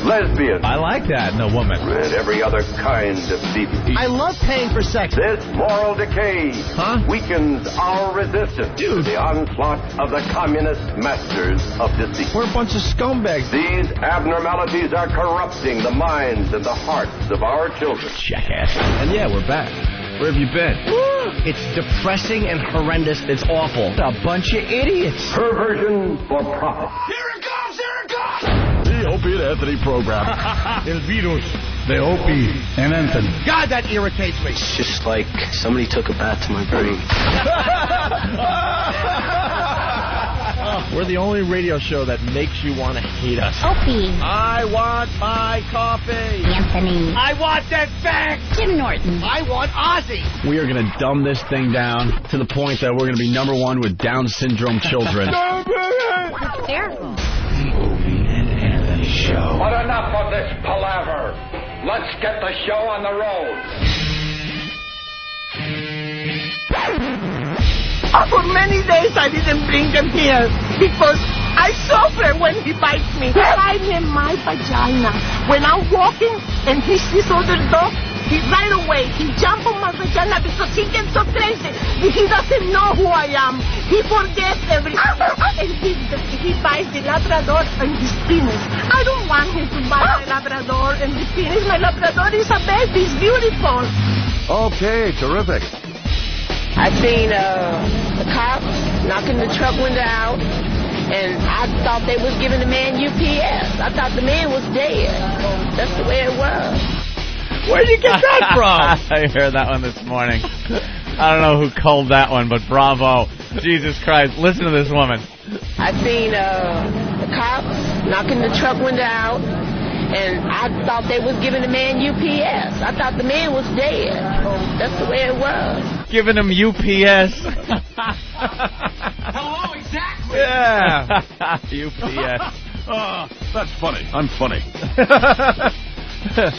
lesbians. I like that in a woman. And every other kind of deviance. I love paying for sex. This moral decay weakens our resistance to the onslaught of the communist masters of deceit. We're a bunch of scumbags. These abnormalities are corrupting the minds and the hearts of our children. Jackass. And yeah, we're back. Where have you been? It's depressing and horrendous. It's awful. A bunch of idiots. Perversion for profit. Here it comes! Here it comes! The Opie and Anthony program. El virus. The Opie and Anthony. God, that irritates me. It's just like somebody took a bath to my brain. We're the only radio show that makes you want to hate us. Opie. I want my coffee. Anthony. I want that fact. Jim Norton. I want Ozzy. We are going to dumb this thing down to the point that we're going to be #1 with Down syndrome children. Terrible. The Opie and Anthony Show. But enough of this palaver. Let's get the show on the road. For many days I didn't bring him here because I suffer when he bites me. Hide him in my vagina. When I'm walking and he sees other dogs, he right away, he jumps on my vagina because he gets so crazy. He doesn't know who I am. He forgets everything. And he bites the Labrador and his penis. I don't want him to bite my Labrador and his penis. My Labrador is a baby. It's beautiful. Okay, terrific. I seen the cops knocking the truck window out, and I thought they was giving the man UPS. I thought the man was dead. That's the way it was. Where'd you get that from? I heard that one this morning. I don't know who culled that one, but bravo. Jesus Christ. Listen to this woman. I seen the cops knocking the truck window out, and I thought they was giving the man UPS. I thought the man was dead. That's the way it was. Giving him UPS. Hello, exactly. Yeah. UPS. Oh, that's funny. I'm funny.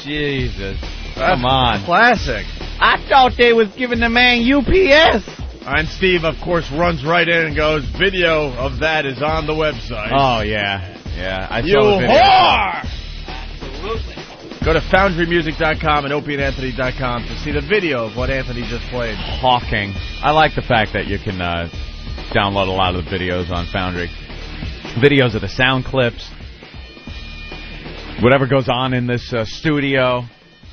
Jesus. Come on. Classic. I thought they was giving the man UPS. And Steve, of course, runs right in and goes, video of that is on the website. Oh, yeah. Yeah. I You saw the video. whore! Absolutely. Go to foundrymusic.com and opieandanthony.com to see the video of what Anthony just played. Hawking. I like the fact that you can download a lot of the videos on Foundry. Videos of the sound clips, whatever goes on in this studio,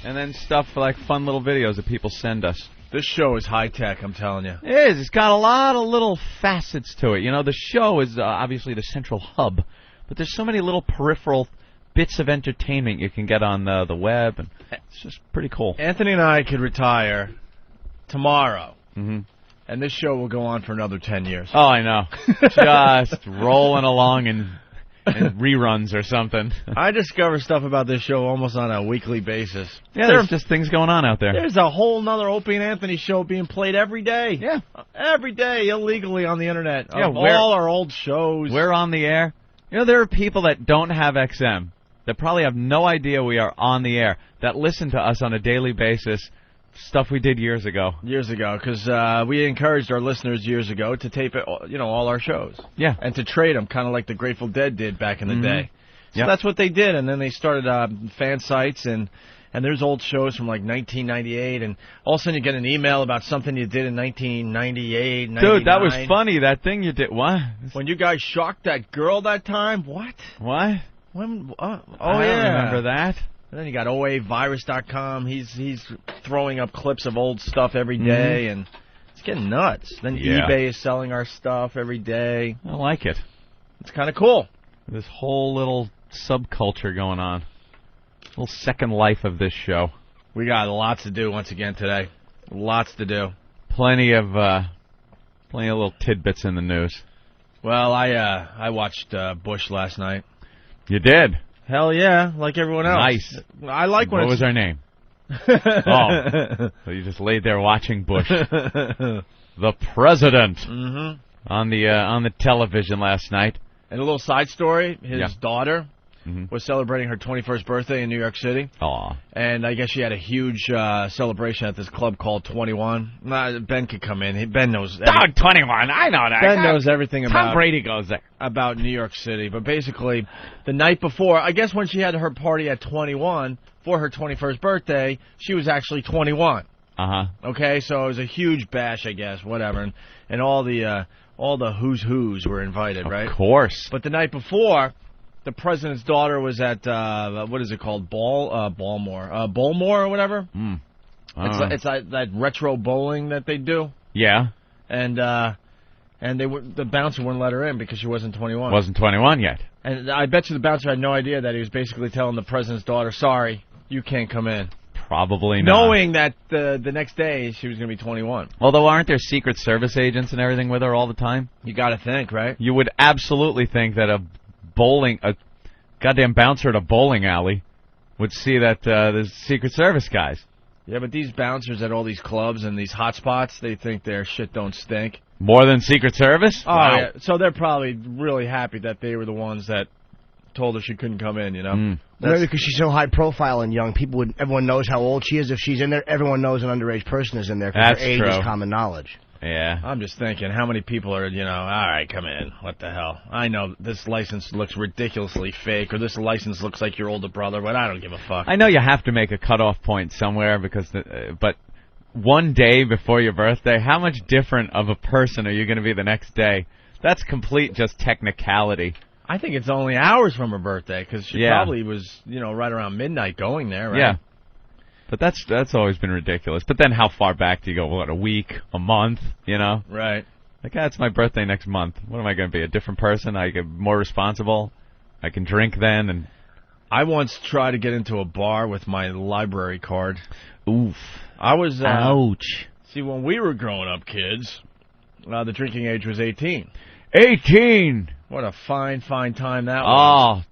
and then stuff like fun little videos that people send us. This show is high-tech, I'm telling you. It is. It's got a lot of little facets to it. You know, the show is obviously the central hub, but there's so many little peripheral bits of entertainment you can get on the web, and it's just pretty cool. Anthony and I could retire tomorrow, Mm-hmm. and this show will go on for another 10 years. Oh, I know. Just rolling along in reruns or something. I discover stuff about this show almost on a weekly basis. Yeah, there's just things going on out there. There's a whole nother Opie and Anthony show being played every day. Yeah. Every day, illegally on the internet. Yeah, of all our old shows. We're on the air. You know, there are people that don't have XM that probably have no idea we are on the air, that listen to us on a daily basis, stuff we did years ago. Years ago, because we encouraged our listeners years ago to tape it, all our shows. Yeah. And to trade them, kind of like the Grateful Dead did back in the day. So Yep. that's what they did, and then they started fan sites, and there's old shows from like 1998, and all of a sudden you get an email about something you did in 1998, 99. Dude, that was funny, that thing you did. What? When you guys shocked that girl that time? What? What? When? I don't remember that. And then you got OAvirus.com. He's throwing up clips of old stuff every day, and it's getting nuts. Then eBay is selling our stuff every day. I like it. It's kind of cool. This whole little subculture going on. Little second life of this show. We got lots to do once again today. Lots to do. Plenty of little tidbits in the news. Well, I watched Bush last night. You did? Hell yeah, like everyone else. Nice. I like when What was her name? Oh, so you just laid there watching Bush, the president, on the television last night. And a little side story: his daughter was celebrating her 21st birthday in New York City. Aw. And I guess she had a huge celebration at this club called 21. Ben could come in. Ben knows. 21. I know that. Ben knows everything Tom Brady goes there. About New York City. But basically, the night before, I guess when she had her party at 21 for her 21st birthday, she was actually 21. Okay, so it was a huge bash, I guess, whatever, and all the who's were invited, right? Of course. But the night before, the president's daughter was at what is it called, Bowlmore or whatever. It's like that retro bowling that they do. Yeah. And the bouncer wouldn't let her in because she wasn't 21. Wasn't 21 yet. And I bet you the bouncer had no idea that he was basically telling the president's daughter, "Sorry, you can't come in." Probably not. Knowing that the next day she was going to be 21. Although, aren't there Secret Service agents and everything with her all the time? You got to think, right? You would absolutely think that a goddamn bouncer at a bowling alley would see that there's Secret Service guys. Yeah, but these bouncers at all these clubs and these hot spots, they think their shit don't stink. More than Secret Service? Oh, wow. Yeah. So they're probably really happy that they were the ones that told her she couldn't come in, you know? Maybe because she's so high profile and young, everyone knows how old she is. If she's in there, everyone knows an underage person is in there because her age is common knowledge. Yeah. I'm just thinking, how many people are, all right, come in. What the hell? I know this license looks ridiculously fake, or this license looks like your older brother, but I don't give a fuck. I know you have to make a cutoff point somewhere, but one day before your birthday, how much different of a person are you going to be the next day? That's complete just technicality. I think it's only hours from her birthday, because she probably was, right around midnight going there, right? Yeah. But that's always been ridiculous. But then how far back do you go? What, a week? A month? Right. Like, it's my birthday next month. What am I going to be, a different person? I get more responsible? I can drink then? And I once tried to get into a bar with my library card. Oof. I was... Ouch. See, when we were growing up, kids, the drinking age was 18. 18! What a fine time that was. Oh,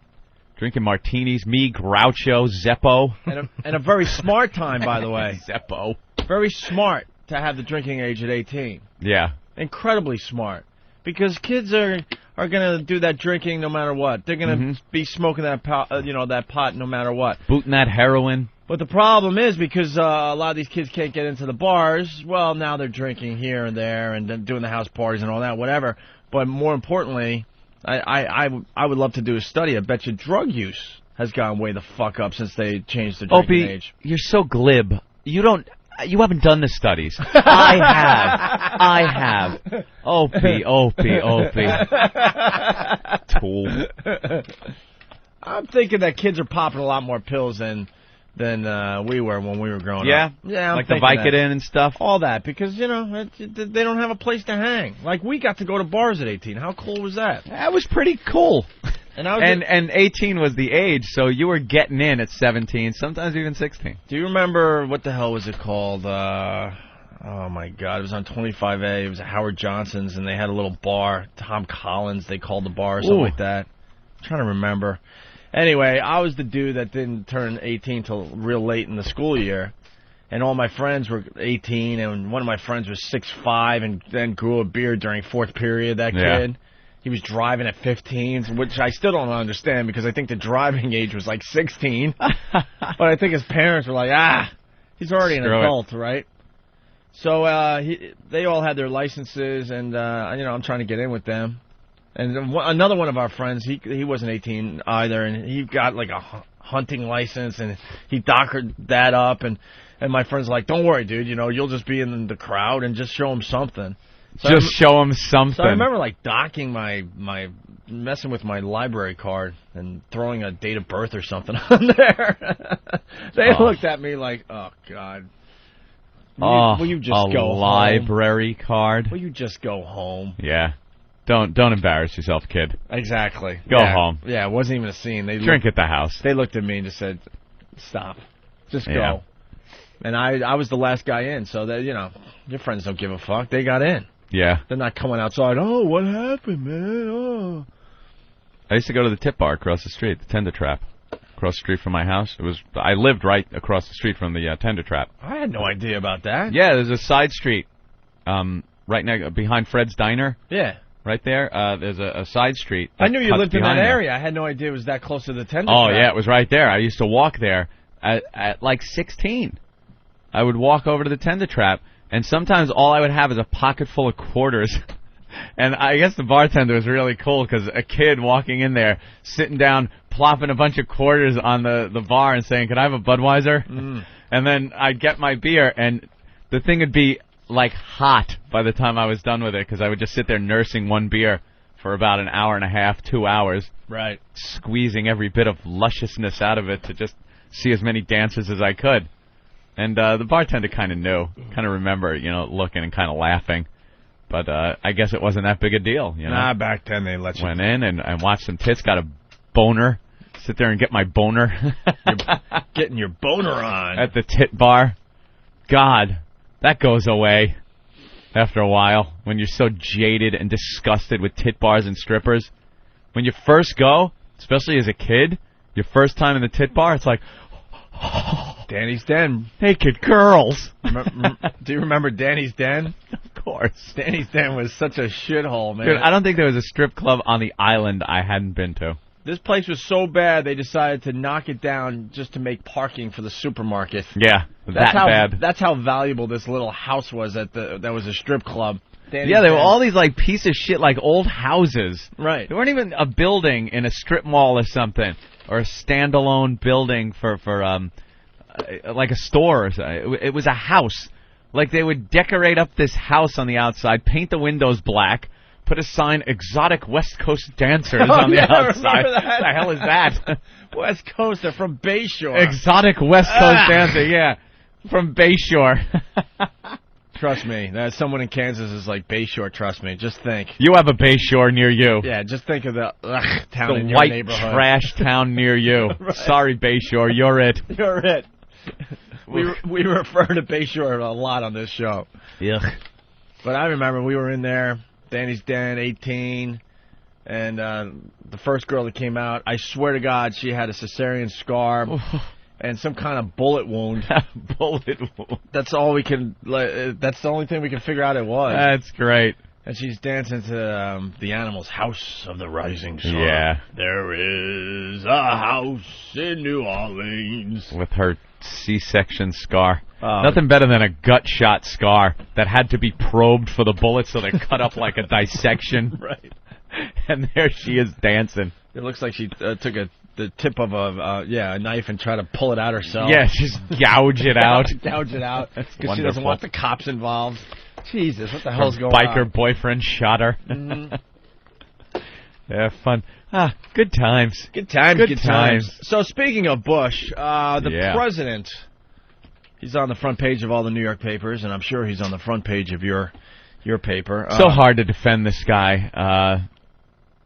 drinking martinis, me, Groucho, Zeppo. And a very smart time, by the way. Zeppo. Very smart to have the drinking age at 18. Yeah. Incredibly smart. Because kids are going to do that drinking no matter what. They're going to be smoking that pot no matter what. Booting that heroin. But the problem is, because a lot of these kids can't get into the bars, well, now they're drinking here and there and then doing the house parties and all that, whatever. But more importantly, I would love to do a study. I bet you drug use has gone way the fuck up since they changed the drinking age. You're so glib. You haven't done the studies. I have. Opie. Tool. I'm thinking that kids are popping a lot more pills than we were when we were growing up. Yeah, I'm like the Vicodin and stuff. All that because they don't have a place to hang. Like we got to go to bars at 18. How cool was that? That was pretty cool. And 18 was the age, so you were getting in at 17, sometimes even 16. Do you remember what the hell was it called? Oh my God, it was on 25A. It was at Howard Johnson's, and they had a little bar. Tom Collins, they called the bar or something like that. I'm trying to remember. Anyway, I was the dude that didn't turn 18 till real late in the school year, and all my friends were 18, and one of my friends was 6'5", and then grew a beard during fourth period, that kid. He was driving at 15, which I still don't understand, because I think the driving age was like 16, but I think his parents were like, he's already an adult, right? So they all had their licenses, and I'm trying to get in with them. And another one of our friends, he wasn't 18 either, and he got like a hunting license, and he dockered that up, and my friend's like, don't worry, dude, you'll just be in the crowd and just show him something. So show him something. So I remember like docking messing with my library card and throwing a date of birth or something on there. They looked at me like, oh, God. Will you just go home? A library card? Will you just go home? Yeah. Don't embarrass yourself, kid. Exactly. Go home. Yeah, it wasn't even a scene. Drink at the house. They looked at me and just said, stop. Just go. And I was the last guy in, so that, your friends don't give a fuck. They got in. Yeah. They're not coming outside, oh, what happened, man? Oh. I used to go to the tip bar across the street, the Tender Trap, across the street from my house. I lived right across the street from the Tender Trap. I had no idea about that. Yeah, there's a side street right now behind Fred's Diner. Yeah. right there. There's a side street. I knew you lived in that there. area. I had no idea it was that close to the tender Oh, trap. yeah, it was right there. I used to walk there at like 16. I would walk over to the tender trap, and sometimes all I would have is a pocket full of quarters. And I guess the bartender was really cool because a kid walking in there, sitting down, plopping a bunch of quarters on the bar and saying, "Can I have a Budweiser?" And then I'd get my beer, and the thing would be like hot by the time I was done with it because I would just sit there nursing one beer for about an hour and a half, 2 hours. Right. Squeezing every bit of lusciousness out of it to just see as many dancers as I could. And the bartender kind of knew, kind of remember, looking and kind of laughing. But I guess it wasn't that big a deal, Nah, back then they let you. Went in and watched some tits, got a boner, sit there and get my boner. Getting your boner on. At the tit bar. God, that goes away after a while when you're so jaded and disgusted with tit bars and strippers. When you first go, especially as a kid, your first time in the tit bar, it's like, Danny's Den. Naked girls. Do you remember Danny's Den? Of course. Danny's Den was such a shithole, man. Dude, I don't think there was a strip club on the island I hadn't been to. This place was so bad they decided to knock it down just to make parking for the supermarket. Yeah, bad. That's how valuable this little house was that was a strip club. Danny's there were Den. all these like piece of shit like old houses. Right. There weren't even a building in a strip mall or something, or a standalone building for like a store or something. It was a house. Like they would decorate up this house on the outside, paint the windows black, put a sign, "Exotic West Coast Dancers" on the outside. What the hell is that? West Coast, they're from Bayshore. Exotic West Coast Dancer, yeah. From Bayshore. Trust me, someone in Kansas is like Bayshore, trust me. Just think. You have a Bayshore near you. Yeah, just think of the town in the your white neighborhood. trash town near you. Right. Sorry, Bayshore, you're it. You're it. We refer to Bayshore a lot on this show. Yeah. But I remember we were in there, Danny's Den, 18, and the first girl that came out, I swear to God, she had a cesarean scar and some kind of bullet wound. Bullet wound. That's all we can. That's the only thing we can figure out it was. That's great. And she's dancing to the Animals' House of the Rising Sun. Yeah. There is a house in New Orleans. With her C-section scar. Nothing better than a gut shot scar that had to be probed for the bullet, so they cut up like a dissection. Right. And there she is dancing. It looks like she took the tip of a knife and tried to pull it out herself. Yeah, just gouge it out. Gouge it out. Because she doesn't wonderful. want the cops involved. Jesus, what the hell's going biker on? boyfriend shot her. Mm-hmm. Yeah, fun. Good times. Good times. Good times. So speaking of Bush, the president, he's on the front page of all the New York papers, and I'm sure he's on the front page of your paper. So hard to defend this guy.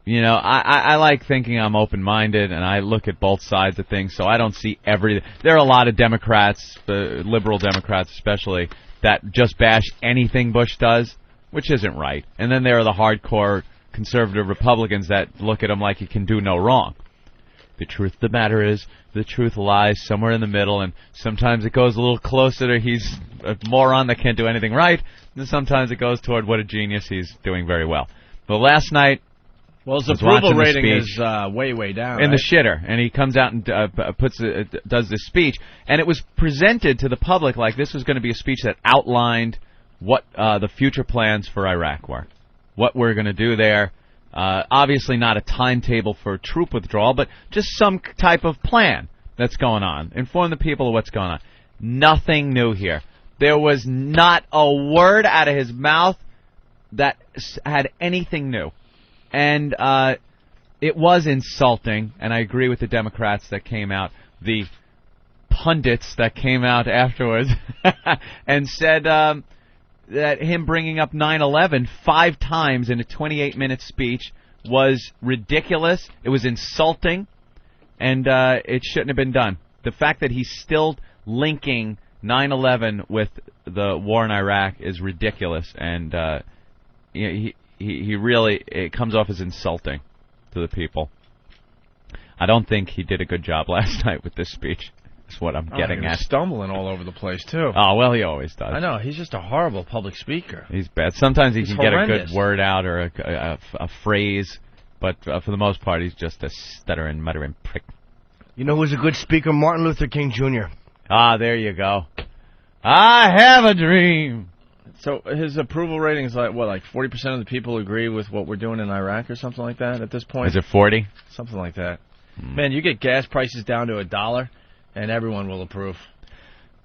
I like thinking I'm open-minded, and I look at both sides of things, so I don't see everything. There are a lot of Democrats, liberal Democrats especially, that just bash anything Bush does, which isn't right. And then there are the hardcore conservative Republicans that look at him like he can do no wrong. The truth of the matter is, the truth lies somewhere in the middle, and sometimes it goes a little closer to he's a moron that can't do anything right, and sometimes it goes toward what a genius, he's doing very well. But last night, his approval rating is way down. In the shitter, and he comes out and does this speech, and it was presented to the public like this was going to be a speech that outlined what the future plans for Iraq were, what we're going to do there. Obviously not a timetable for troop withdrawal, but just some type of plan that's going on. Inform the people of what's going on. Nothing new here. There was not a word out of his mouth that had anything new. And it was insulting, and I agree with the Democrats that came out, the pundits that came out afterwards, and said that him bringing up 9/11 5 times in a 28-minute speech was ridiculous, it was insulting, and it shouldn't have been done. The fact that he's still linking 9/11 with the war in Iraq is ridiculous, and he really, it comes off as insulting to the people. I don't think he did a good job last night with this speech. That's what I'm getting at. Stumbling all over the place, too. Oh, well, he always does. I know. He's just a horrible public speaker. He's bad. Sometimes he can horrendous. get a good word out or a phrase, but for the most part, he's just a stuttering, muttering prick. You know who's a good speaker? Martin Luther King Jr. Ah, there you go. I have a dream. So his approval rating is like 40% of the people agree with what we're doing in Iraq or something like that at this point? Is it 40? Something like that. Man, you get gas prices down to $1, and everyone will approve.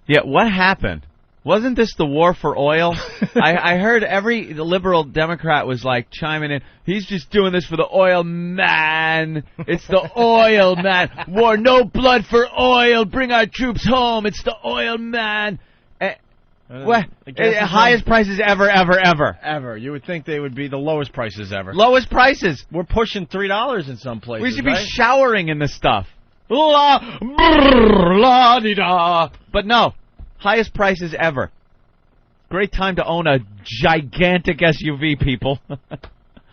Yeah, what happened? Wasn't this the war for oil? I heard the liberal Democrat was like chiming in. He's just doing this for the oil, man. It's the oil, man. War, no blood for oil. Bring our troops home. It's the oil, man. Highest prices ever. Ever. You would think they would be the lowest prices ever. Lowest prices. We're pushing $3 in some places. We should be showering in this stuff. La-di-da. But no. Highest prices ever. Great time to own a gigantic SUV, people.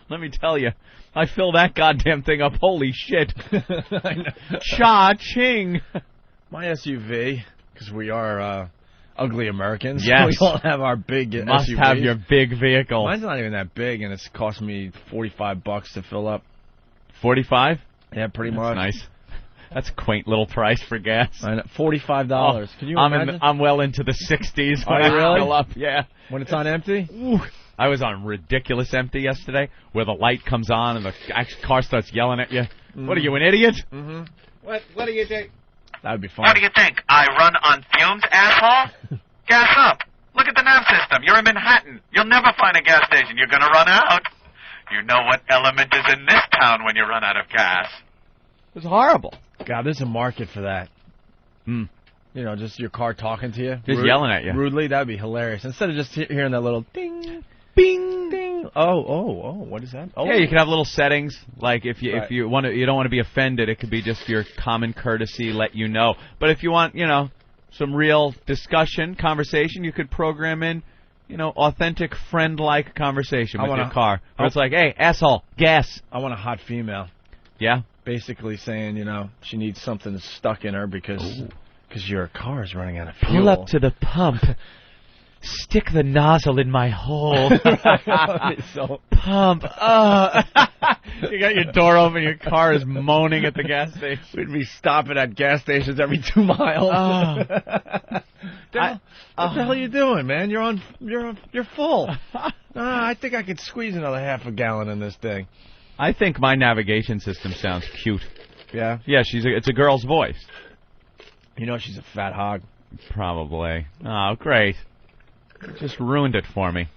Let me tell you. I fill that goddamn thing up. Holy shit. I know. Cha-ching. My SUV, because we are ugly Americans. Yes. We all have our big Must SUVs. have your big vehicle. Mine's not even that big, and it's cost me $45 to fill up. 45? Yeah, pretty much. Nice. That's a quaint little price for gas. I know, $45. Oh, Can you imagine? I'm well into the 60s. Are you really? Fill up, yeah. When it's on empty? Ooh. I was on ridiculous empty yesterday, where the light comes on and the car starts yelling at you. What are you, an idiot? Mm-hmm. What do you think? That would be fun. What do you think? I run on fumes, asshole? Gas up. Look at the nav system. You're in Manhattan. You'll never find a gas station. You're going to run out. You know what element is in this town when you run out of gas. It was horrible. God, there's a market for that. You know, just your car talking to you. Just yelling at you. Rudely, that would be hilarious. Instead of just hearing that little ding, bing, ding. Oh, what is that? Oh. Yeah, you can have little settings, like if you don't want to be offended, it could be just your common courtesy, let you know. But if you want, some real discussion, conversation, you could program in, authentic friend-like conversation with your car. Where it's like, hey, asshole, gas. I want a hot female. Yeah? Basically saying, she needs something stuck in her because your car is running out of fuel. Pull up to the pump. Stick the nozzle in my hole. Pump. You got your door open, your car is moaning at the gas station. We'd be stopping at gas stations every 2 miles. What the hell are you doing, man? You're full. I think I could squeeze another half a gallon in this thing. I think my navigation system sounds cute. Yeah? Yeah, it's a girl's voice. She's a fat hog. Probably. Oh, great. You just ruined it for me.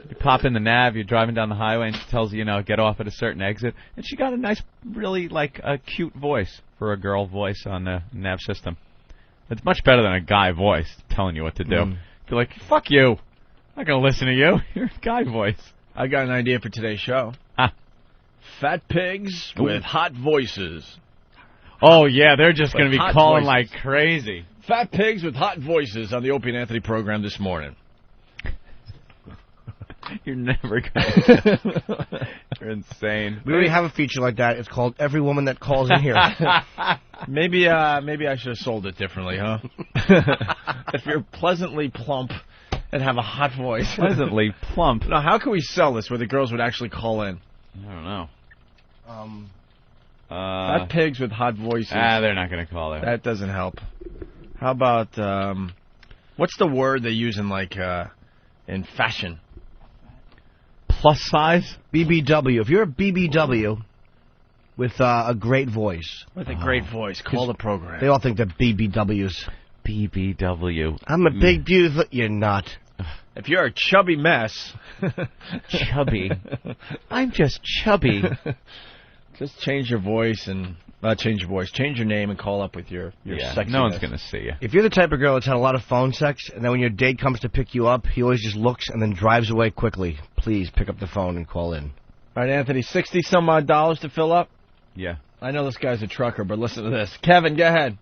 You pop in the nav, you're driving down the highway, and she tells you, get off at a certain exit. And she got a nice, really, a cute voice for a girl voice on the nav system. It's much better than a guy voice telling you what to do. You're like, fuck you. I'm not going to listen to you. You're a guy voice. I got an idea for today's show. Fat pigs with hot voices. Oh, yeah, they're just going to be calling like crazy. Fat pigs with hot voices on the Opie and Anthony program this morning. You're never going to. You're insane. We already have a feature like that. It's called Every Woman That Calls In Here. Maybe I should have sold it differently, huh? If you're pleasantly plump and have a hot voice. Pleasantly plump. Now, how can we sell this where the girls would actually call in? I don't know. Fat pigs with hot voices. They're not going to call it. That doesn't help. How about, what's the word they use in fashion? Plus size? BBW. If you're a BBW with a great voice. With a great voice, call the program. They all think they're BBWs. BBW. I'm a big dude. You're not. If you're a chubby mess. Chubby. I'm just chubby. Just change your voice and... change your name and call up with your sexiness. No one's going to see you. If you're the type of girl that's had a lot of phone sex, and then when your date comes to pick you up, he always just looks and then drives away quickly, please pick up the phone and call in. All right, Anthony, $60-some-odd to fill up? Yeah. I know this guy's a trucker, but listen to this. Kevin, go ahead.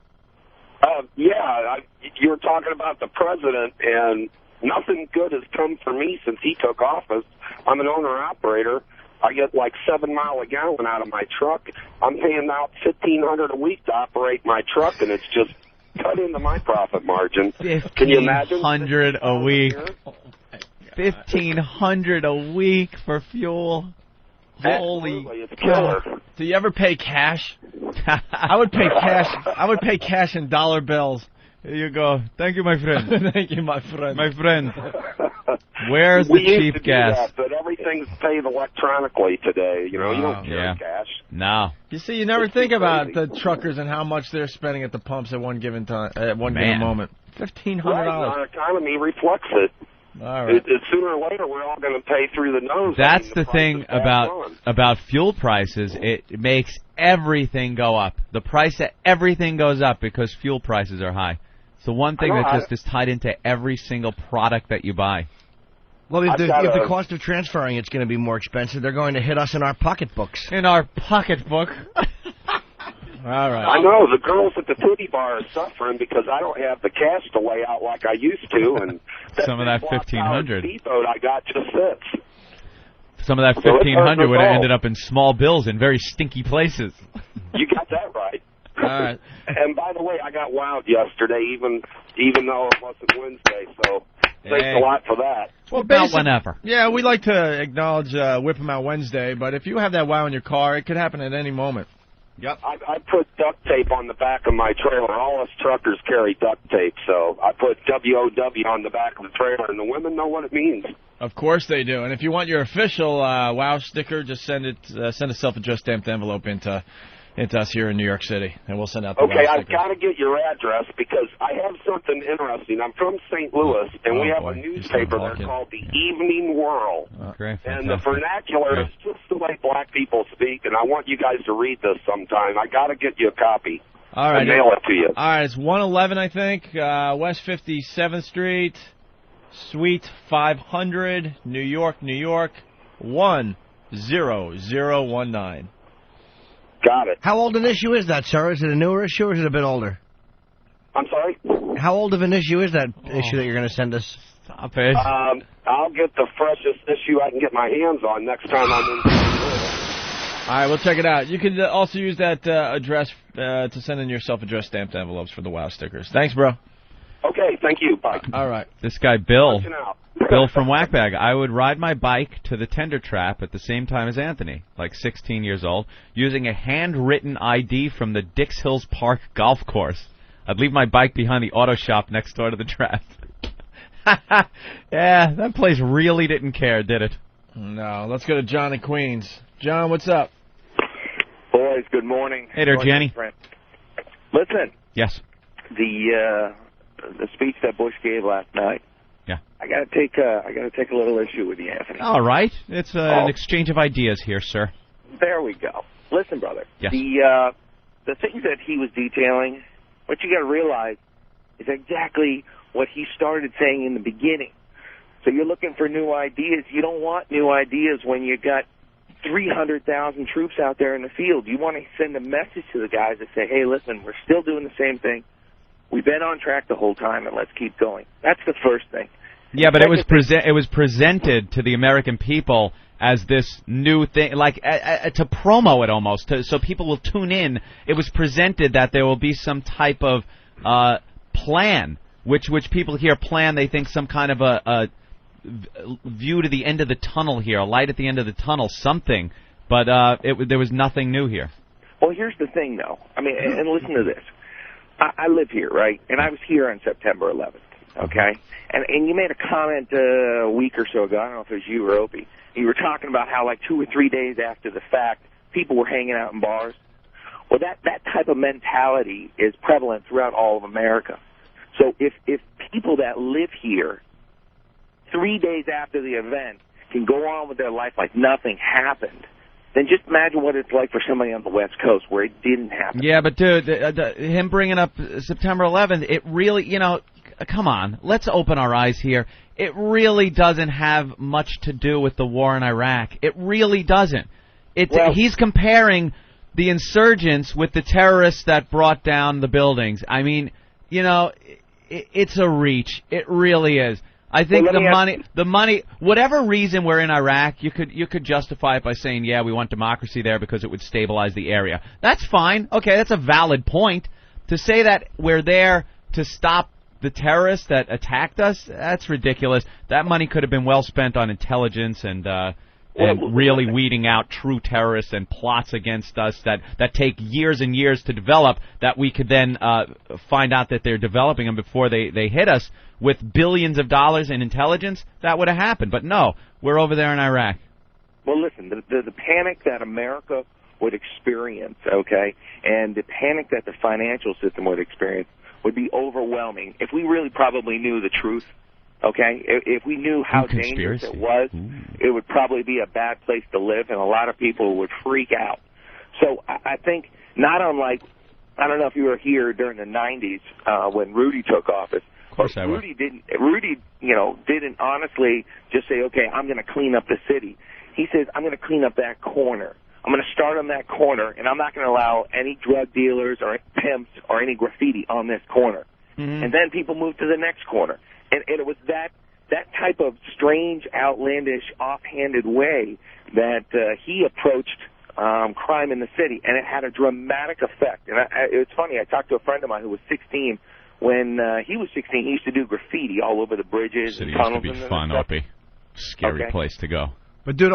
You were talking about the president, and nothing good has come for me since he took office. I'm an owner-operator. I get like 7 miles a gallon out of my truck. I'm paying out $1,500 a week to operate my truck, and it's just cut into my profit margin. Can you imagine? $1,500 a week. $1,500 a week for fuel. Holy killer. Do you ever pay cash? I would pay cash. I would pay cash in dollar bills. Here you go. Thank you, my friend. Thank you, my friend. My friend. Where's the cheap gas? That, but everything's paid electronically today. You know, you don't carry cash. No. You see, you never think about the truckers and how much they're spending at the pumps at one given time, at one given moment. $1,500. Right, our economy reflects it. All right. Sooner or later, we're all going to pay through the nose. That's the thing about fuel prices. It makes everything go up. The price of everything goes up because fuel prices are high. It's the one thing that just is tied into every single product that you buy. Well, if the cost of transferring it's going to be more expensive, they're going to hit us in our pocketbooks. In our pocketbook. All right. I know the girls at the titty bar are suffering because I don't have the cash to lay out like I used to, and some of that $1,500 speedboat I got just sits. Some of that $1,500 would have ended up in small bills in very stinky places. You got that right. All right. And by the way, I got wowed yesterday, even though it wasn't Wednesday. So thanks a lot for that. Well, whenever. Yeah, we like to acknowledge Whip 'em Out Wednesday, but if you have that wow in your car, it could happen at any moment. Yep. I put duct tape on the back of my trailer. All us truckers carry duct tape, so I put WOW on the back of the trailer, and the women know what it means. Of course they do. And if you want your official wow sticker, just send a self-addressed stamped envelope into us here in New York City, and we'll send out the wow sticker. I've got to get your address because I have something interesting. I'm from St. Louis, and we have a newspaper there called the Evening World. And the vernacular is just the way black people speak, and I want you guys to read this sometime. I got to get you a copy. All right. And mail it to you. All right, it's 111, I think, West 57th Street, Suite 500, New York, 10019. Got it. How old an issue is that, sir? Is it a newer issue or is it a bit older? I'm sorry? How old of an issue is that issue that you're going to send us? Stop it. I'll get the freshest issue I can get my hands on next time I'm in. All right, we'll check it out. You can also use that address to send in your self-addressed stamped envelopes for the wow stickers. Thanks, bro. Okay, thank you. Bye. All right. This guy, Bill from Whackbag, I would ride my bike to the tender trap at the same time as Anthony, like 16 years old, using a handwritten ID from the Dix Hills Park golf course. I'd leave my bike behind the auto shop next door to the trap. Yeah, that place really didn't care, did it? No. Let's go to John in Queens. John, what's up? Boys, good morning. Hey there, Jenny. Listen. Yes. The speech that Bush gave last night. Yeah. I gotta take a little issue with you, Anthony. All right. It's an exchange of ideas here, sir. There we go. Listen, brother. Yes. The things that he was detailing, what you got to realize is exactly what he started saying in the beginning. So you're looking for new ideas. You don't want new ideas when you got 300,000 troops out there in the field. You want to send a message to the guys that say, hey, listen, we're still doing the same thing. We've been on track the whole time, and let's keep going. That's the first thing. Yeah, but it was presented to the American people as this new thing, like to promo it almost, so people will tune in. It was presented that there will be some type of plan, which people hear plan, they think some kind of a view to the end of the tunnel here, a light at the end of the tunnel, something. But there was nothing new here. Well, here's the thing, though. I mean, and listen to this. I live here, right? And I was here on September 11th, okay? And you made a comment a week or so ago. I don't know if it was you or Opie. You were talking about how, like, 2 or 3 days after the fact, people were hanging out in bars. Well, that type of mentality is prevalent throughout all of America. So if people that live here 3 days after the event can go on with their life like nothing happened, then just imagine what it's like for somebody on the West Coast where it didn't happen. Yeah, but dude, him bringing up September 11th, it really, come on, let's open our eyes here. It really doesn't have much to do with the war in Iraq. It really doesn't. He's comparing the insurgents with the terrorists that brought down the buildings. I mean, it's a reach. It really is. I think the money, whatever reason we're in Iraq, you could justify it by saying, yeah, we want democracy there because it would stabilize the area. That's fine. Okay, that's a valid point. to say that we're there to stop the terrorists that attacked us, that's ridiculous. That money could have been well spent on intelligence and really weeding out true terrorists and plots against us that take years and years to develop, that we could then find out that they're developing them before they hit us with billions of dollars in intelligence. That would have happened. But no, we're over there in Iraq. Well, listen, the panic that America would experience, okay, and the panic that the financial system would experience would be overwhelming if we really probably knew the truth, okay? If we knew how dangerous it was, it would probably be a bad place to live, and a lot of people would freak out. So I think, not unlike, I don't know if you were here during the 90s when Rudy took office. Of course I was. Rudy, didn't honestly just say, okay, I'm going to clean up the city. He says, I'm going to clean up that corner. I'm going to start on that corner, and I'm not going to allow any drug dealers or pimps or any graffiti on this corner. Mm-hmm. And then people moved to the next corner. And it was that type of strange, outlandish, offhanded way that he approached crime in the city, and it had a dramatic effect. And it's funny, I talked to a friend of mine who was 16. When he was 16, he used to do graffiti all over the bridges and tunnels. It used to be fun, Opie. Scary place to go. But, dude,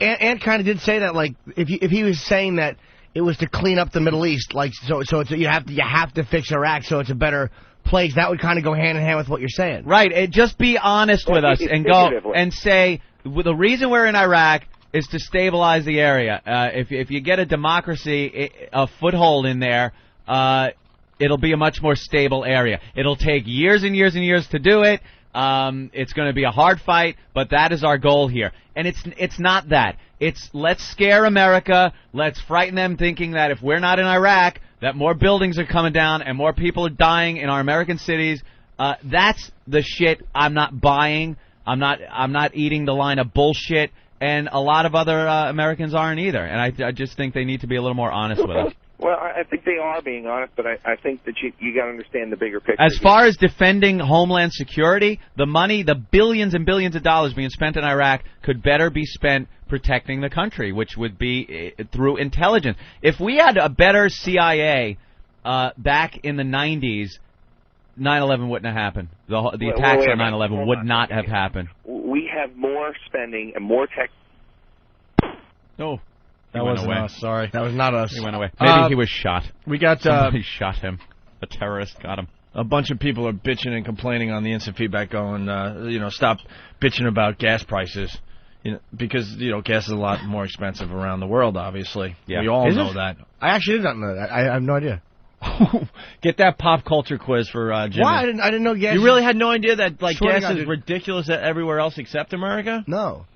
Ant kind of did say that, like, if he was saying that it was to clean up the Middle East, like, so it's, you have to fix Iraq so it's a better place, that would kind of go hand in hand with what you're saying. Right. Just be honest with us and go and say, the reason we're in Iraq is to stabilize the area. If you get a democracy, a foothold in there, it'll be a much more stable area. It'll take years and years and years to do it. It's going to be a hard fight, but that is our goal here. And it's not that. It's let's scare America. Let's frighten them thinking that if we're not in Iraq, that more buildings are coming down and more people are dying in our American cities. That's the shit I'm not buying. I'm not eating the line of bullshit. And a lot of other Americans aren't either. And I just think they need to be a little more honest with us. Well, I think they are being honest, but I think that you got to understand the bigger picture. As far as defending Homeland Security, the money, the billions and billions of dollars being spent in Iraq could better be spent protecting the country, which would be through intelligence. If we had a better CIA back in the 90s, 9/11 wouldn't have happened. The attacks on 9/11 would not have happened. We have more spending and more tech. No. That wasn't us, sorry. That was not us. He went away. Maybe he was shot. We got somebody shot him. A terrorist got him. A bunch of people are bitching and complaining on the instant feedback going, stop bitching about gas prices. Because, gas is a lot more expensive around the world, obviously. Yeah. We all know that. I actually did not know that. I have no idea. Get that pop culture quiz for Jimmy. Why? I didn't know gas. You really had no idea that gas is ridiculous everywhere else except America? No.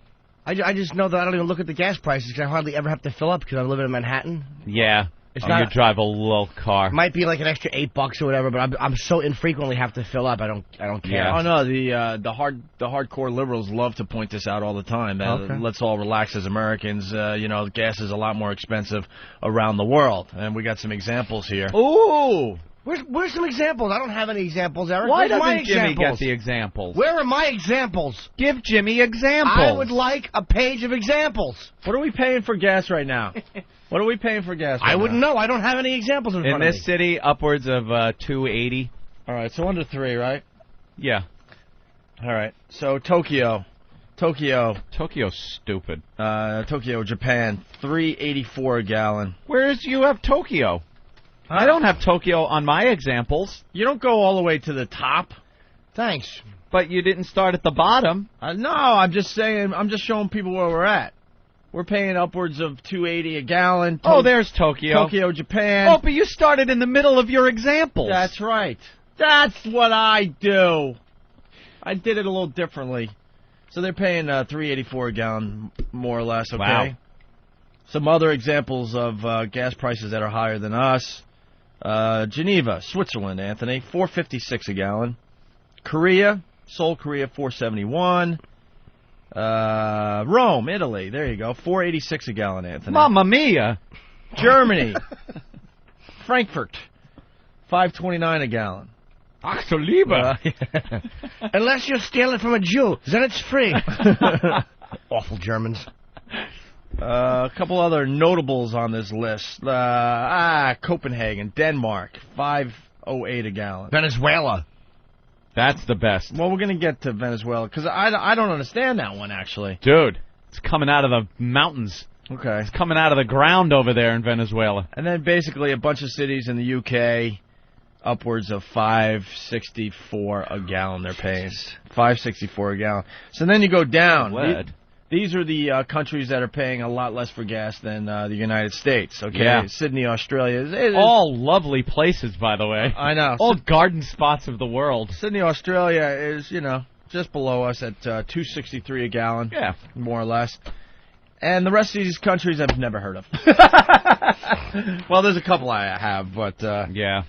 I just know that I don't even look at the gas prices because I hardly ever have to fill up because I live in Manhattan. Yeah. You drive a little car. Might be like an extra $8 or whatever, but I'm so infrequently have to fill up. I don't care. Yeah. Oh no, the hardcore liberals love to point this out all the time. Okay. Let's all relax as Americans. Gas is a lot more expensive around the world, and we got some examples here. Ooh. Where's some examples? I don't have any examples, Eric. Why doesn't Jimmy get the examples? Where are my examples? Give Jimmy examples. I would like a page of examples. What are we paying for gas right now? What are we paying for gas right now? I wouldn't know. I don't have any examples in front of me. In this city, upwards of $2.80. All right, so under 3, right? Yeah. All right, so Tokyo's stupid. Tokyo, Japan, $3.84 a gallon. Where do you have Tokyo? I don't have Tokyo on my examples. You don't go all the way to the top. Thanks. But you didn't start at the bottom. No, I'm just saying, I'm just showing people where we're at. We're paying upwards of $2.80 a gallon. There's Tokyo. Tokyo, Japan. Oh, but you started in the middle of your examples. That's right. That's what I do. I did it a little differently. So they're paying $3.84 a gallon, more or less, okay? Wow. Some other examples of gas prices that are higher than us. Geneva, Switzerland, Anthony, $4.56 a gallon. Korea, Seoul, Korea, $4.71. Rome, Italy, there you go, $4.86 a gallon, Anthony. Mamma mia! Germany, Frankfurt, $5.29 a gallon. Ach du Liebe! Unless you're stealing from a Jew, then it's free. Awful Germans. A couple other notables on this list. Copenhagen, Denmark, 5.08 a gallon. Venezuela. That's the best. Well, we're going to get to Venezuela, because I don't understand that one, actually. Dude, it's coming out of the mountains. Okay. It's coming out of the ground over there in Venezuela. And then basically a bunch of cities in the UK, upwards of $5.64 a gallon they're paying. $5.64 a gallon. So then you go down. These are the countries that are paying a lot less for gas than the United States. Okay, yeah. Sydney, Australia. All lovely places, by the way. I know. All garden spots of the world. Sydney, Australia is, just below us at $2.63 a gallon. Yeah. More or less. And the rest of these countries I've never heard of. Well, there's a couple I have, but yeah.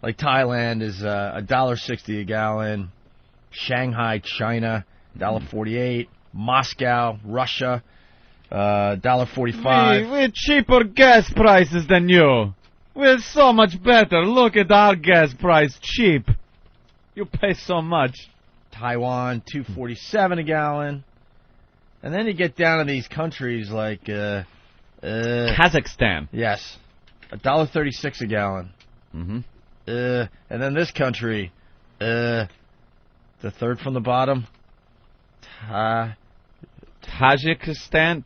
Like Thailand is $1.60 a gallon. Shanghai, China, $1.48. Moscow, Russia, $1.45. We're cheaper gas prices than you. We're so much better. Look at our gas price, cheap. You pay so much. Taiwan, $2.47 a gallon. And then you get down to these countries like Kazakhstan. Yes, $1.36 a gallon. Mm-hmm. And then this country, the third from the bottom. Tajikistan?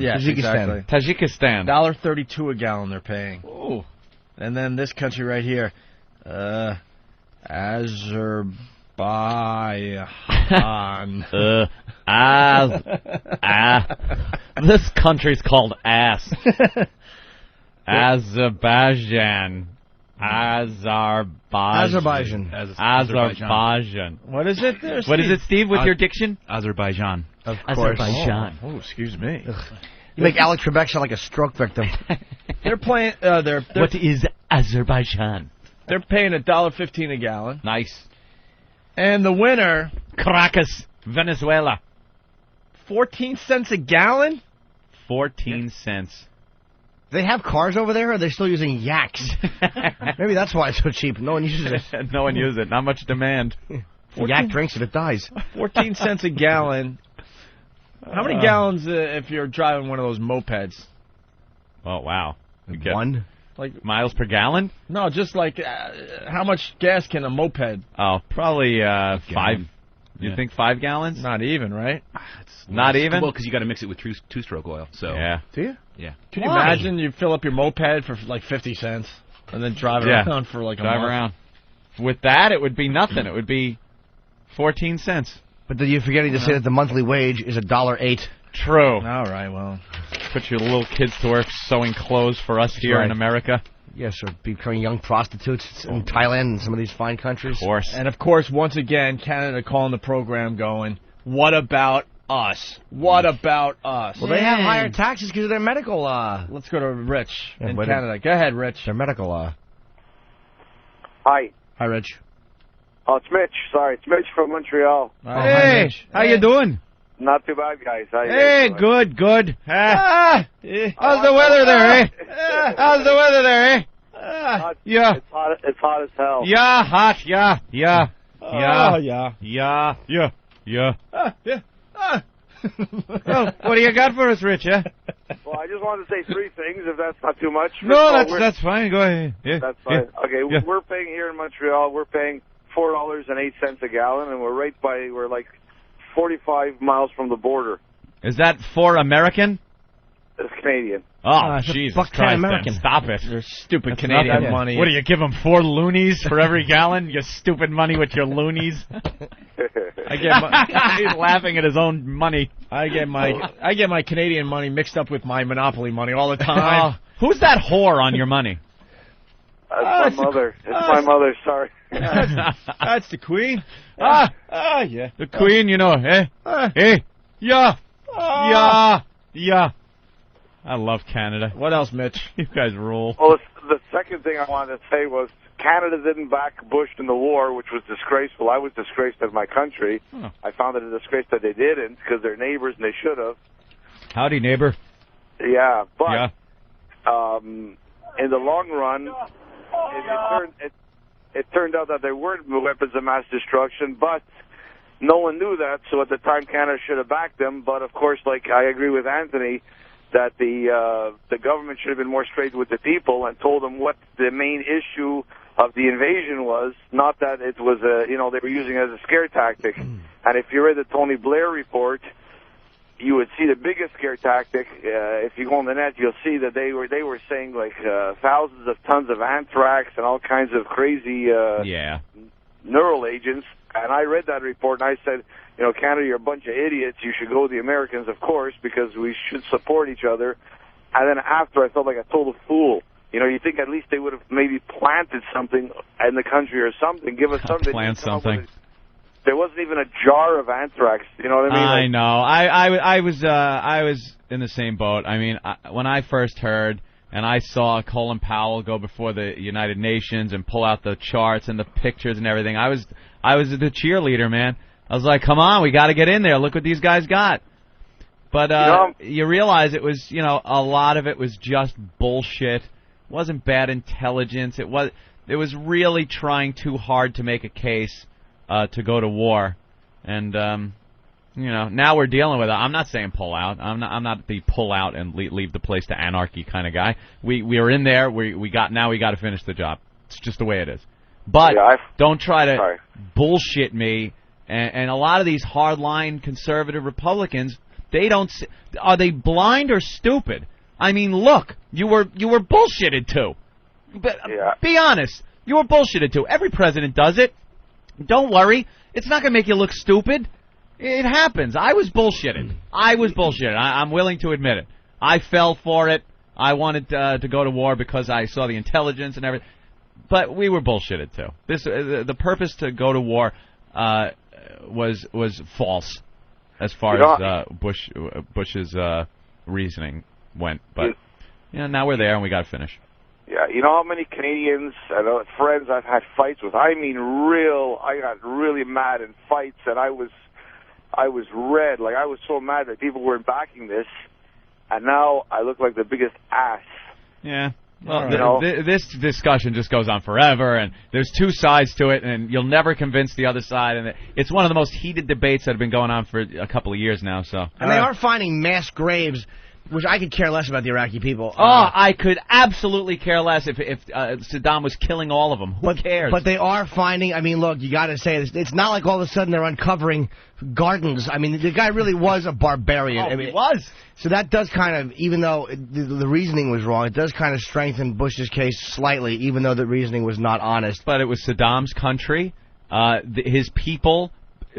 Yes, exactly. Tajikistan. $1.32 a gallon they're paying. Ooh. And then this country right here, Azerbaijan. This country's called ass. Azerbaijan. Azerbaijan. What is it there, Steve? What is it, Steve, with your diction? Azerbaijan. Of course. Azerbaijan. Oh, excuse me. You make Alex Trebek sound like a stroke victim. They're playing. What is Azerbaijan? They're paying $1.15 a gallon. Nice. And the winner, Caracas, Venezuela. 14 cents a gallon? 14 cents. They have cars over there, or are they still using yaks? Maybe that's why it's so cheap. No one uses it. No one uses it. Not much demand. Yak drinks it, it dies. 14 cents a gallon. How many gallons if you're driving one of those mopeds? Oh, wow. One? Like miles per gallon? No, just like how much gas can a moped? Oh, probably 5. You think 5 gallons? Not even, right? Not even? Well, because you got to mix it with two-stroke oil. So yeah. Do you? Yeah. Can you imagine you fill up your moped for like 50 cents and then drive around for like a month? Around. With that, it would be nothing. It would be 14 cents. But then you're forgetting to say that the monthly wage is $1.08. True. All right, well. Put your little kids to work sewing clothes for us here in America. Yes, or becoming young prostitutes in Thailand and some of these fine countries. Of course. And, of course, once again, Canada calling the program going, what about us? What about us? Well, they have higher taxes because of their medical law. Let's go to Rich in Canada. Go ahead, Rich. Their medical law. Hi. Hi, Rich. Oh, it's Mitch. Sorry, it's Mitch from Montreal. Oh, hey, Mitch. How you doing? Not too bad, guys. Hey, good. How's the weather there, eh? How's the weather there, eh? Yeah. It's hot as hell. Yeah, hot. Yeah. Well, what do you got for us, Rich? Yeah. Well, I just wanted to say 3 things, if that's not too much. No, that's fine. Go ahead. Yeah. That's fine. Yeah. Okay, we're paying here in Montreal. We're paying $4.08 a gallon, and we're like 45 miles from the border. Is that for American? It's Canadian. Oh, Jesus Christ, American. Then. Stop it. You're stupid That's Canadian money. What do you give them, 4 loonies for every gallon? You stupid money with your loonies. He's laughing at his own money. I get my Canadian money mixed up with my Monopoly money all the time. Who's that whore on your money? That's my mother. It's my mother, sorry. That's the Queen. Yeah. The Queen, Yeah. I love Canada. What else, Mitch? You guys rule. Well, the second thing I wanted to say was Canada didn't back Bush in the war, which was disgraceful. I was disgraced as my country. Huh. I found it a disgrace that they didn't, because they're neighbors and they should have. Howdy, neighbor. Yeah, but in the long run, it turned out that there weren't weapons of mass destruction, but no one knew that, so at the time Canada should have backed them. But, of course, like I agree with Anthony, that the government should have been more straight with the people and told them what the main issue of the invasion was, not that it was they were using it as a scare tactic. And if you read the Tony Blair report, you would see the biggest scare tactic. If you go on the net, you'll see that they were saying like thousands of tons of anthrax and all kinds of crazy neural agents. And I read that report and I said, Canada, you're a bunch of idiots. You should go with the Americans, of course, because we should support each other. And then after, I felt like a total fool. You think at least they would have maybe planted something in the country or something. Give us something. Plant something. There wasn't even a jar of anthrax. You know what I mean? I know. I was in the same boat. I mean, when I first heard and I saw Colin Powell go before the United Nations and pull out the charts and the pictures and everything, I was the cheerleader, man. I was like, come on, we got to get in there. Look what these guys got. But you realize it was, a lot of it was just bullshit. It wasn't bad intelligence. It was really trying too hard to make a case to go to war. And now we're dealing with it. I'm not saying pull out. I'm not the pull out and leave the place to anarchy kind of guy. We were in there. We got to finish the job. It's just the way it is. But don't try to bullshit me. And a lot of these hardline conservative Republicans, are they blind or stupid? I mean, look, you were bullshitted too. But be honest, you were bullshitted too. Every president does it. Don't worry, it's not going to make you look stupid. It happens. I was bullshitted. I'm willing to admit it. I fell for it. I wanted to go to war because I saw the intelligence and everything. But we were bullshitted too. The purpose to go to war was false as far as Bush's reason went. But now we're there and we got to finish. Yeah, you know how many Canadians and friends I've had fights with? I mean, I got really mad in fights, and I was red. Like, I was so mad that people weren't backing this, and now I look like the biggest ass. Yeah. Well, this discussion just goes on forever, and there's two sides to it, and you'll never convince the other side. And it's one of the most heated debates that have been going on for a couple of years now. So, and they are finding mass graves, which I could care less about the Iraqi people. I could absolutely care less if Saddam was killing all of them. Who cares? But they are finding, I mean, look, you got to say this. It's not like all of a sudden they're uncovering gardens. I mean, the guy really was a barbarian. I mean, he was. So that does kind of, even though the reasoning was wrong, it does kind of strengthen Bush's case slightly, even though the reasoning was not honest. But it was Saddam's country. His people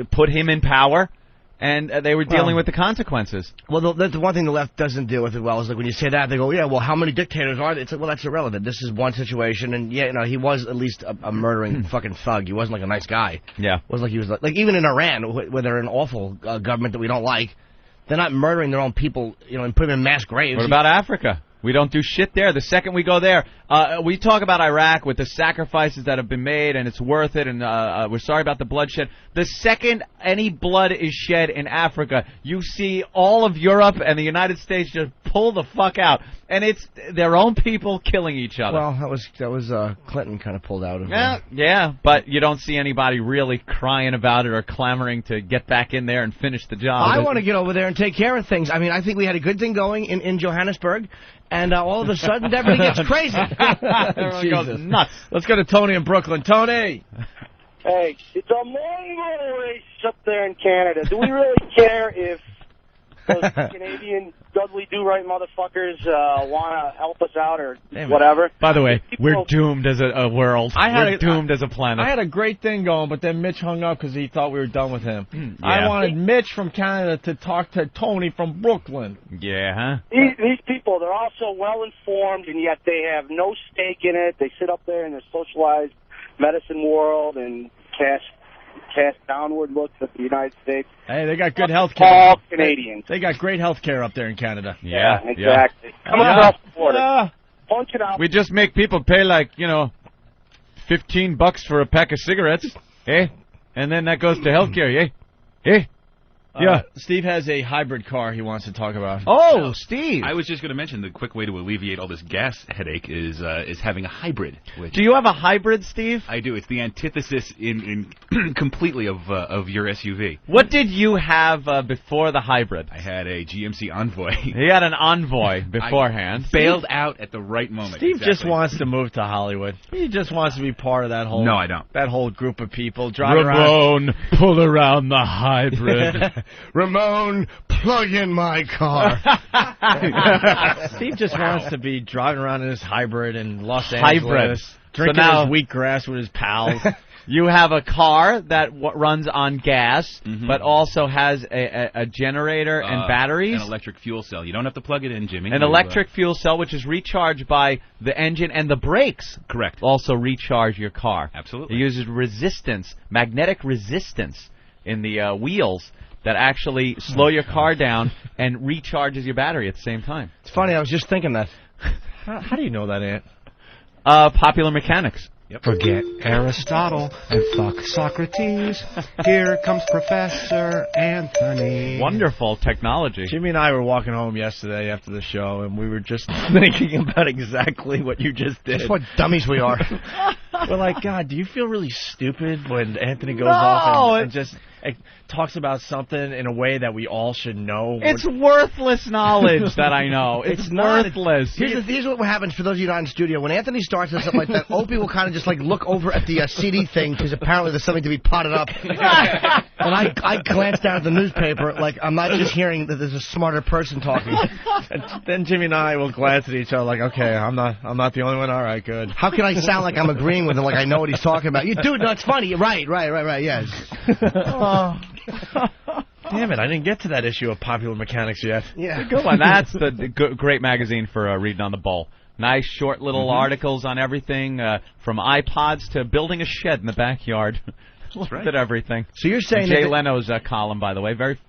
put him in power. And they were dealing with the consequences. Well, that's the one thing the left doesn't deal with it well. Is like when you say that, they go, yeah, well, how many dictators are there? It's like, well, that's irrelevant. This is one situation, and he was at least a murdering fucking thug. He wasn't like a nice guy. Yeah. It wasn't like he was like even in Iran, where they're an awful government that we don't like, they're not murdering their own people, and putting them in mass graves. What about Africa? We don't do shit there. The second we go there, we talk about Iraq with the sacrifices that have been made, and it's worth it, and we're sorry about the bloodshed. The second any blood is shed in Africa, you see all of Europe and the United States just pull the fuck out, and it's their own people killing each other. Well, that was Clinton kind of pulled out of it. Yeah, but you don't see anybody really crying about it or clamoring to get back in there and finish the job. I want to get over there and take care of things. I mean, I think we had a good thing going in Johannesburg. And all of a sudden, everybody gets crazy. Everyone goes nuts. Let's go to Tony in Brooklyn. Tony! Hey, it's a Mongol race up there in Canada. Do we really care if those Canadian Dudley Do-Right motherfuckers want to help us out or whatever? By the way, we're doomed as a world. We're doomed as a planet. I had a great thing going, but then Mitch hung up because he thought we were done with him. I wanted Mitch from Canada to talk to Tony from Brooklyn. Yeah, huh? These people, they're all so well-informed, and yet they have no stake in it. They sit up there in their socialized medicine world and cast downward looks at the United States. Hey, they got good health care. All Canadians. They got great health care up there in Canada. Yeah, exactly. Come across the border. Punch it out. We just make people pay like, $15 for a pack of cigarettes, eh? And then that goes to health care, eh? Eh? Steve has a hybrid car he wants to talk about. Oh, Steve! I was just going to mention the quick way to alleviate all this gas headache is having a hybrid. Do you have a hybrid, Steve? I do. It's the antithesis in completely of your SUV. What did you have before the hybrid? I had a GMC Envoy. He had an Envoy beforehand. I bailed out at the right moment. Steve just wants to move to Hollywood. He just wants to be part of that whole. No, I don't. That whole group of people driving Ramon, pull around the hybrid. Ramon, plug in my car. Steve just wants to be driving around in his hybrid in Los Angeles, drinking his wheatgrass with his pals. You have a car that runs on gas, but also has a generator and batteries. An electric fuel cell. You don't have to plug it in, Jimmy. An electric fuel cell, which is recharged by the engine and the brakes. Correct. Also recharge your car. Absolutely. It uses magnetic resistance in the wheels that actually slow your car down and recharges your battery at the same time. It's funny, I was just thinking that. How do you know that, Ant? Popular Mechanics. Yep. Forget Aristotle and fuck Socrates. Here comes Professor Anthony. Wonderful technology. Jimmy and I were walking home yesterday after the show, and we were just thinking about exactly what you just did. That's what dummies we are. We're like, God, do you feel really stupid when Anthony goes off and just talks about something in a way that we all should know? It's worthless knowledge that I know. It's worthless. Here's what happens for those of you not in the studio. When Anthony starts with something like that, Opie will kind of just like look over at the CD thing because apparently there's something to be potted up. And I glance down at the newspaper like I'm not just hearing that there's a smarter person talking. And then Jimmy and I will glance at each other like, okay, I'm not the only one. All right, good. How can I sound like I'm agreeing with him like I know what he's talking about? You dude, no, it's funny. Right, yes. Damn it, I didn't get to that issue of Popular Mechanics yet. Yeah. Good one. That's the great magazine for reading on the bowl. Nice, short little articles on everything, from iPods to building a shed in the backyard. Looked at everything. So you're saying Jay Leno's column, by the way, very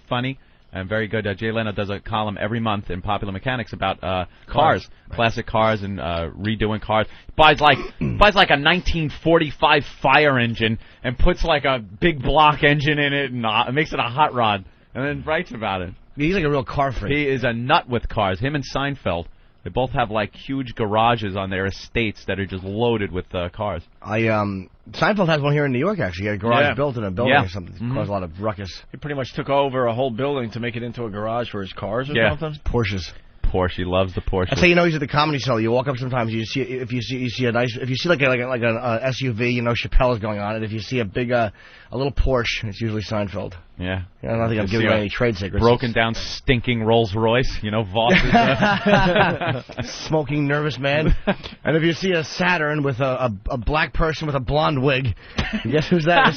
funny and very good. Jay Leno does a column every month in Popular Mechanics about cars, classic cars, and redoing cars. Buys like a 1945 fire engine and puts like a big block engine in it and makes it a hot rod, and then writes about it. He's like a real car freak. He is a nut with cars. Him and Seinfeld. They both have like huge garages on their estates that are just loaded with cars. Seinfeld has one here in New York, actually. He had a garage built in a building or something. It caused a lot of ruckus. He pretty much took over a whole building to make it into a garage for his cars or something. Porsches. Porsche. He loves the Porsche. That's how you know he's at the Comedy Cellar. You walk up sometimes, you see an SUV, you know Chappelle is going on it. If you see a big a little Porsche, it's usually Seinfeld. Yeah. I don't think I'm giving away any trade secrets. Broken down, stinking Rolls Royce. You know, Voss is smoking, nervous man. And if you see a Saturn with a black person with a blonde wig, guess who's that?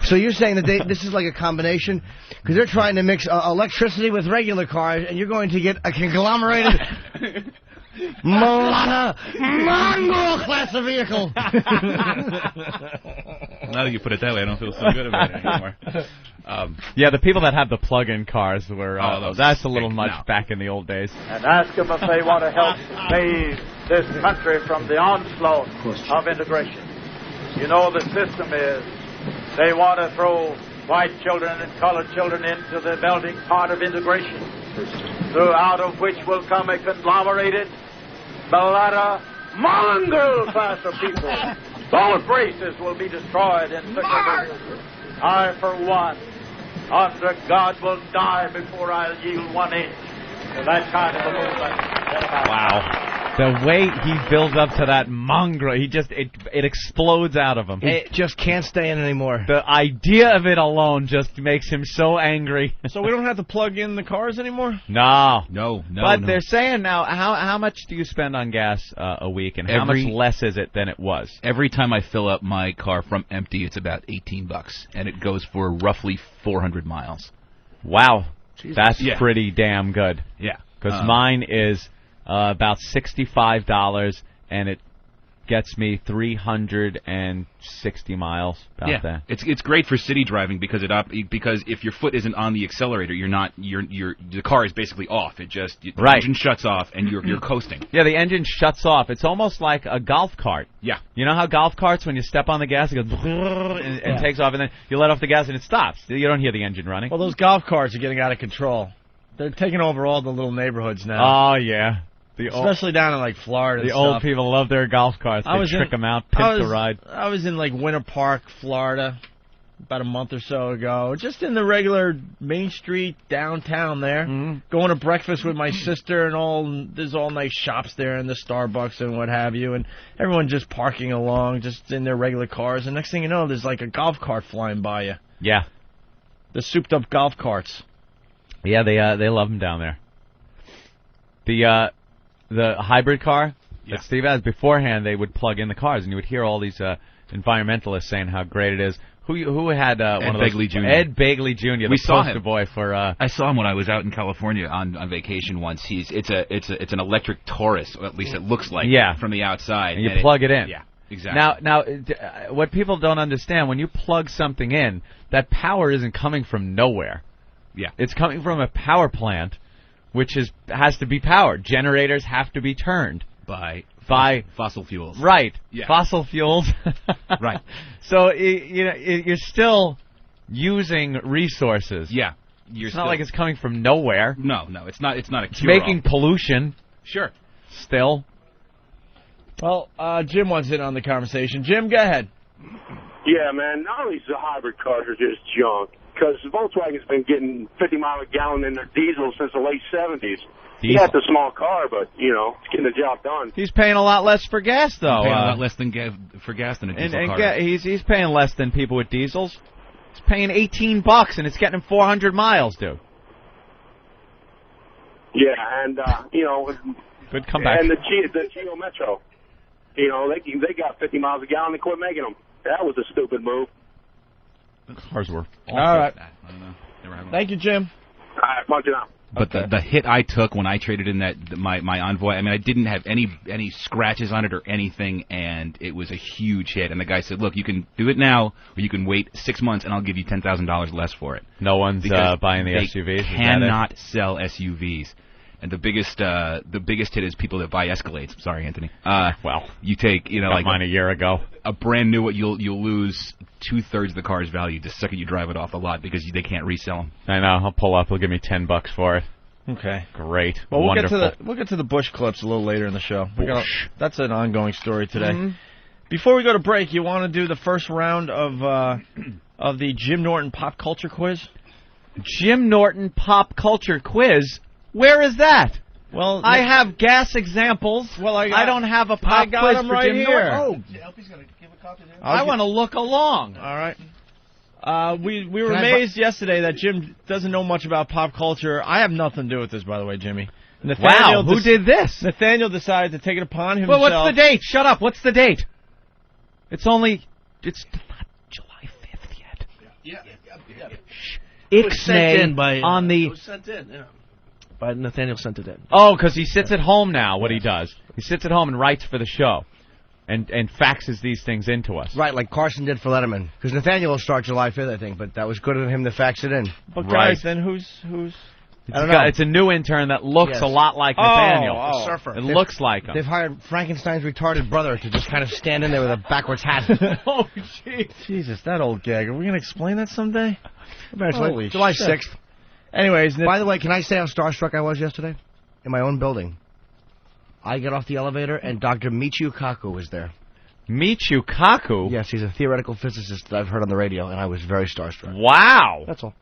So you're saying that this is like a combination? Because they're trying to mix electricity with regular cars, and you're going to get a conglomerated Mongol class of vehicle. Now that you put it that way, I don't feel so good about it anymore. The people that have the plug-in cars were, that's a little much back in the old days. And ask them if they want to help save this country from the onslaught of integration. You know the system is they want to throw white children and colored children into the melting pot of integration, out of which will come a conglomerated, mulatto, Mongol class of people. Both races will be destroyed in such a movement. I, for one, under God, will die before I'll yield 1 inch to that kind of a movement. Wow. The way he builds up to that mongrel, it explodes out of him. It just can't stay in anymore. The idea of it alone just makes him so angry. So we don't have to plug in the cars anymore? No. But they're saying now, how much do you spend on gas a week, and how much less is it than it was? Every time I fill up my car from empty, it's about $18, and it goes for roughly 400 miles. Wow. Jesus. That's pretty damn good. Yeah. Because mine is about $65, and it gets me 360 miles. About that. It's great for city driving because if your foot isn't on the accelerator, the car is basically off. The engine shuts off and you're coasting. Yeah, the engine shuts off. It's almost like a golf cart. Yeah. You know how golf carts, when you step on the gas, it goes and takes off, and then you let off the gas and it stops. You don't hear the engine running. Well, those golf carts are getting out of control. They're taking over all the little neighborhoods now. Oh, yeah. Especially down in, like, Florida and stuff. The old people love their golf carts. They trick them out, pimp the ride. I was in, like, Winter Park, Florida, about a month or so ago. Just in the regular Main Street downtown there. Going to breakfast with my sister and there's all nice shops there and the Starbucks and what have you. And everyone just parking along, just in their regular cars. And next thing you know, there's, like, a golf cart flying by you. Yeah. The souped-up golf carts. Yeah, they love them down there. The hybrid car that Steve has, beforehand they would plug in the cars, and you would hear all these environmentalists saying how great it is. Who had one of those? Begley Jr. Ed Begley Jr. We saw him. Boy for. I saw him when I was out in California on vacation once. It's an electric Taurus, or at least it looks like. From the outside. And you plug it in. Yeah, exactly. Now, what people don't understand, when you plug something in, that power isn't coming from nowhere. Yeah, it's coming from a power plant, which has to be powered. Generators have to be turned by fossil fuels. Right. Yeah. Fossil fuels. Right. So you're still using resources. Yeah. It's not like it's coming from nowhere. No, it's not. It's not a It's cure-all. making pollution. Sure. Still. Well, Jim wants in on the conversation. Jim, go ahead. Yeah, man. Not only the hybrid cars are just junk, because Volkswagen's been getting 50 miles a gallon in their diesel since the late 70s. He got the small car, but, it's getting the job done. He's paying a lot less for gas, though. Paying a lot less for gas than a diesel car. He's paying less than people with diesels. He's paying $18, and it's getting him 400 miles, dude. Yeah, and, good comeback. And the Geo Metro, they got 50 miles a gallon and quit making them. That was a stupid move. Cars were all right. I don't know. Thank you, Jim. All right, punch it out. But the hit I took when I traded in my Envoy, I mean, I didn't have any scratches on it or anything, and it was a huge hit. And the guy said, "Look, you can do it now, or you can wait 6 months, and I'll give you $10,000 less for it." No one's buying the SUVs. They cannot sell SUVs. And the biggest hit is people that buy Escalades. Sorry, Anthony. Well, you take like mine a year ago. A brand new one, you'll lose 2/3 of the car's value the second you drive it off the lot because they can't resell them. I know. I'll pull up. They'll give me $10 for it. Okay, great. Well, wonderful. we'll get to the Bush clips a little later in the show. That's an ongoing story today. Before we go to break, you want to do the first round of the Jim Norton pop culture quiz? Jim Norton pop culture quiz. Where is that? Well, I have gas examples. Well, I don't have a pop quiz them for right Jim here. Norton. Oh, Opie's gonna give a copy there. I want to look along. All right. We were amazed yesterday that Jim doesn't know much about pop culture. I have nothing to do with this, by the way, Jimmy. Wow, who did this? Nathaniel decided to take it upon himself. Well, what's the date? Shut up. What's the date? It's not July 5th yet. Yeah. Ixnay on the... It was sent in, yeah. But Nathaniel sent it in. Oh, because he sits at home now, what he does. He sits at home and writes for the show. And faxes these things into us. Right, like Carson did for Letterman. Because Nathaniel will start July 5th, I think, but that was good of him to fax it in. But guys, then who's... I don't know. It's a new intern that looks a lot like Nathaniel. A surfer. It looks like him. They've hired Frankenstein's retarded brother to just kind of stand in there with a backwards hat. Oh, jeez. Jesus, that old gag. Are we going to explain that someday? Eventually. July 6th. Anyways. By the way, can I say how starstruck I was yesterday? In my own building. I get off the elevator, and Dr. Michio Kaku was there. Michio Kaku? Yes, he's a theoretical physicist that I've heard on the radio, and I was very starstruck. Wow. That's all.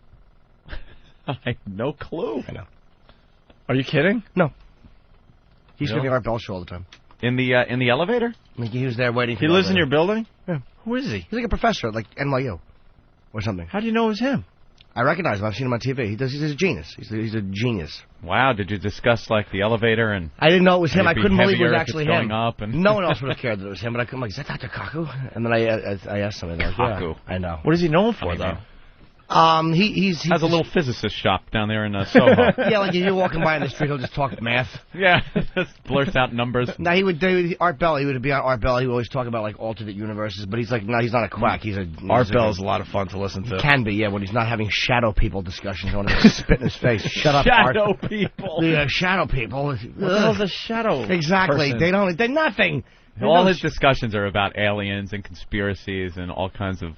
I have no clue. I know. Are you kidding? No. He's doing the Art Bell show all the time. In the elevator? I mean, he was there waiting for He lives in your building? Yeah. Who is he? He's like a professor at like NYU or something. How do you know it was him? I recognize him. I've seen him on TV. He's a genius. He's a genius. Wow. Did you discuss like the elevator and? I didn't know it was him. I couldn't believe it was actually him. Going up and no one else would have cared that it was him. But I'm like, is that Dr. Kaku? And then I asked somebody. Like, Kaku. Yeah, I know. What is he known for, though? He has a little physicist shop down there in Soho. Yeah, like if you're walking by in the street, he'll just talk math. Yeah, just blurts out numbers. No, he would do Art Bell. He would be on Art Bell. He would always talk about like alternate universes, but he's like, no, he's not a quack. Art Bell is a lot of fun to listen to. He can be, yeah, when he's not having shadow people discussions. I want to spit in his face. Shut up, Art. Shadow people. The shadow people. What the hell's a shadow? Exactly. Person? They're nothing. All his discussions are about aliens and conspiracies and all kinds of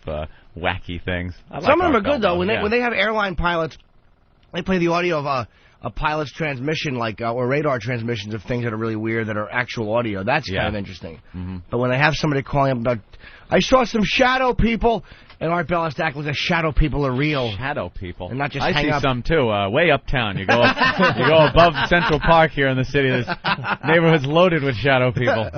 wacky things. Some of them are good, though. When they have airline pilots, they play the audio of a pilot's transmission, like or radar transmissions of things that are really weird that are actual audio. That's kind of interesting. Mm-hmm. But when they have somebody calling up about, I saw some shadow people, and Art Bell has to act like the shadow people are real. Shadow people. And not just I hang see up. some, too. Way uptown. You go above Central Park here in the city. There's neighborhoods loaded with shadow people.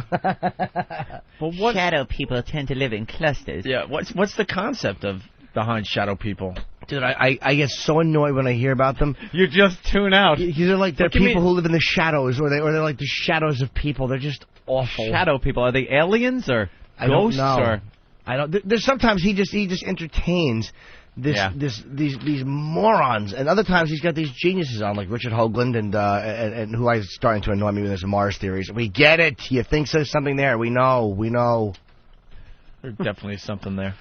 But shadow people tend to live in clusters. Yeah, what's the concept of behind shadow people? Dude, I get so annoyed when I hear about them. You just tune out. They're people who live in the shadows, or they're like the shadows of people. They're just awful. Shadow people. Are they aliens or ghosts? I don't. There's sometimes he just entertains these morons, and other times he's got these geniuses on, like Richard Hoagland and who is starting to annoy me with his Mars theories. We get it. You think there's something there? We know. There's definitely something there.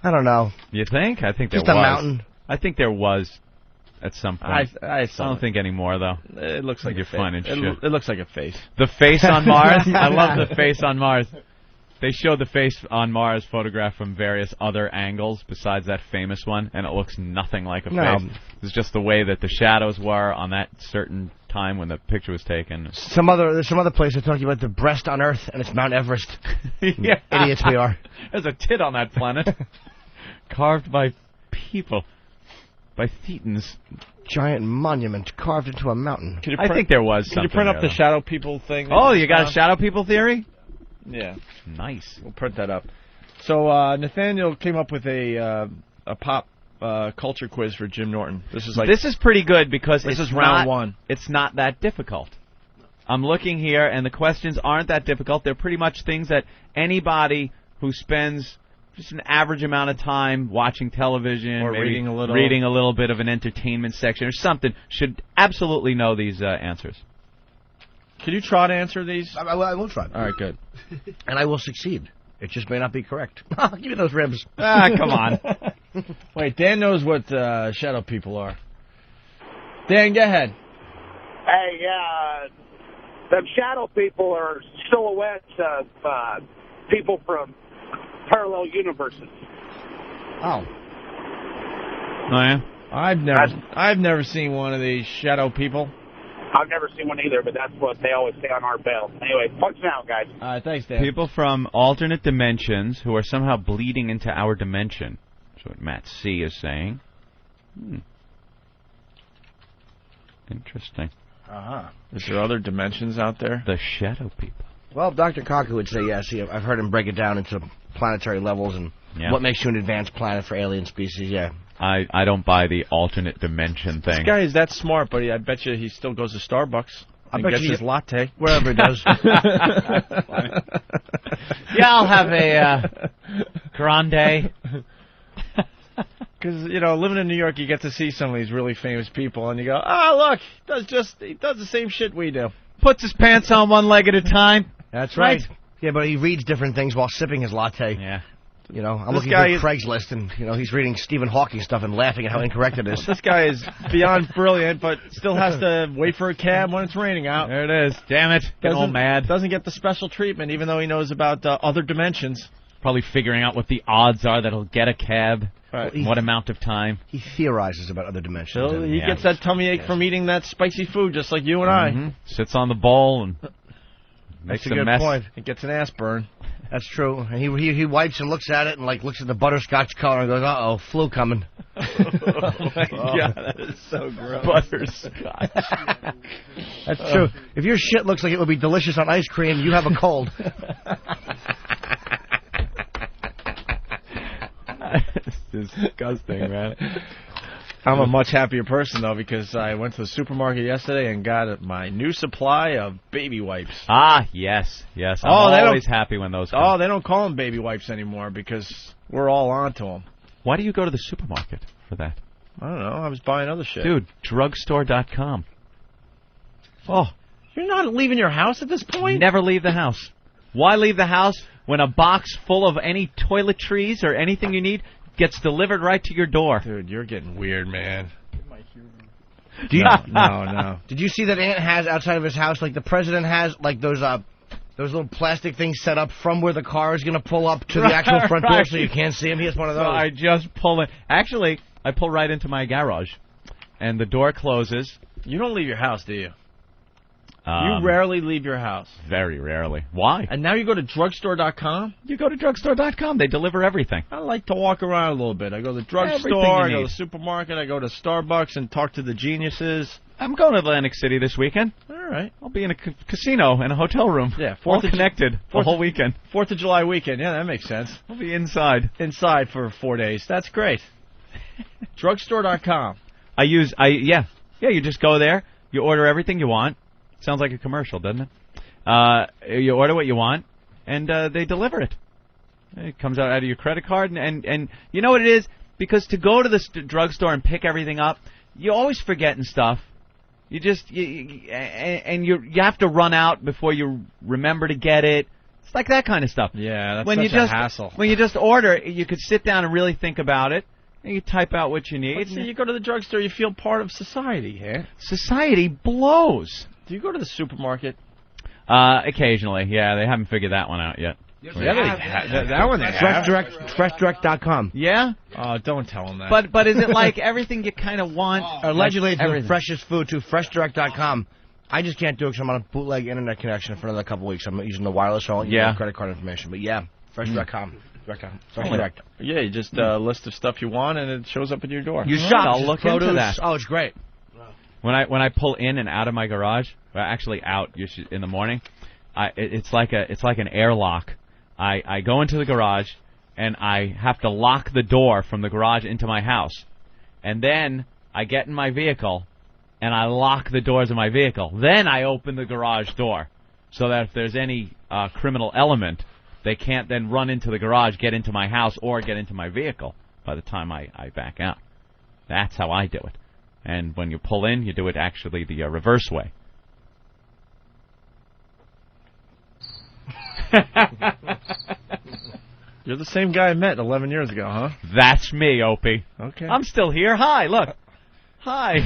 I don't know. You think? I think there was. Just a mountain. I think there was at some point. I don't think anymore, though. It looks like you're fun and shit. It looks like a face. The face on Mars? I love the face on Mars. They showed the face on Mars photographed from various other angles besides that famous one, and it looks nothing like a face. It's just the way that the shadows were on that certain time when the picture was taken. There's some other place they're talking about the breast on Earth, and it's Mount Everest. Yeah. Idiots we are. There's a tit on that planet. Carved by people. By Thetans. Giant monument carved into a mountain. I think there was something. Can you print up there, the shadow people thing? Oh, you got a shadow people theory? Yeah. Nice. We'll print that up. So Nathaniel came up with a pop culture quiz for Jim Norton. This is pretty good because this is round one. It's not that difficult. I'm looking here, and the questions aren't that difficult. They're pretty much things that anybody who spends just an average amount of time watching television or maybe reading a little bit of an entertainment section or something should absolutely know these answers. Can you try to answer these? I will try. All right, good. And I will succeed. It just may not be correct. Give me those ribs. Come on. Wait, Dan knows what shadow people are. Dan, go ahead. Hey, them shadow people are silhouettes of people from parallel universes. Oh. Oh, yeah? I've never seen one of these shadow people. I've never seen one either, but that's what they always say on our bell. Anyway, punch now, guys. All right, thanks, Dan. People from alternate dimensions who are somehow bleeding into our dimension. That's what Matt C. is saying. Interesting. Is there other dimensions out there? The shadow people. Well, Dr. Cocker would say yes. I've heard him break it down into planetary levels and what makes you an advanced planet for alien species, I don't buy the alternate dimension thing. This guy is that smart, but I bet you he still goes to Starbucks and gets his latte. Wherever he does. I'll have a grande. Because, living in New York, you get to see some of these really famous people, and you go, look, he does the same shit we do. Puts his pants on one leg at a time. That's right. Yeah, but he reads different things while sipping his latte. Yeah. I'm looking at Craigslist, and, he's reading Stephen Hawking stuff and laughing at how incorrect it is. This guy is beyond brilliant, but still has to wait for a cab when it's raining out. There it is. Damn it. Getting all mad. Doesn't get the special treatment, even though he knows about other dimensions. Probably figuring out what the odds are that he'll get a cab. Right. What amount of time. He theorizes about other dimensions. So he gets that tummy ache from eating that spicy food, just like you and I. Sits on the bowl and makes a good mess. Point. He gets an ass burn. That's true. And he wipes and looks at it and looks at the butterscotch color and goes, "Uh-oh, flu coming." Oh my God, that is so gross. Butterscotch. That's true. If your shit looks like it would be delicious on ice cream, you have a cold. It's disgusting, man. I'm a much happier person, though, because I went to the supermarket yesterday and got my new supply of baby wipes. Ah, yes. I'm always happy when those come. Oh, they don't call them baby wipes anymore because we're all onto them. Why do you go to the supermarket for that? I don't know. I was buying other shit. Dude, drugstore.com. Oh. You're not leaving your house at this point? Never leave the house. Why leave the house when a box full of any toiletries or anything you need gets delivered right to your door? Dude, you're getting weird, man. Do you, No. Did you see that Ant has outside of his house, like the president has, like those little plastic things set up from where the car is going to pull up to the actual front door so you can't see him? He has one of those. So I just pull it. Actually, I pull right into my garage, and the door closes. You don't leave your house, do you? You rarely leave your house. Very rarely. Why? And now you go to drugstore.com? You go to drugstore.com. They deliver everything. I like to walk around a little bit. I go to the drugstore, I go to the supermarket, I go to Starbucks and talk to the geniuses. I'm going to Atlantic City this weekend. All right. I'll be in a casino and a hotel room. Yeah. All connected the whole weekend. 4th of July weekend. Yeah, that makes sense. I'll be inside. Inside for 4 days. That's great. Drugstore.com. Yeah, you just go there. You order everything you want. Sounds like a commercial, doesn't it? You order what you want, and they deliver it. It comes out of your credit card, and you know what it is? Because to go to the drugstore and pick everything up, you always forgetting stuff. You have to run out before you remember to get it. It's like that kind of stuff. Yeah, that's such a hassle. When you just order, you could sit down and really think about it. And you type out what you need. See, you go to the drugstore, you feel part of society, eh? Society blows. Do you go to the supermarket? Occasionally, yeah. They haven't figured that one out yet. That one they have. FreshDirect.com. Yeah? Oh, don't tell them that. But is it like everything you kind of want? Allegedly, it's the freshest food, too. FreshDirect.com. I just can't do it because I'm on a bootleg internet connection for another couple weeks. I'm using the wireless, so I won't use my credit card information. But yeah, FreshDirect.com. Direct. Yeah, you just list of stuff you want, and it shows up at your door. You shop. I'll look into that. Oh, it's great. When I pull in and out of my garage, well, actually out in the morning, it's like an airlock. I go into the garage and I have to lock the door from the garage into my house, and then I get in my vehicle and I lock the doors of my vehicle. Then I open the garage door so that if there's any criminal element, they can't then run into the garage, get into my house, or get into my vehicle by the time I back out. That's how I do it. And when you pull in, you do it actually the reverse way. You're the same guy I met 11 years ago, huh? That's me, Opie. Okay. I'm still here. Hi, look. Hi.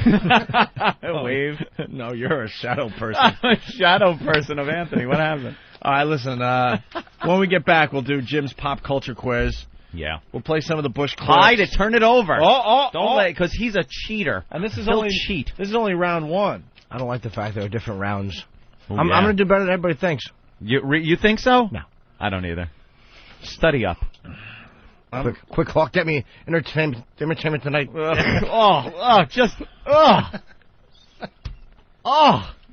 Wave. No, you're a shadow person. I'm a shadow person of Anthony. What happened? All right, listen. When we get back, we'll do Jim's pop culture quiz. Yeah. We'll play some of the Bush clips. Hide it. Turn it over. Don't let, because he's a cheater. And this is He'll only cheat. This is only round one. I don't like the fact there are different rounds. Ooh, I'm going to do better than everybody thinks. You think so? No. I don't either. Study up. Quick, Hawk, get me entertainment tonight.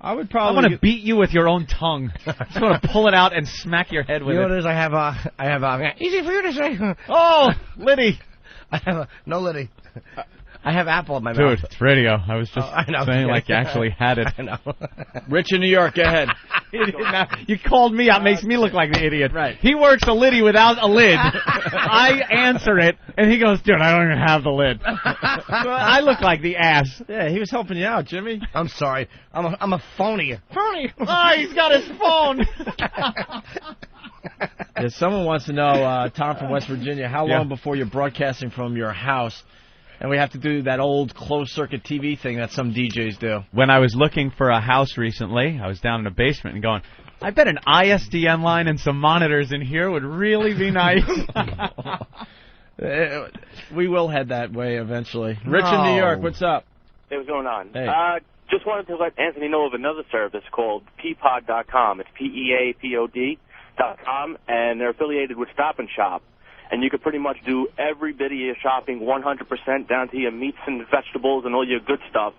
I would probably. I want to beat you with your own tongue. I just want to pull it out and smack your head with it. You know what it is? I have easy for you to say. Oh, Liddy. I have no Liddy. I have apple in my mouth. Dude, it's radio. I was just saying like you actually had it. I know. Rich in New York, go ahead. You called me out, makes me look like the idiot. Right. He works a liddy without a lid. I answer it, and he goes, dude, I don't even have the lid. I look like the ass. Yeah, he was helping you out, Jimmy. I'm sorry. I'm a phony. Phony. Oh, he's got his phone. Yeah, someone wants to know, Tom from West Virginia, how long before you're broadcasting from your house? And we have to do that old closed-circuit TV thing that some DJs do. When I was looking for a house recently, I was down in a basement and going, I bet an ISDN line and some monitors in here would really be nice. We will head that way eventually. Rich in New York, what's up? Hey, what's going on? Hey. Just wanted to let Anthony know of another service called peapod.com. It's PEAPOD.com, and they're affiliated with Stop and Shop. And you could pretty much do every bit of your shopping 100% down to your meats and vegetables and all your good stuff.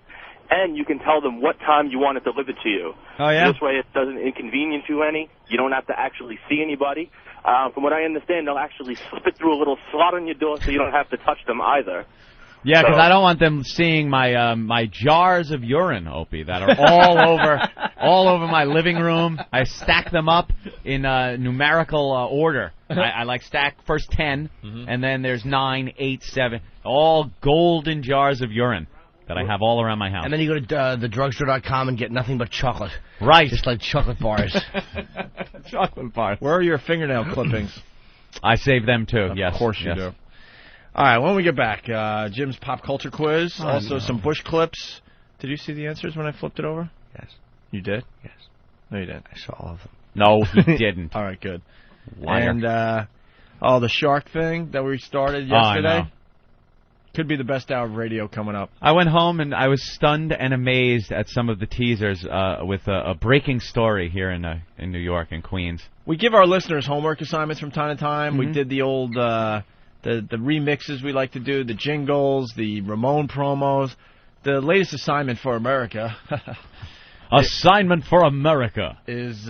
And you can tell them what time you want it delivered to you. Oh, yeah? This way it doesn't inconvenience you any. You don't have to actually see anybody. From what I understand, they'll actually slip it through a little slot on your door so you don't have to touch them either. Yeah, because I don't want them seeing my my jars of urine, Opie, that are all over my living room. I stack them up in numerical order I like stack first 10, and then there's 9, 8, 7, all golden jars of urine that I have all around my house. And then you go to the drugstore.com and get nothing but chocolate. Right. Just like chocolate bars. Chocolate bars. Where are your fingernail clippings? I save them too, yes. Of course you do. All right, when we get back, Jim's pop culture quiz, also some Bush clips. Did you see the answers when I flipped it over? Yes. You did? Yes. No, you didn't. I saw all of them. No, he didn't. All right, good. Liar. And, the shark thing that we started yesterday. I know. Could be the best hour of radio coming up. I went home and I was stunned and amazed at some of the teasers with a breaking story here in New York and Queens. We give our listeners homework assignments from time to time. We did the old the remixes we like to do, the jingles, the Ramon promos. The latest assignment for America. Assignment for America is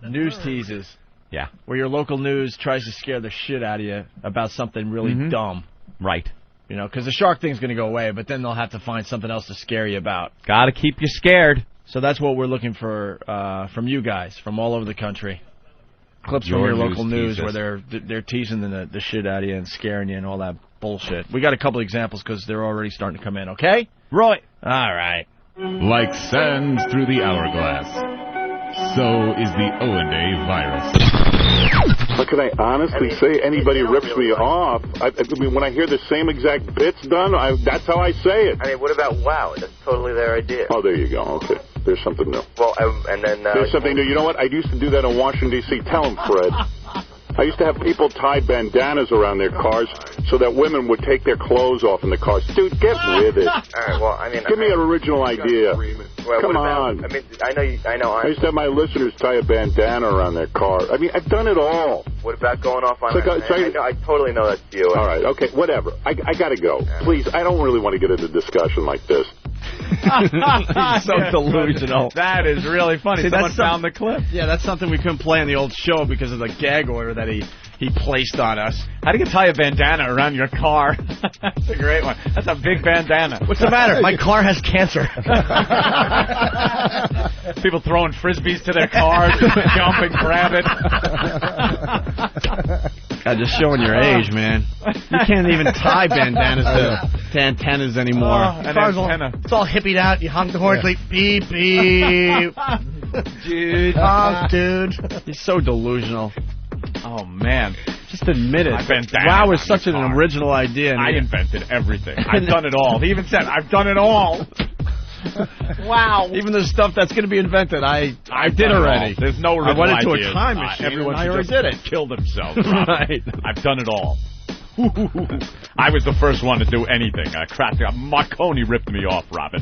news teases. Yeah. Where your local news tries to scare the shit out of you about something really dumb. Right. You know, because the shark thing's going to go away, but then they'll have to find something else to scare you about. Got to keep you scared. So that's what we're looking for from you guys from all over the country. Clips from your local news where they're teasing the shit out of you and scaring you and all that bullshit. We got a couple examples because they're already starting to come in, okay? Right. All right. Like sand through the hourglass, so is the O&A virus. But can I honestly say anybody rips me off? I mean, when I hear the same exact bits done, that's how I say it. I mean, what about wow? That's totally their idea. Oh, there you go. Okay. There's something new. Well, and then... there's something new. You know what? I used to do that in Washington, D.C. Tell him, Fred. I used to have people tie bandanas around their cars so that women would take their clothes off in the cars. Dude, get with it. All right, well, I mean... Give me an original idea. Well, Come on. I mean, I know. I used to have my listeners tie a bandana around their car. I mean, I've done it all. What about going off on... I totally know that's you. All right, okay, whatever. I got to go. Please, I don't really want to get into a discussion like this. So delusional. That is really funny. Someone found the clip. Yeah, that's something we couldn't play on the old show because of the gag order that he placed on us. How do you tie a bandana around your car? That's a great one. That's a big bandana. What's the matter? My car has cancer. People throwing frisbees to their cars, jump and grab it. God, just showing your age, man. You can't even tie bandanas to antennas anymore. It's all hippied out. You honk the horn, like beep, beep. Dude. Honk, dude. He's so delusional. Oh, man. Just admit it. Wow is such an original idea. I invented everything. I've done it all. He even said, I've done it all. Wow. Even the stuff that's going to be invented, I did already. There's no original I went into ideas. a time machine. Everyone I already did it. Killed themselves. Right. I've done it all. I was the first one to do anything. Marconi ripped me off, Robin.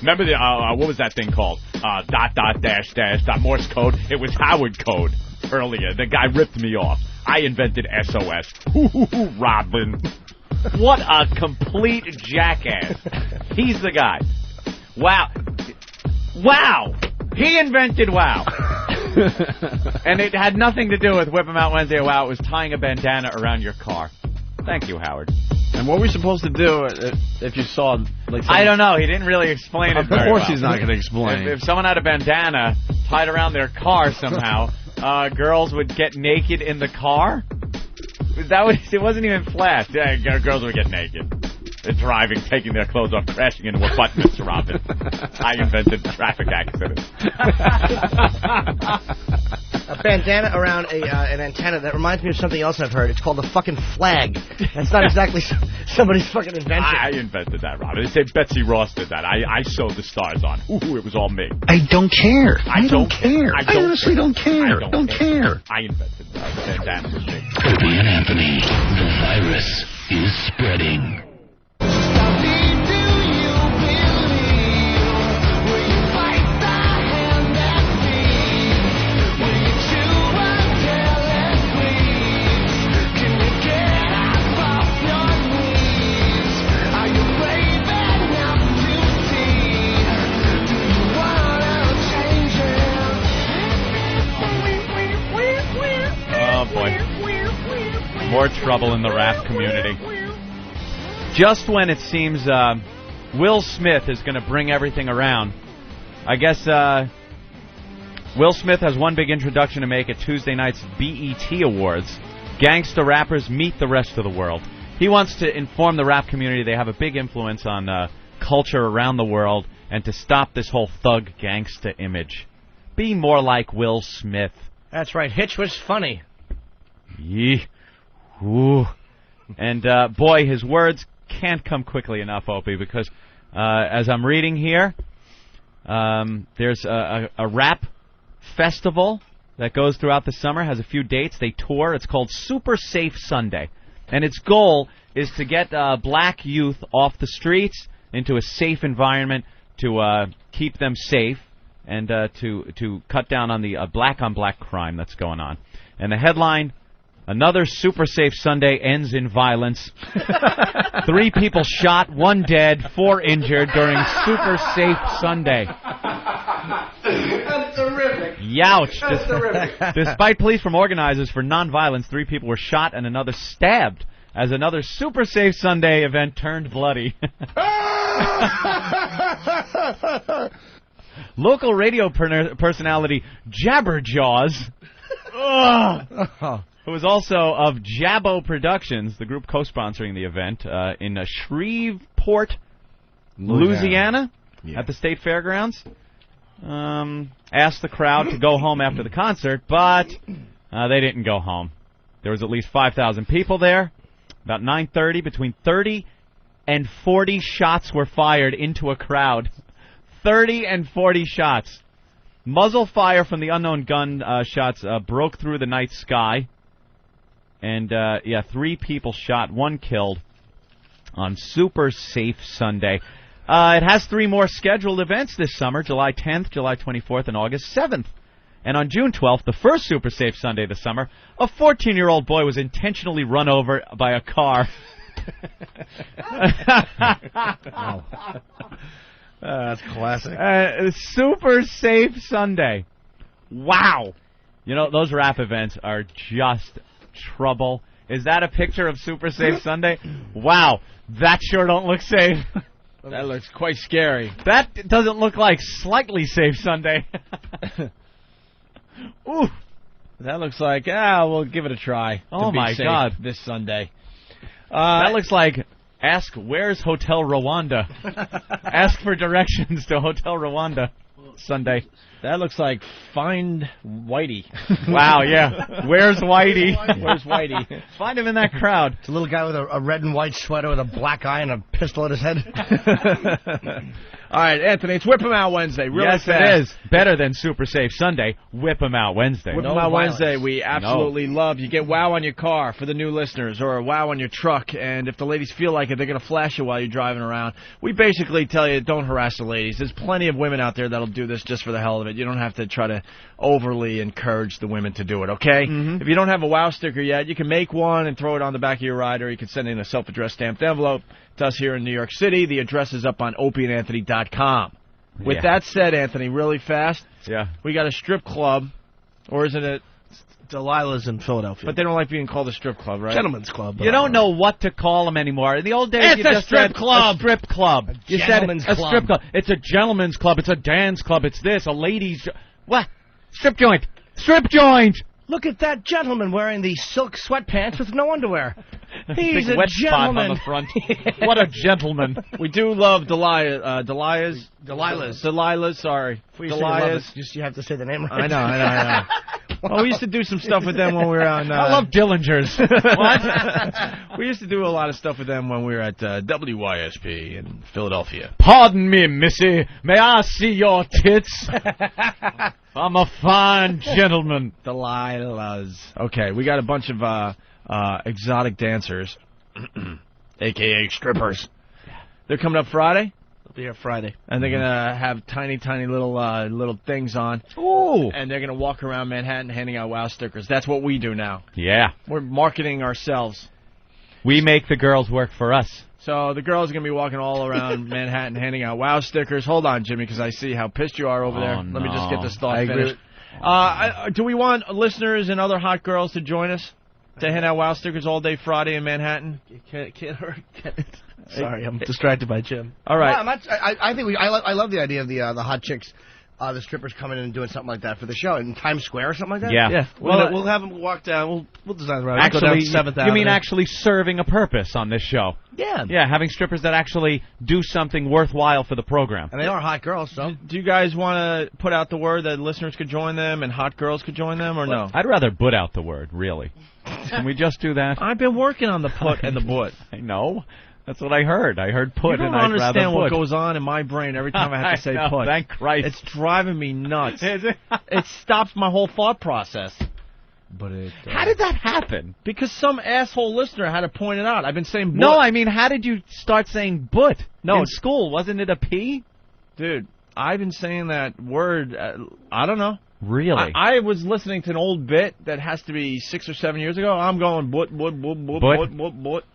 Remember what was that thing called? Dot, dash, dot, Morse code? It was Howard code earlier. The guy ripped me off. I invented SOS. Robin. What a complete jackass. He's the guy. Wow. Wow. He invented wow. And it had nothing to do with Whip 'em Out Wednesday. Wow, it was tying a bandana around your car. Thank you, Howard. And what were we supposed to do if you saw... I don't know. He didn't really explain it very well. Of course he's not going to explain. If someone had a bandana tied around their car somehow, girls would get naked in the car? It wasn't even flash. Girls would get naked. They're driving, taking their clothes off, crashing into abutments, Robin. I invented traffic accidents. A bandana around an antenna. That reminds me of something else I've heard. It's called a fucking flag. That's not exactly somebody's fucking invention. I invented that, Robin. They say Betsy Ross did that. I sewed the stars on. Ooh, it was all me. I don't care. I don't care. I honestly don't care. I don't care. I invented that bandana. Opie and Anthony, the virus is spreading. More trouble in the rap community. Just when it seems Will Smith is going to bring everything around, I guess Will Smith has one big introduction to make at Tuesday night's BET Awards. gangsta rappers meet the rest of the world. He wants to inform the rap community they have a big influence on culture around the world and to stop this whole thug gangsta image. Be more like Will Smith. That's right. Hitch was funny. Yee. Ooh. And, boy, his words can't come quickly enough, Opie, because as I'm reading here, there's a rap festival that goes throughout the summer, has a few dates. They tour. It's called Super Safe Sunday. And its goal is to get black youth off the streets into a safe environment to keep them safe and to cut down on the black-on-black crime that's going on. And the headline, another Super Safe Sunday ends in violence. 3 people shot, 1 dead, 4 injured during Super Safe Sunday. That's terrific. Youch. That's terrific. Despite police from organizers for nonviolence, 3 people were shot and another stabbed as another Super Safe Sunday event turned bloody. Local radio personality Jabberjaws, who is also of Jabbo Productions, the group co-sponsoring the event, in Shreveport, Louisiana, at the State Fairgrounds, asked the crowd to go home after the concert, but they didn't go home. There was at least 5,000 people there. About 9:30, between 30 and 40 shots were fired into a crowd. 30 and 40 shots. Muzzle fire from the unknown gun shots broke through the night sky. And, 3 people shot, 1 killed on Super Safe Sunday. It has 3 more scheduled events this summer, July 10th, July 24th, and August 7th. And on June 12th, the first Super Safe Sunday this summer, a 14-year-old boy was intentionally run over by a car. Wow. That's classic. Super Safe Sunday. Wow. You know, those rap events are just trouble. Is that a picture of Super Safe Sunday? Wow. That sure don't look safe. That looks quite scary. That doesn't look like slightly safe Sunday. Ooh. That looks like, we'll give it a try. Oh, my God. This Sunday. That looks like, ask, where's Hotel Rwanda? Ask for directions to Hotel Rwanda Sunday. That looks like Find Whitey. Wow, yeah. Where's Whitey? Where's Whitey? Find him in that crowd. It's a little guy with a red and white sweater with a black eye and a pistol at his head. All right, Anthony, it's Whip 'em Out Wednesday. Really yes, fast. It is. Better than Super Safe Sunday. Whip 'em Out Wednesday. Whip 'em Out Wednesday, we absolutely love. You get wow on your car for the new listeners, or a wow on your truck, and if the ladies feel like it, they're going to flash you while you're driving around. We basically tell you, don't harass the ladies. There's plenty of women out there that'll do this just for the hell of it. You don't have to try to overly encourage the women to do it, okay? Mm-hmm. If you don't have a wow sticker yet, you can make one and throw it on the back of your ride, or you can send in a self-addressed stamped envelope to us here in New York City. The address is up on opieandanthony.com. With that said, Anthony, really fast, we got a strip club, or isn't it? Delilah's in Philadelphia. But they don't like being called a strip club, right? Gentleman's club. You don't know what to call them anymore. In the old days, it's you a just strip said club. A strip club. You said a club. strip club. It's a gentleman's club. It's a dance club. It's this, a ladies' what? Strip joint. Strip joint. Look at that gentleman wearing the silk sweatpants with no underwear. He's Big a wet spot gentleman. on the front. What a gentleman. We do love Delilah's. Delilah's, sorry. Delilah's. You have to say the name right. I know. Well, we used to do some stuff with them when we were on... I love Dillinger's. What? We used to do a lot of stuff with them when we were at WYSP in Philadelphia. Pardon me, missy. May I see your tits? I'm a fine gentleman. Delilah's. Okay, we got a bunch of exotic dancers, a.k.a. strippers. They're coming up Friday. They'll be here Friday. And they're going to have tiny little things on. Ooh. And they're going to walk around Manhattan handing out wow stickers. That's what we do now. Yeah. We're marketing ourselves. We make the girls work for us. So the girls are going to be walking all around Manhattan handing out wow stickers. Hold on, Jimmy, because I see how pissed you are over there. No. Let me just get this thought finished. Do we want listeners and other hot girls to join us to hand out wow stickers all day Friday in Manhattan? Can't hurt. Sorry, I'm distracted by Jim. All right. No, I think I love the idea of the hot chicks the strippers coming in and doing something like that for the show in Times Square or something like that? Yeah. We'll have them walk down. We'll design the route. Actually, go down 7th Avenue. you mean actually serving a purpose on this show? Yeah. Yeah, having strippers that actually do something worthwhile for the program. And they are hot girls, so. Do you guys want to put out the word that listeners could join them and hot girls could join them, or no? I'd rather put out the word, really. Can we just do that? I've been working on the put and the but. I know. That's what I heard. I heard put, you don't and I'd rather understand what put. goes on in my brain every time I have to say know, put. Thank Christ. It's driving me nuts. Is it? It stops my whole thought process. But it, How did that happen? Because some asshole listener had to point it out. I've been saying but. No, I mean, how did you start saying but No, in school? Wasn't it a P? Dude, I've been saying that word, I don't know. Really? I was listening to an old bit that has to be 6 or 7 years ago. I'm going but.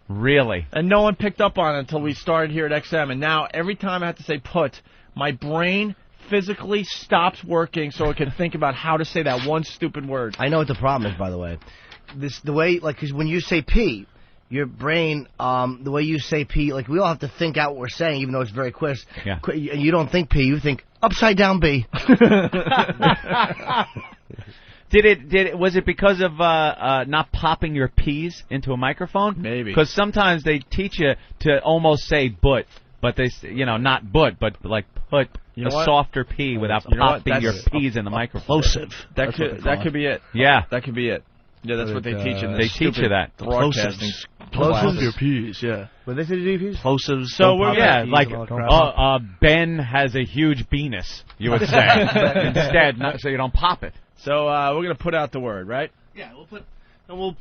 Really? And no one picked up on it until we started here at XM. And now every time I have to say put, my brain physically stops working so it can think about how to say that one stupid word. I know what the problem is, by the way. The way, like, because when you say P, your brain, the way you say P, like, we all have to think out what we're saying, even though it's very quick. Yeah. And you don't think P, you think upside down B. Was it because of not popping your P's into a microphone? Maybe. Because sometimes they teach you to almost say but they, not but like put a softer P without popping your P's in the microphone. Plosive. That could be it. Yeah. That could be it. Yeah, that's what they teach in the They teach you that. broadcasting. Plosives. Your P's, yeah. What they say to do, P's? Plosives. So like Ben has a huge penis, you would say. Instead, so you don't pop it. So we're gonna put out the word, right? Yeah, we'll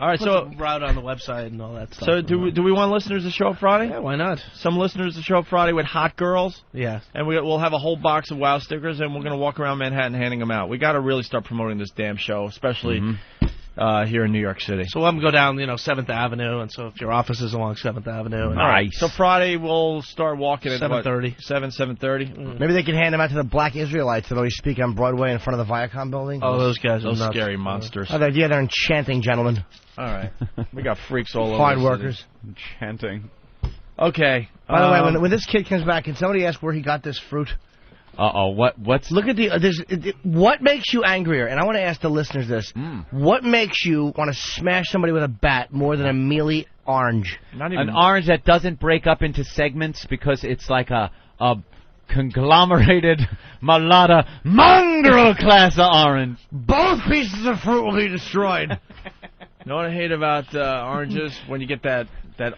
all right, put so the route on the website and all that stuff. So do we want listeners to show up Friday? Yeah, why not? Some listeners to show up Friday with hot girls. Yes. And we'll have a whole box of WOW stickers, and we're going to walk around Manhattan handing them out. We got to really start promoting this damn show, especially here in New York City. So we'll have them go down, 7th Avenue, and so if your office is along 7th Avenue. All right. So Friday we'll start walking at 7:30. 7:30. Maybe they can hand them out to the Black Israelites that always speak on Broadway in front of the Viacom building. Oh, those guys are those nuts. scary monsters. Oh, they're enchanting gentlemen. All right. We got freaks all over. Hard workers. Enchanting. Okay. By the way, when this kid comes back, can somebody ask where he got this fruit? What's... Look at what makes you angrier? And I want to ask the listeners this. What makes you want to smash somebody with a bat more than a mealy orange? An orange that doesn't break up into segments because it's like a conglomerated Malata mongrel class of orange. Both pieces of fruit will be destroyed. You know what I hate about oranges? When you get that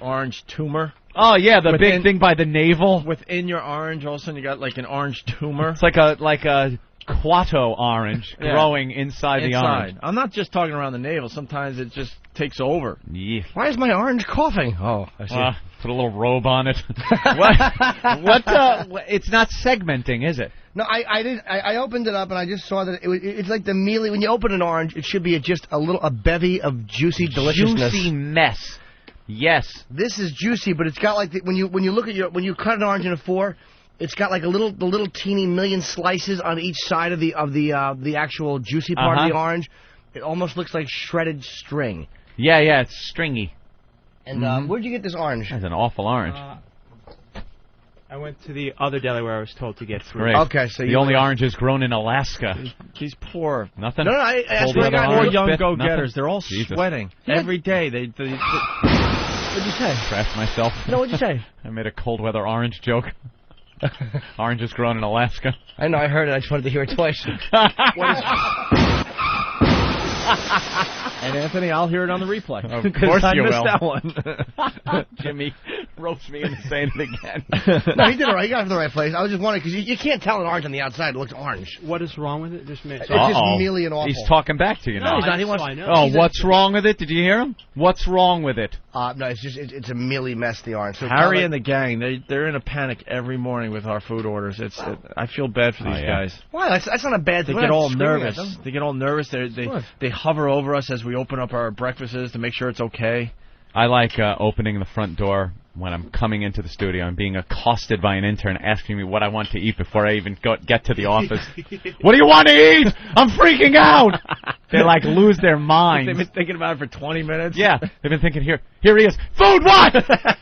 orange tumor. Oh yeah, the big thing by the navel. Within your orange, all of a sudden you got like an orange tumor. It's like a Quato orange growing inside the orange. I'm not just talking around the navel. Sometimes it just takes over. Yeah. Why is my orange coughing? Oh, I see. Put a little robe on it. What? It's not segmenting, is it? No, I opened it up and I just saw that it's like the mealy. When you open an orange, it should be just a bevy of juicy deliciousness. Juicy mess. Yes. This is juicy, but it's got like when you look at when you cut an orange into 4, it's got like the little teeny million slices on each side of the actual juicy part of the orange. It almost looks like shredded string. Yeah, it's stringy. And where'd you get this orange? That's an awful orange. I went to the other deli where I was told to get fruit. Great. Okay, so the only oranges grown in Alaska. These poor. Nothing. No, I asked poor young go-getters. They're all sweating every day. They What'd you say? Crashed myself. No, what'd you say? I made a cold weather orange joke. Oranges grown in Alaska. I know, I heard it. I just wanted to hear it twice. And Anthony, I'll hear it on the replay. Of course I you missed will. that one. Jimmy ropes me into saying it again. No, he did it right. He got it from the right place. I was just wondering, because you can't tell an orange on the outside. It looks orange. What is wrong with it? It's just mealy and awful. He's talking back to you now. No, he's not. He wants, what's wrong with it? Did you hear him? What's wrong with it? No, it's just it's a mealy mess, the orange. So Harry and the gang, they're in a panic every morning with our food orders. I feel bad for these guys. Why? That's not a bad thing. They get all nervous. They get all nervous. They hover over us as we open up our breakfasts to make sure it's okay. I like opening the front door when I'm coming into the studio and being accosted by an intern asking me what I want to eat before I even get to the office. What do you want to eat? I'm freaking out. They like lose their minds. They've been thinking about it for 20 minutes. Yeah, they've been thinking, here he is. Food, what?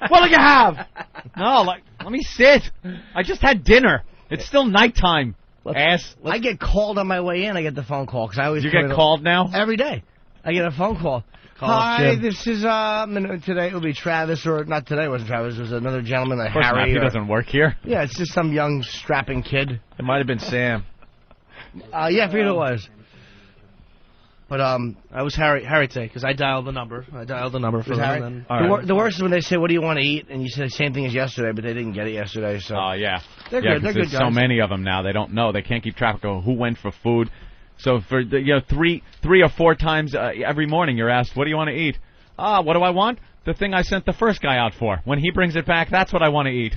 What'll you have? No, let me sit. I just had dinner. It's still nighttime. Ass. I get called on my way in. I get the phone call because I always. You get called now every day. I get a phone call. Hi, this is today it'll be Travis, or not today. It wasn't Travis. It was another gentleman, Of course Harry. not. He doesn't work here. Yeah, it's just some young strapping kid. It might have been Sam. Yeah, I forget who it was. But I was Harry today because I dialed the number. For Harry. them. And then, The worst is when they say, "What do you want to eat?" and you say the same thing as yesterday, but they didn't get it yesterday. So. Oh yeah. They're good. They're there's good so guys. many of them now. They don't know. They can't keep track of who went for food. So for three or four times every morning, you're asked, "What do you want to eat?" What do I want? The thing I sent the first guy out for. When he brings it back, that's what I want to eat.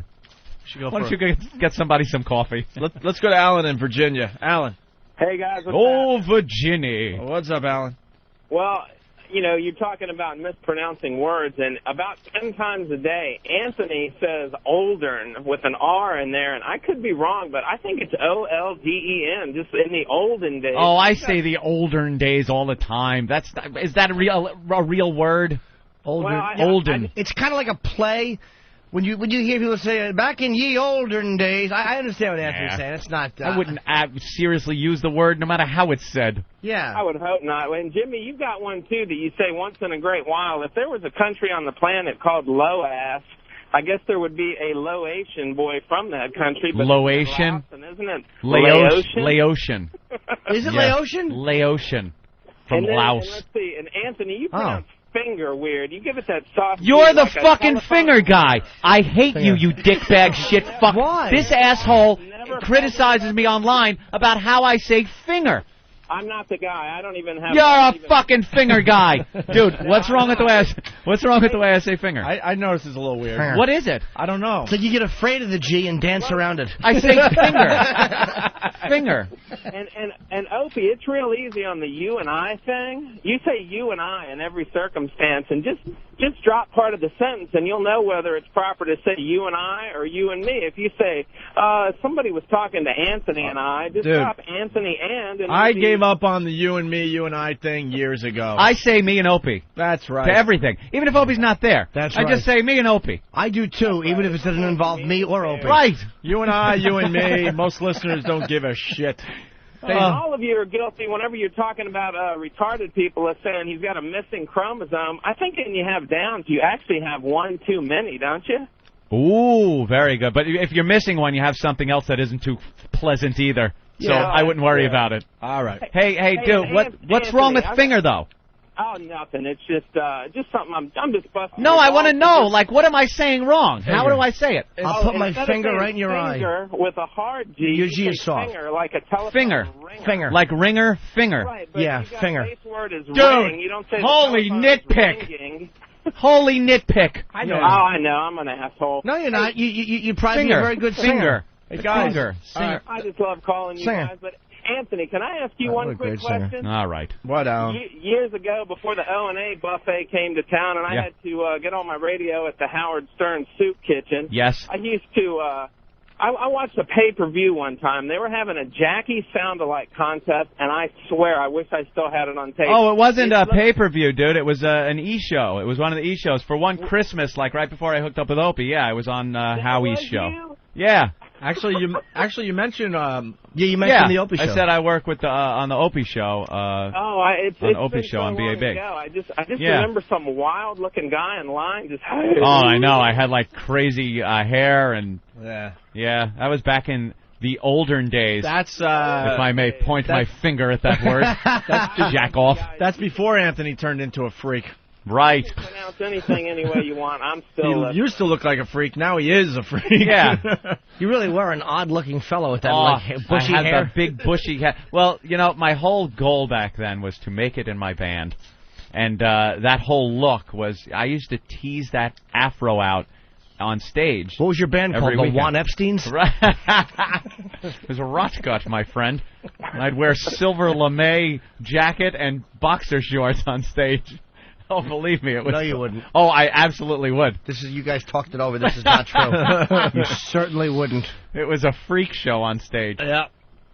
Why don't you get somebody some coffee? Let's go to Alan in Virginia. Alan. Hey, guys. What's Virginia. What's up, Alan? Well, you're talking about mispronouncing words, and about 10 times a day, Anthony says Oldern with an R in there, and I could be wrong, but I think it's Olden, just in the olden days. Oh, I say the olden days all the time. Is that a real word? Olden. It's kind of like a play. When you hear people say, back in ye olden days, I understand what Anthony's saying. It's not... I wouldn't seriously use the word no matter how it's said. Yeah. I would hope not. And, Jimmy, you've got one, too, that you say once in a great while. If there was a country on the planet called Low-Ass, I guess there would be a Laotian boy from that country. But Laotian? Isn't it? Laotian. Is it Laotian? Laotian. From Laos. And let's see. And, Anthony, you pronounce finger weird. You give it that soft... You're the fucking finger guy. I hate you dickbag shit fuck. Why? This asshole criticizes me online about how I say finger. I'm not the guy. I don't even have... You're a fucking finger guy. Dude, what's wrong with the way I say finger? I noticed it's a little weird. Finger. What is it? I don't know. It's like you get afraid of the G and dance around it. I say finger. And Opie, it's real easy on the you and I thing. You say you and I in every circumstance, and just drop part of the sentence, and you'll know whether it's proper to say you and I or you and me. If you say somebody was talking to Anthony and I, just drop Anthony and I gave up on the you and me, you and I thing years ago. I say me and Opie. That's right. To everything. Even if Opie's not there. That's right. I just say me and Opie. I do too, even if it doesn't involve me or Opie. Right. You and I, you and me. Most listeners don't give a shit. All of you are guilty whenever you're talking about retarded people as saying he's got a missing chromosome. I think when you have Downs, you actually have one too many, don't you? Ooh, very good. But if you're missing one, you have something else that isn't too pleasant either. So I wouldn't worry about it. All right. Hey, dude, what's wrong with finger, though? Oh, nothing. It's just something I'm just busting. No, I want to know. Like, what am I saying wrong? How do I say it? I'll put my finger right in your finger eye. With a hard G. Your G is soft. Finger, like a telephone ringer. Finger. Like ringer, finger. Right, but yeah, finger. The base word is dude, ring. You don't say holy nitpick. Holy nitpick. I know. Oh, I know. I'm an asshole. No, you're not. You probably be a very good singer. Hey, guys. Singer. I just love calling you guys, but... Anthony, can I ask you one quick question? All right. What, Years ago, before the O&A buffet came to town, and I had to get on my radio at the Howard Stern Soup Kitchen. Yes. I used to... I watched a pay-per-view one time. They were having a Jackie sound-alike contest, and I swear, I wish I still had it on tape. Oh, it wasn't a pay-per-view, dude. It was an E-show. It was one of the E-shows. For one Christmas, like right before I hooked up with Opie, yeah, I was on Howie's show. You? Yeah. Actually, you mentioned you mentioned the Opie show. I said I work with on the Opie show. It's Opie show on BA Big. I just remember some wild-looking guy in line just. Oh, I know. I had like crazy hair and yeah. That was back in the olden days. That's if I may point my finger at that word. That's jack off. That's before Anthony turned into a freak. Right. You can pronounce anything any way you want. I'm still... He used to look like a freak. Now he is a freak. Yeah. You really were an odd-looking fellow with that bushy hair. I had the big bushy hair. Well, my whole goal back then was to make it in my band. And that whole look was... I used to tease that afro out on stage. What was your band called? The Juan Epsteins? Right. It was a Rotgut, my friend. And I'd wear silver lame jacket and boxer shorts on stage. Oh, believe me, it was. No, you wouldn't. Oh, I absolutely would. You guys talked it over. This is not true. You certainly wouldn't. It was a freak show on stage. Yeah.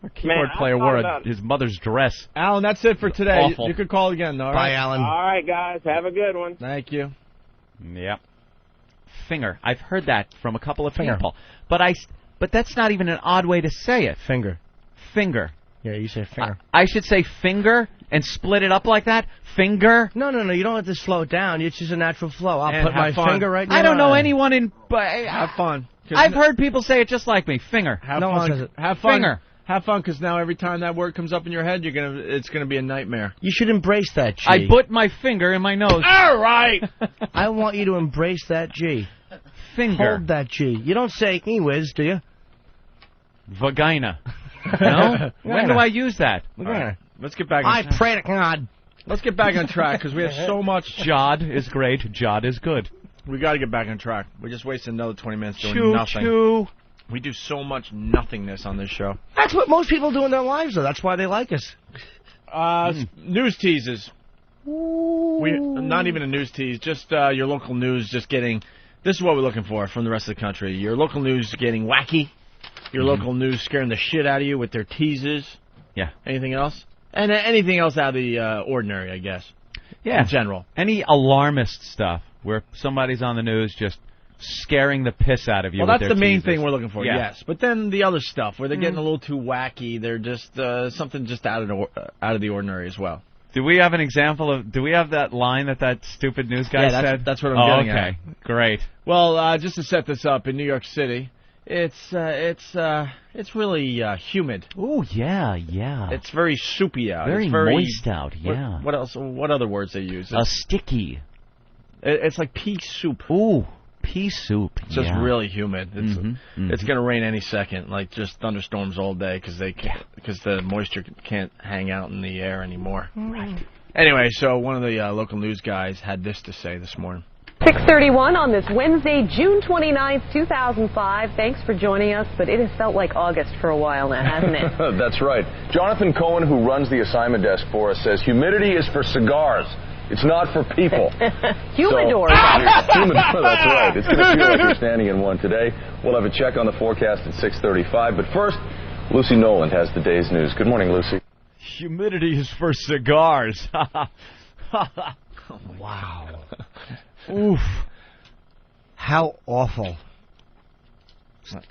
A keyboard player wore his mother's dress. Alan, that's it for today. Awful. You could call again, all right? Bye, Alan. All right, guys. Have a good one. Thank you. Yep. Finger. I've heard that from a couple of people. But that's not even an odd way to say it. Finger. finger. Yeah, you say finger. I should say finger and split it up like that? Finger? No, you don't have to slow it down. It's just a natural flow. I'll And put my have fun. finger right now. I don't know anyone in... Have fun. I've heard people say it just like me. Finger. Have No one fun. says it. Have fun. Finger. Have fun, because now every time that word comes up in your head, it's gonna be a nightmare. You should embrace that, G. I put my finger in my nose. All right. I want you to embrace that G. Finger. Hold that G. You don't say "whiz," do you? Vagina. No? When do I use that? Right. Let's get back. I pray to God. Let's get back on track, because we have so much. Jod is great. Jod is good. We got to get back on track. We just wasted another 20 minutes doing Choo nothing. choo. We do so much nothingness on this show. That's what most people do in their lives, though. That's why they like us. News teases. Not even a news tease, just your local news just getting... This is what we're looking for from the rest of the country. Your local news getting wacky. Your local news scaring the shit out of you with their teases. Yeah. Anything else? And anything else out of the ordinary, I guess. Yeah. In general. Any alarmist stuff where somebody's on the news just scaring the piss out of you. Well, with that's their the main teasers. thing we're looking for, Yeah. yes. But then the other stuff, where they're getting a little too wacky, they're just something just out of the ordinary as well. Do we have an example of? Do we have that line that stupid news guy said? That's what I'm getting at. Okay, great. Well, just to set this up, in New York City, it's really humid. Oh yeah. It's very soupy out. Very it's very moist out. Yeah. What else? What other words they use? Sticky. It's like pea soup. Ooh, pea soup. It's just really humid. It's It's going to rain any second, like just thunderstorms all day because the moisture can't hang out in the air anymore. Right. Anyway, so one of the local news guys had this to say this morning. 6:31 on this Wednesday, June 29th, 2005. Thanks for joining us, but it has felt like August for a while now, hasn't it? That's right. Jonathan Cohen, who runs the assignment desk for us, says humidity is for cigars. It's not for people. Humidors. Humidor, that's right. It's going to feel like you're standing in one today. We'll have a check on the forecast at 6:35. But first, Lucy Noland has the day's news. Good morning, Lucy. Humidity is for cigars. Wow. Oof. How awful.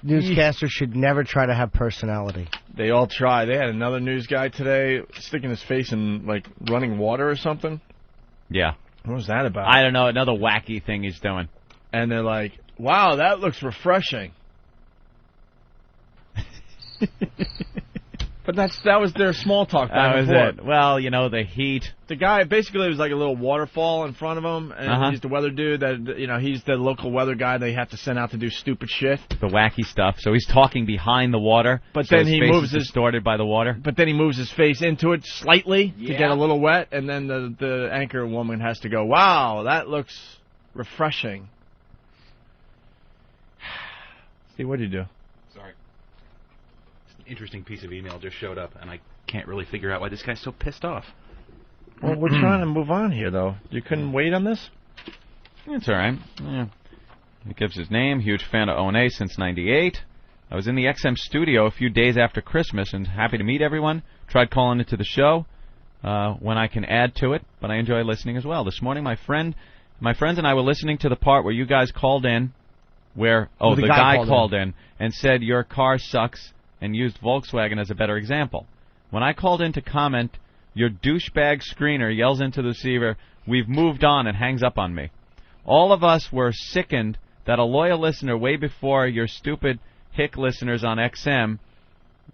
Newscasters should never try to have personality. They all try. They had another news guy today sticking his face in, like, running water or something. Yeah. What was that about? I don't know. Another wacky thing he's doing. And they're like, wow, that looks refreshing. But that was their small talk. That was it. Well, you know, the heat. The guy, basically, it was like a little waterfall in front of him, and he's the weather dude. He's the local weather guy they have to send out to do stupid shit. The wacky stuff. So he's talking behind the water. But so then his he face moves is his distorted by the water. But then he moves his face into it slightly to get a little wet, and then the anchor woman has to go, wow, that looks refreshing. See, what did you do? Sorry. Interesting piece of email just showed up, and I can't really figure out why this guy's so pissed off. Well, we're trying to move on here, though. You couldn't wait on this? It's all right. Yeah. He gives his name. Huge fan of O&A since '98. I was in the XM studio a few days after Christmas and happy to meet everyone. Tried calling into the show when I can add to it, but I enjoy listening as well. This morning, my friends and I were listening to the part where you guys called in, where the guy called in and said your car sucks, and used Volkswagen as a better example. When I called in to comment, your douchebag screener yells into the receiver, "We've moved on," and hangs up on me. All of us were sickened that a loyal listener way before your stupid hick listeners on XM,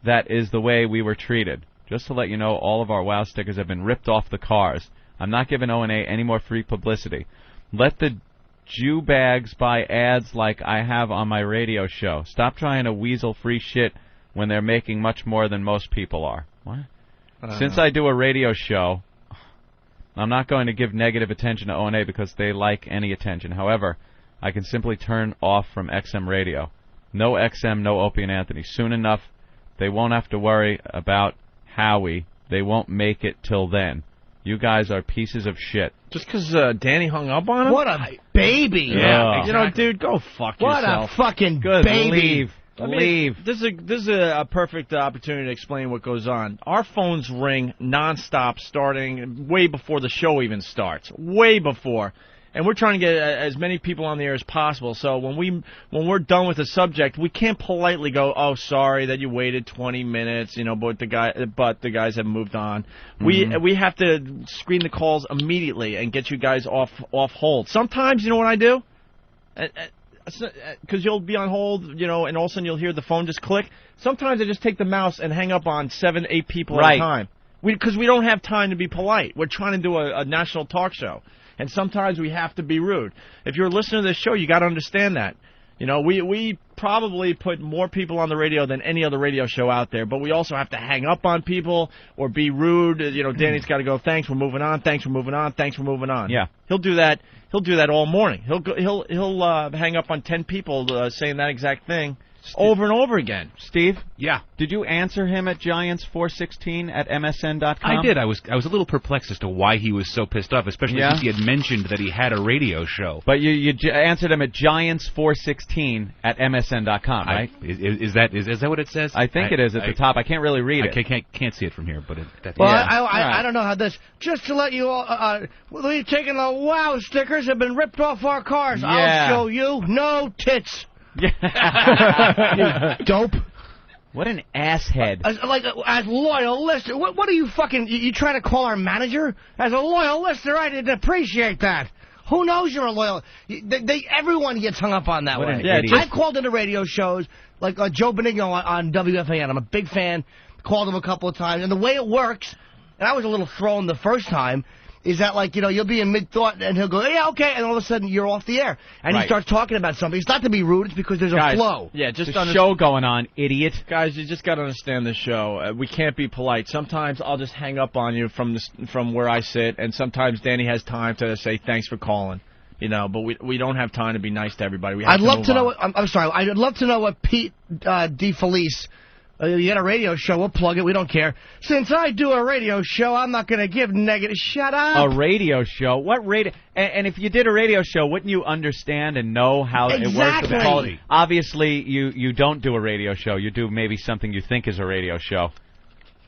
that is the way we were treated. Just to let you know, all of our WOW stickers have been ripped off the cars. I'm not giving O&A any more free publicity. Let the Jew bags buy ads like I have on my radio show. Stop trying to weasel free shit when they're making much more than most people are. What? Since I do a radio show, I'm not going to give negative attention to O&A because they like any attention. However, I can simply turn off from XM radio. No XM, no Opie and Anthony. Soon enough, they won't have to worry about Howie. They won't make it till then. You guys are pieces of shit. Just because Danny hung up on him? What a baby. Yeah, You know, dude, go fuck yourself. What a fucking Good, baby. Leave. This is a perfect opportunity to explain what goes on. Our phones ring nonstop, starting way before the show even starts. Way before. And we're trying to get as many people on the air as possible. So when we're done with the subject, we can't politely go, "Oh, sorry that you waited 20 minutes," but the guys have moved on. We have to screen the calls immediately and get you guys off hold. Sometimes, you know what I do? Because you'll be on hold, and all of a sudden you'll hear the phone just click. Sometimes I just take the mouse and hang up on 7, 8 people at a time. Because we don't have time to be polite. We're trying to do a national talk show. And sometimes we have to be rude. If you're listening to this show, you got to understand that. We probably put more people on the radio than any other radio show out there, but we also have to hang up on people or be rude. Danny's got to go, "Thanks, we're moving on. Thanks, we're moving on. Thanks, we're moving on." Yeah. He'll do that. He'll do that all morning. He'll hang up on 10 people saying that exact thing over and over again. Steve? Yeah. Did you answer him at Giants416@msn.com? I did. I was a little perplexed as to why he was so pissed off, especially since he had mentioned that he had a radio show. But you answered him at Giants416@msn.com, right? Is that what it says? I think it is at the top. I can't really read it. I can't see it from here, but I don't know how this. Just to let you all, we've taken the WOW stickers have been ripped off our cars. Yeah. I'll show you. No tits. Yeah. You dope. What an asshead. As loyal listener, what are you fucking... You trying to call our manager? As a loyal listener, I didn't appreciate that. Who knows you're a loyal... Everyone gets hung up on that what way. I've called into radio shows, like Joe Benigno on WFAN. I'm a big fan. Called him a couple of times. And the way it works, and I was a little thrown the first time, is that, you'll be in mid-thought, and he'll go, "Yeah, okay," and all of a sudden, you're off the air. And he starts talking about something. It's not to be rude, it's because there's a flow. Yeah, just a show going on, idiot. Guys, you just got to understand the show. We can't be polite. Sometimes I'll just hang up on you from where I sit, and sometimes Danny has time to say thanks for calling. But we don't have time to be nice to everybody. I'd love to know I'm sorry. I'd love to know what Pete DeFelice... you got a radio show, we'll plug it, we don't care. Since I do a radio show, I'm not going to give negative... Shut up! A radio show? What radio... And if you did a radio show, wouldn't you understand and know how it works with the quality? Obviously, you don't do a radio show. You do maybe something you think is a radio show.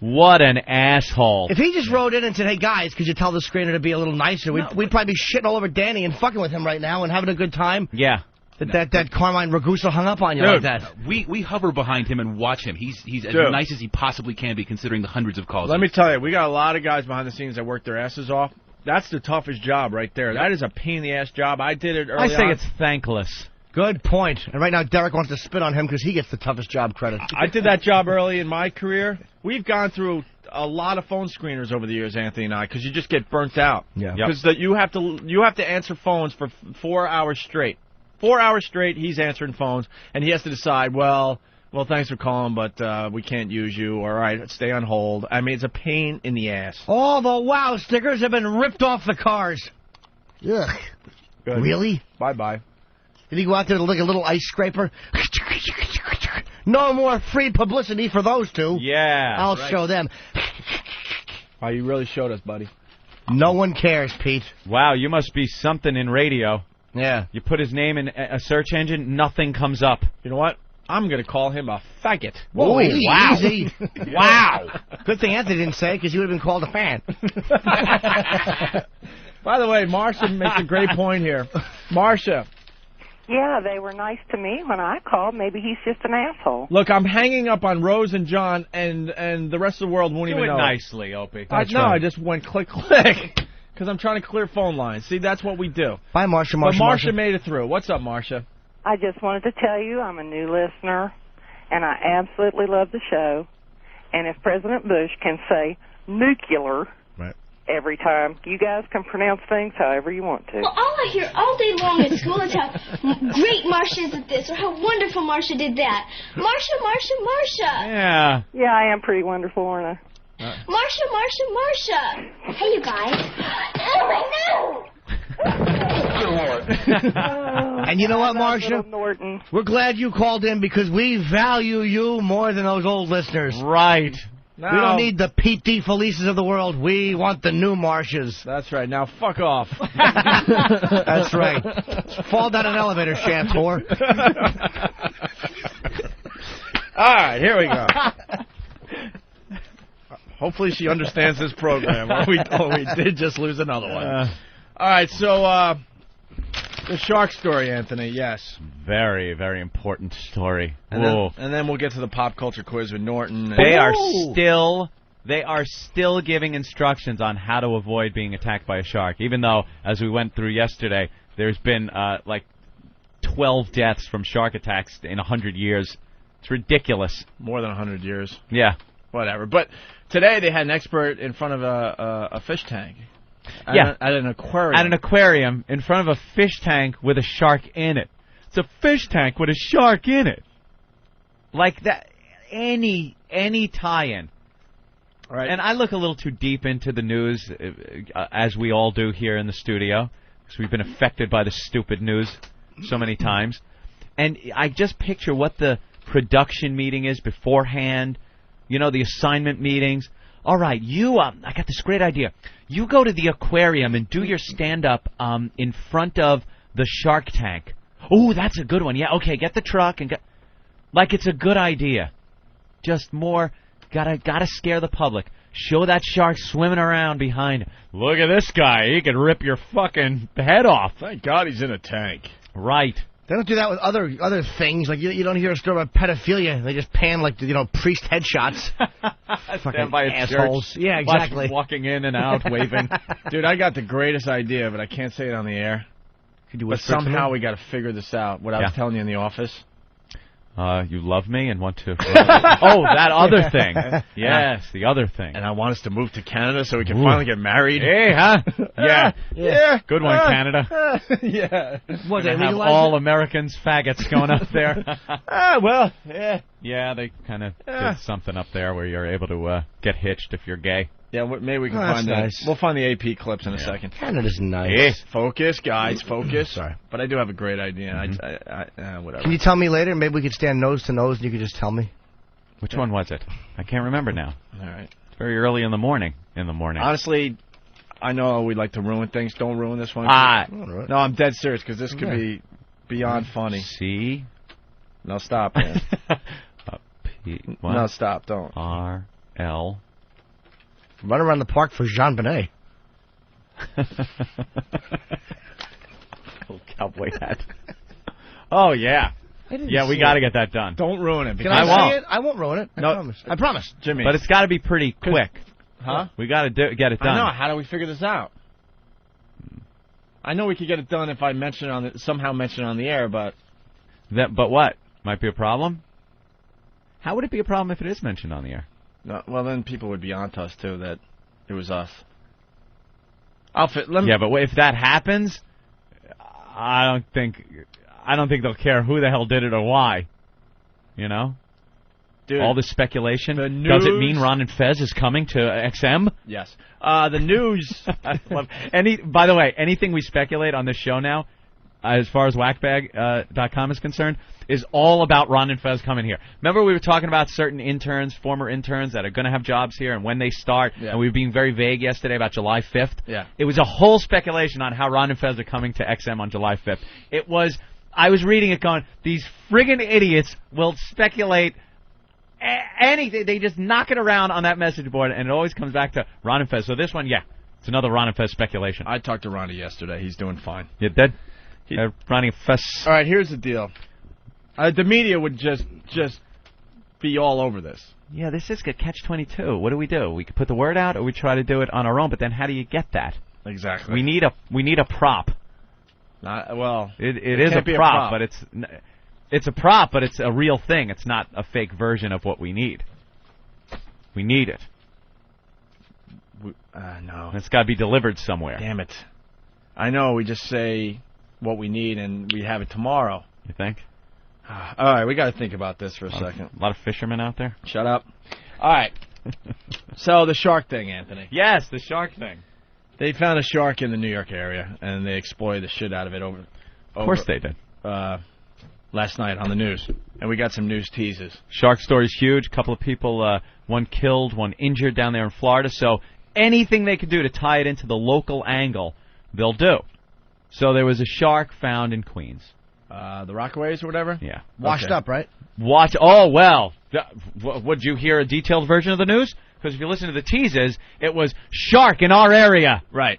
What an asshole. If he just wrote in and said, "Hey, guys, could you tell the screener to be a little nicer?" We'd probably be shitting all over Danny and fucking with him right now and having a good time. Yeah. That Carmine Ragusa hung up on you like that. We hover behind him and watch him. He's as nice as he possibly can be, considering the hundreds of calls. Let me tell you, we got a lot of guys behind the scenes that work their asses off. That's the toughest job right there. That is a pain-in-the-ass job. I did it early on. I say it's thankless. Good point. And right now, Derek wants to spit on him because he gets the toughest job credit. I did that job early in my career. We've gone through a lot of phone screeners over the years, Anthony and I, because you just get burnt out. Yeah. Because you have to answer phones for 4 hours straight. 4 hours straight, he's answering phones, and he has to decide, well, thanks for calling, but we can't use you. All right, stay on hold. I mean, it's a pain in the ass. All the WOW stickers have been ripped off the cars. Ugh. Good. Really? Bye-bye. Did he go out there to lick a little ice scraper? No more free publicity for those two. Yeah. I'll show them. Oh, you really showed us, buddy. No one cares, Pete. Wow, you must be something in radio. Yeah. You put his name in a search engine, nothing comes up. You know what? I'm going to call him a faggot. Whoa, wow. Easy. Wow. Good thing Anthony didn't say, because he would have been called a fan. By the way, Marsha makes a great point here. Marsha. Yeah, they were nice to me when I called. Maybe he's just an asshole. Look, I'm hanging up on Rose and John, and the rest of the world won't even know. Do it nicely, Opie. I just went click, click. Because I'm trying to clear phone lines. See, that's what we do. Bye, Marsha. But Marsha made it through. What's up, Marsha? I just wanted to tell you I'm a new listener, and I absolutely love the show. And if President Bush can say nuclear every time, you guys can pronounce things however you want to. Well, all I hear all day long at school is how great Marsha is at this, or how wonderful Marsha did that. Marsha, Marsha, Marsha. Yeah. Yeah, I am pretty wonderful, aren't I? Marsha, Marsha, Marsha. Hey, you guys. Oh, my nose! And you know what, Marsha? Norton. We're glad you called in because we value you more than those old listeners. Right. We don't need the Pete DeFelices of the world. We want the new Marshas. That's right. Now, fuck off. That's right. Fall down an elevator shaft, whore. All right, here we go. Hopefully she understands this program. We did just lose another one. All right, so The shark story, Anthony, yes. Very, very important story. And then we'll get to the pop culture quiz with Norton. They are still giving instructions on how to avoid being attacked by a shark, even though, as we went through yesterday, there's been like 12 deaths from shark attacks in 100 years. It's ridiculous. More than 100 years. Yeah. Whatever. But today they had an expert in front of a fish tank. At an aquarium. At an aquarium in front of a fish tank with a shark in it. It's a fish tank with a shark in it. Like that, any tie-in. Right. And I look a little too deep into the news, as we all do here in the studio, because we've been affected by the stupid news so many times. And I just picture what the production meeting is beforehand, you know, the assignment meetings. All right, I got this great idea. You go to the aquarium and do your stand-up in front of the shark tank. Ooh, that's a good one. Yeah, okay, get the truck and like it's a good idea. Just more, gotta scare the public. Show that shark swimming around behind. Look at this guy. He could rip your fucking head off. Thank God he's in a tank. Right. They don't do that with other things. Like you don't hear a story about pedophilia. They just pan like priest headshots. Stand by a assholes. Church. Yeah, exactly. Walking in and out, waving. Dude, I got the greatest idea, but I can't say it on the air. But somehow we got to figure this out. What I was telling you in the office. You love me and want to... that other thing. Yes, the other thing. And I want us to move to Canada so we can finally get married. Hey, huh? Yeah. Good one, Canada. Yeah. What, they have all Americans faggots going up there. Yeah. Yeah, they kind of did something up there where you're able to get hitched if you're gay. Yeah, maybe we can find that. Nice. We'll find the AP clips in a second. Canada's nice. Hey, focus, guys, focus. Sorry. But I do have a great idea. Whatever. Can you tell me later? Maybe we could stand nose to nose and you could just tell me. Which one was it? I can't remember now. All right. It's very early in the morning. Honestly, I know we like to ruin things. Don't ruin this one. No, I'm dead serious because this could be beyond funny. C. No, stop, man. What? No, stop. Don't. R-L. Run around the park for Jean Bonnet. Little cowboy hat. Oh, yeah. Yeah, we got to get that done. Don't ruin it. I won't. I won't ruin it. I promise. Jimmy. But it's got to be pretty quick. Huh? We got to get it done. I know. How do we figure this out? I know we could get it done if I somehow mention it on the air, but... But what? Might be a problem? How would it be a problem if it is mentioned on the air? No, well, then people would be on to us, too, that it was us. Yeah, but if that happens, I don't think they'll care who the hell did it or why. You know? Dude, all this speculation. Does it mean Ron and Fez is coming to XM? Yes. The news. By the way, anything we speculate on this show now, as far as whackbag.com is concerned, is all about Ron and Fez coming here. Remember we were talking about certain former interns that are going to have jobs here and when they start, and we were being very vague yesterday about July 5th. Yeah. It was a whole speculation on how Ron and Fez are coming to XM on July 5th. I was reading it going, these friggin' idiots will speculate anything. They just knock it around on that message board, and it always comes back to Ron and Fez. So this one, it's another Ron and Fez speculation. I talked to Ronnie yesterday. He's doing fine. You did? Ronnie and Fez. All right, here's the deal. The media would just be all over this. Yeah, this is a catch-22. What do? We could put the word out, or we try to do it on our own. But then, how do you get that? Exactly. We need a prop. It is a prop, but it's a prop, but it's a real thing. It's not a fake version of what we need. We need it. No. It's got to be delivered somewhere. Damn it! I know. We just say what we need, and we have it tomorrow. You think? All right, we got to think about this for a second. A lot of fishermen out there? Shut up. All right. So the shark thing, Anthony. Yes, the shark thing. They found a shark in the New York area, and they exploited the shit out of it over. Of course they did. Last night on the news, and we got some news teases. Shark story's huge. A couple of people, one killed, one injured down there in Florida. So anything they could do to tie it into the local angle, they'll do. So there was a shark found in Queens. The Rockaways or whatever? Yeah. Washed up, right? Oh, well. Would you hear a detailed version of the news? Because if you listen to the teases, it was shark in our area. Right.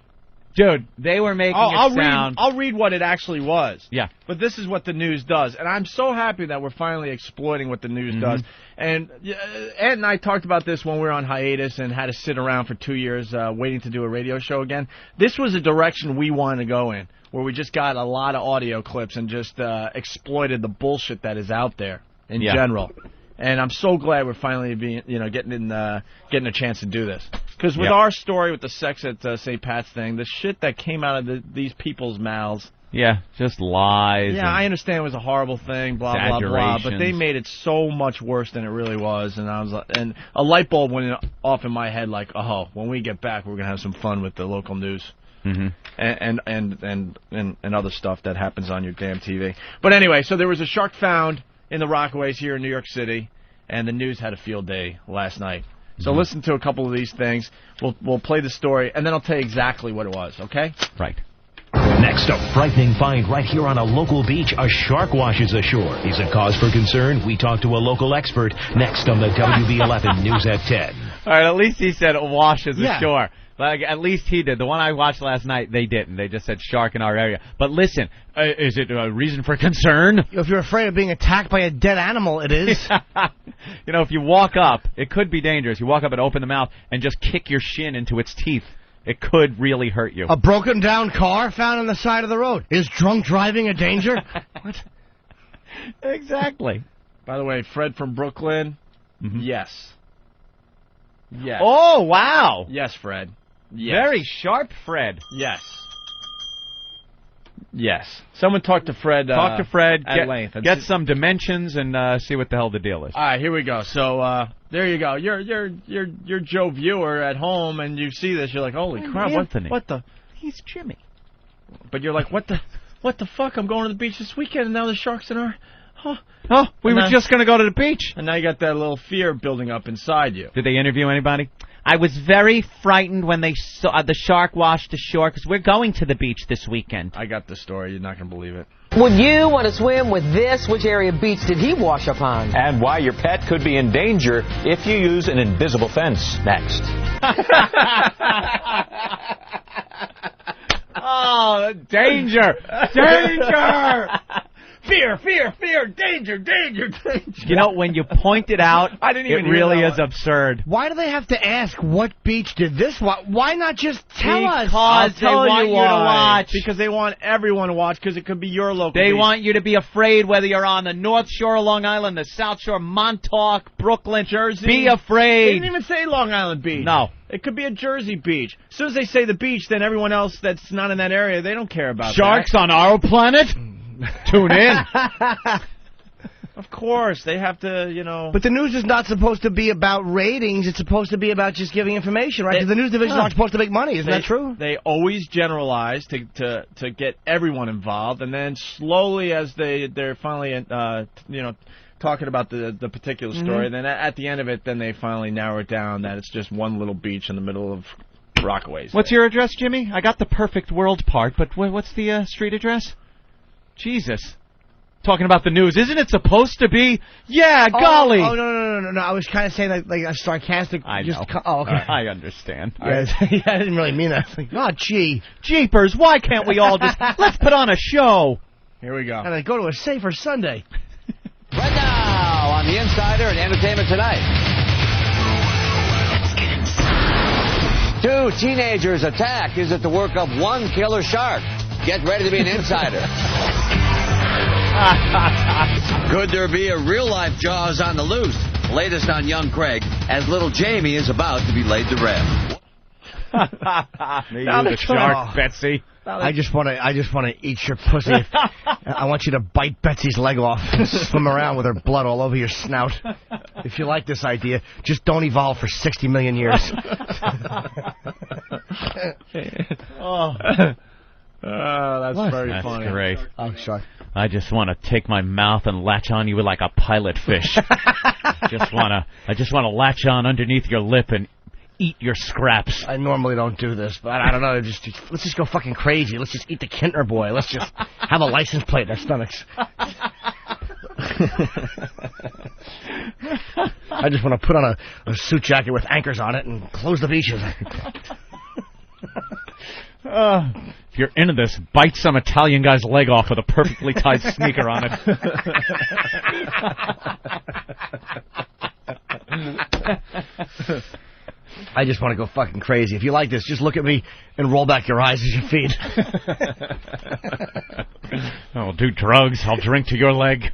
Dude, they were making it sound... I'll read what it actually was. Yeah. But this is what the news does. And I'm so happy that we're finally exploiting what the news does. And Ed and I talked about this when we were on hiatus and had to sit around for 2 years waiting to do a radio show again. This was a direction we wanted to go in, where we just got a lot of audio clips and just exploited the bullshit that is out there in general. And I'm so glad we're finally getting a chance to do this. Because with our story with the sex at St. Pat's thing, the shit that came out of these people's mouths. Yeah, just lies. Yeah, I understand it was a horrible thing, blah, blah, blah. But they made it so much worse than it really was. And and a light bulb went off in my head like, oh, when we get back, we're going to have some fun with the local news. And other stuff that happens on your damn TV. But anyway, so there was a shark found in the Rockaways here in New York City, and the news had a field day last night. So listen to a couple of these things. We'll play the story, and then I'll tell you exactly what it was, okay? Right. Next, a frightening find right here on a local beach. A shark washes ashore. Is it cause for concern? We talk to a local expert next on the WB11 News at 10. All right, at least he said washes ashore. Like, at least he did. The one I watched last night, they didn't. They just said shark in our area. But listen, is it a reason for concern? If you're afraid of being attacked by a dead animal, it is. You know, if you walk up, it could be dangerous. You walk up and open the mouth and just kick your shin into its teeth. It could really hurt you. A broken down car found on the side of the road. Is drunk driving a danger? What? Exactly. By the way, Fred from Brooklyn, yes. Yes. Oh, wow. Yes, Fred. Yes. Very sharp, Fred. Yes. Yes. Someone talk to Fred. Talk to Fred. At length. Get some dimensions and see what the hell the deal is. All right, here we go. So there you go. You're Joe Viewer at home, and you see this. You're like, holy crap! Anthony. What the? He's Jimmy. But you're like, what the fuck? I'm going to the beach this weekend, and now the sharks in our. Oh, we were just going to go to the beach. And now you got that little fear building up inside you. Did they interview anybody? I was very frightened when they saw the shark washed ashore because we're going to the beach this weekend. I got the story. You're not going to believe it. Would you want to swim with this? Which area of beach did he wash up on? And why your pet could be in danger if you use an invisible fence. Next. Oh, danger! Danger! Fear, fear, fear, danger, danger, danger. You know, when you point it out, I didn't even it really is absurd. Why do they have to ask what beach did this? Why not just tell us? Because they want you to watch. Because they want everyone to watch, because it could be your local They beach. want you to be afraid whether you're on the North Shore of Long Island, the South Shore, Montauk, Brooklyn, Jersey. Be afraid. They didn't even say Long Island Beach. No. It could be a Jersey beach. As soon as they say the beach, then everyone else that's not in that area, they don't care about Sharks on our planet? Tune in. Of course, they have to, you know. But the news is not supposed to be about ratings. It's supposed to be about just giving information, right? Because the news division is not supposed to make money. Isn't that true? They always generalize to get everyone involved, and then slowly, as they're finally, talking about the particular story, then at the end of it, then they finally narrow it down that it's just one little beach in the middle of Rockaways. What's your address, Jimmy? I got the perfect world part, but what's the street address? Jesus. Talking about the news. Isn't it supposed to be? Yeah, golly. Oh, no. I was kind of saying like a sarcastic. I know. Okay. I understand. Yeah, I didn't really mean that. Like, oh, gee. Jeepers, why can't we all just... Let's put on a show. Here we go. And I go to a safer Sunday. Right now on The Insider and Entertainment Tonight. Two teenagers attack. Is it the work of one killer shark? Get ready to be an insider. Could there be a real-life Jaws on the loose? Latest on young Craig, as little Jamie is about to be laid to rest. You're the shark, Betsy. I just want to eat your pussy. I want you to bite Betsy's leg off and swim around with her blood all over your snout. If you like this idea, just don't evolve for 60 million years. That's very funny. That's great. Oh, sorry. I just want to take my mouth and latch on you like a pilot fish. I just want to latch on underneath your lip and eat your scraps. I normally don't do this, but I don't know. Let's just go fucking crazy. Let's just eat the Kintner boy. Let's just have a license plate in our stomachs. I just want to put on a suit jacket with anchors on it and close the beaches. If you're into this, bite some Italian guy's leg off with a perfectly tied sneaker on it. I just want to go fucking crazy. If you like this, just look at me and roll back your eyes as you feed. I'll do drugs. I'll drink to your leg.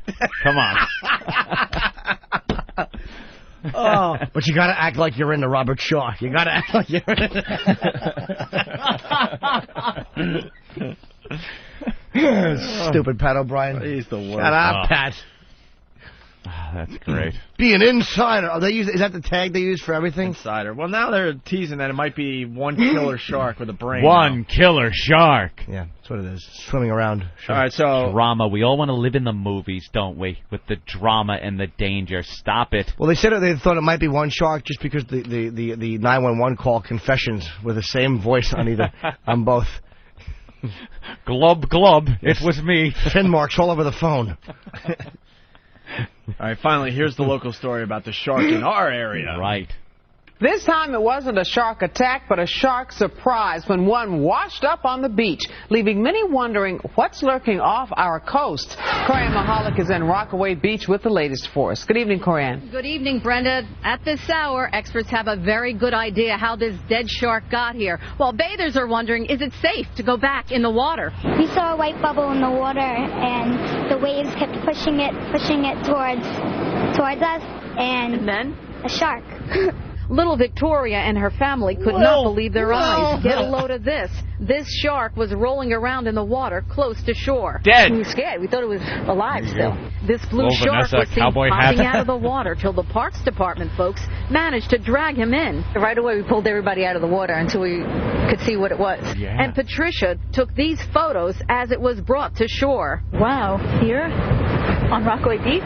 Come on. Oh, but you gotta act like you're into Robert Shaw. You gotta act like you're Stupid Pat O'Brien. He's the worst. Shut up, Pat. That's great. Be an insider. Is that the tag they use for everything? Insider. Well, now they're teasing that it might be one killer shark with a brain. One killer shark. Yeah, that's what it is. Swimming around. Sure. All right, so drama. We all want to live in the movies, don't we? With the drama and the danger. Stop it. Well, they said they thought it might be one shark just because the 911 call confessions were the same voice on both. Glub, glub. It was me. Fin marks all over the phone. All right, finally, here's the local story about the shark in our area. Right. This time it wasn't a shark attack, but a shark surprise when one washed up on the beach, leaving many wondering what's lurking off our coast. Corianne Mahalik is in Rockaway Beach with the latest for us. Good evening, Corianne. Good evening, Brenda. At this hour, experts have a very good idea how this dead shark got here. While bathers are wondering, is it safe to go back in the water? We saw a white bubble in the water, and the waves kept pushing it towards us, and then a shark. Little Victoria and her family could not believe their eyes. Get a load of this. This shark was rolling around in the water close to shore. Dead. We were scared. We thought it was alive still. This blue Little shark Vanessa was seen cowboy popping hat. out of the water till the Parks Department folks managed to drag him in. Right away, we pulled everybody out of the water until we could see what it was. Yeah. And Patricia took these photos as it was brought to shore. Wow, here on Rockaway Beach?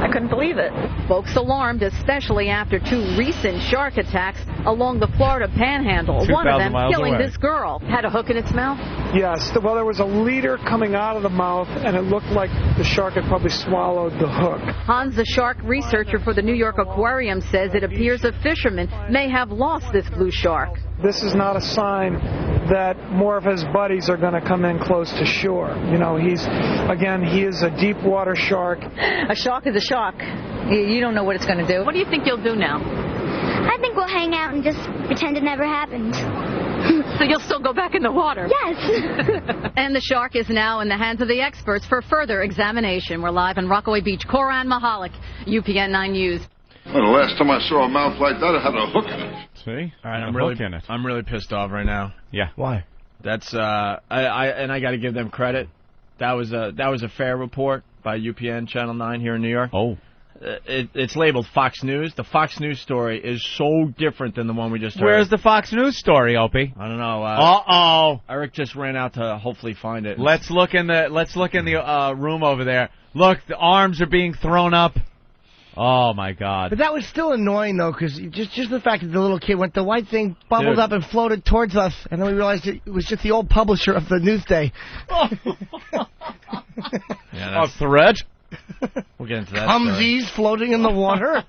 I couldn't believe it. Folks alarmed, especially after two recent shark attacks along the Florida Panhandle. One of them killing this girl. Had a hook in its mouth? Yes. Well, there was a leader coming out of the mouth, and it looked like the shark had probably swallowed the hook. Hans, the shark researcher for the New York Aquarium, says it appears a fisherman may have lost this blue shark. This is not a sign that more of his buddies are going to come in close to shore. You know, he is a deep water shark. A shark is a shark. You don't know what it's going to do. What do you think you'll do now? I think we'll hang out and just pretend it never happened. So you'll still go back in the water? Yes. And the shark is now in the hands of the experts for further examination. We're live in Rockaway Beach. Corianne Mahalik, UPN 9 News. Well, the last time I saw a mouth like that, it had a hook in it. See? All right, In it. I'm really pissed off right now. Yeah. Why? That's I got to give them credit. That was a fair report by UPN Channel 9 here in New York. Oh. It's labeled Fox News. The Fox News story is so different than the one we just heard. Where's the Fox News story, Opie? I don't know. Uh-oh. Eric just ran out to hopefully find it. Let's look in the room over there. Look, the arms are being thrown up. Oh, my God. But that was still annoying, though, because just the fact that the little kid went, the white thing bubbled up and floated towards us, and then we realized it was just the old publisher of the Newsday. A threat? We'll get into that. Humvees floating in the water.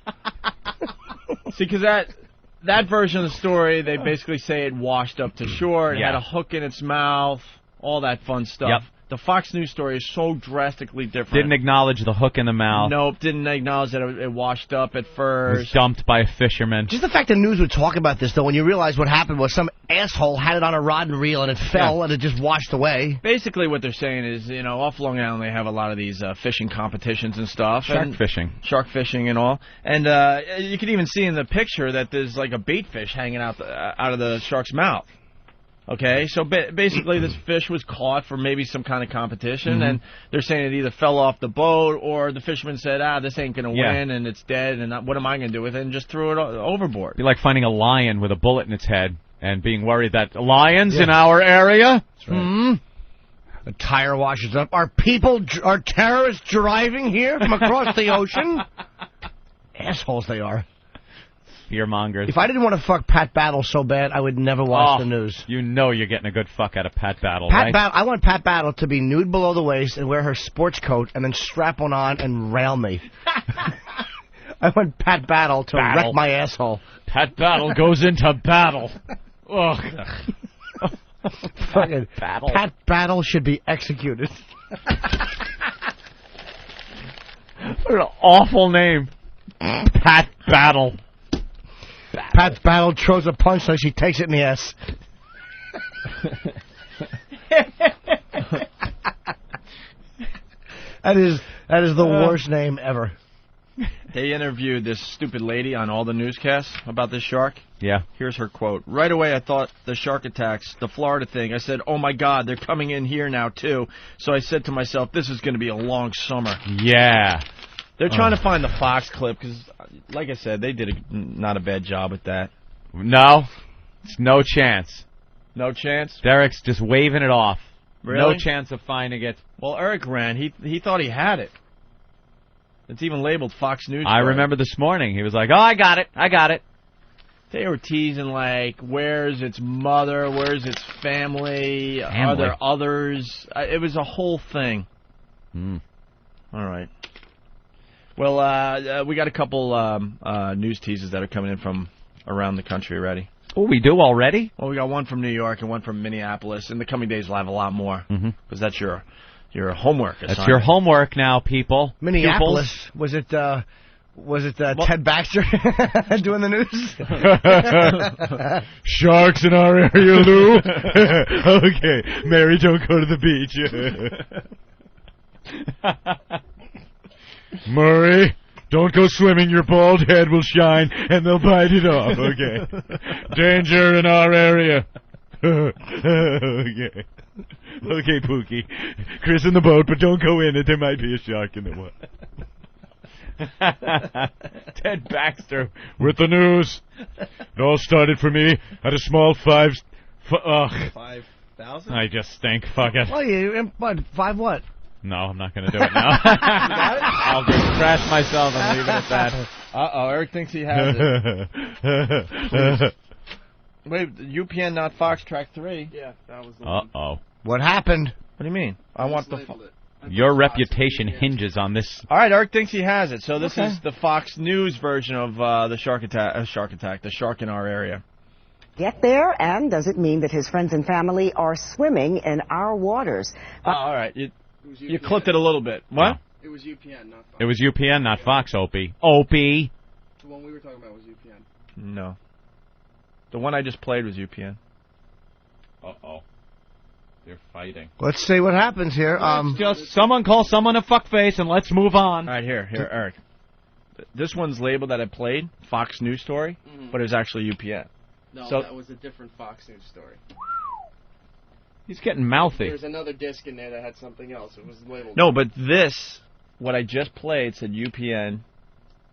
See, because that version of the story, they basically say it washed up to shore, it had a hook in its mouth, all that fun stuff. Yep. The Fox News story is so drastically different. Didn't acknowledge the hook in the mouth. Nope, didn't acknowledge that it washed up at first. Was dumped by a fisherman. Just the fact the news would talk about this, though, when you realize what happened was some asshole had it on a rod and reel and it fell and it just washed away. Basically what they're saying is, off Long Island they have a lot of these fishing competitions and stuff. Shark fishing and all. And you can even see in the picture that there's like a bait fish hanging out of the shark's mouth. Okay, so basically this fish was caught for maybe some kind of competition, and they're saying it either fell off the boat or the fisherman said, this ain't going to win, and it's dead, and what am I going to do with it, and just threw it overboard. It'd be like finding a lion with a bullet in its head and being worried that lions in our area? That's right. The tire washes up. Are terrorists driving here from across the ocean? Assholes they are. Fearmongers. If I didn't want to fuck Pat Battle so bad, I would never watch the news. You know you're getting a good fuck out of Pat Battle, right? Battle. I want Pat Battle to be nude below the waist and wear her sports coat and then strap one on and rail me. I want Pat Battle to wreck my asshole. Pat Battle goes into battle. Ugh. Fucking Battle. Pat Battle should be executed. What an awful name. Pat Battle. Pat Battle throws a punch like she takes it in the ass. That is the worst name ever. They interviewed this stupid lady on all the newscasts about this shark. Yeah. Here's her quote. Right away, I thought the shark attacks, the Florida thing. I said, oh, my God, they're coming in here now, too. So I said to myself, this is going to be a long summer. Yeah. They're trying to find the Fox clip because, like I said, they did not a bad job with that. No. It's no chance. No chance? Derek's just waving it off. Really? No chance of finding it. Well, Eric ran. He thought he had it. It's even labeled Fox News. I remember this morning. He was like, oh, I got it. They were teasing, like, where's its mother? Where's its family? Are there others? It was a whole thing. All right. Well, we got a couple news teases that are coming in from around the country already. Oh, we do already? Well, we got one from New York and one from Minneapolis. In the coming days, we'll have a lot more because that's your homework assignment. That's your homework now, people. Minneapolis. Was it Ted Baxter doing the news? Sharks in our area, Lou. Okay, Mary, don't go to the beach. Murray, don't go swimming. Your bald head will shine, and they'll bite it off. Okay. Danger in our area. Okay. Okay, Pookie. Chris in the boat, but don't go in it. There might be a shark in the water. Ted Baxter with the news. It all started for me at a small 5,000? I just stink. Fuck it. Well, five what? No, I'm not going to do it now. I'll just crash myself and leave it at that. Uh-oh, Eric thinks he has it. Wait, UPN, not Fox, track 3. Yeah, that was the one. Uh-oh. What happened? What do you mean? I want the... Your reputation hinges on this. All right, Eric thinks he has it. So this is the Fox News version of the shark attack, the shark in our area. Get there, and does it mean that his friends and family are swimming in our waters? All right, you clipped it a little bit. What? It was UPN, not Fox. It was UPN, not Fox, Opie. Opie. The one we were talking about was UPN. No. The one I just played was UPN. Uh-oh. They're fighting. Let's see what happens here. Just someone call someone a fuckface and let's move on. All right, here, Eric. This one's labeled that I played, Fox News story, but it was actually UPN. No, that was a different Fox News story. He's getting mouthy. There's another disc in there that had something else. It was labeled. No, but this, what I just played, said UPN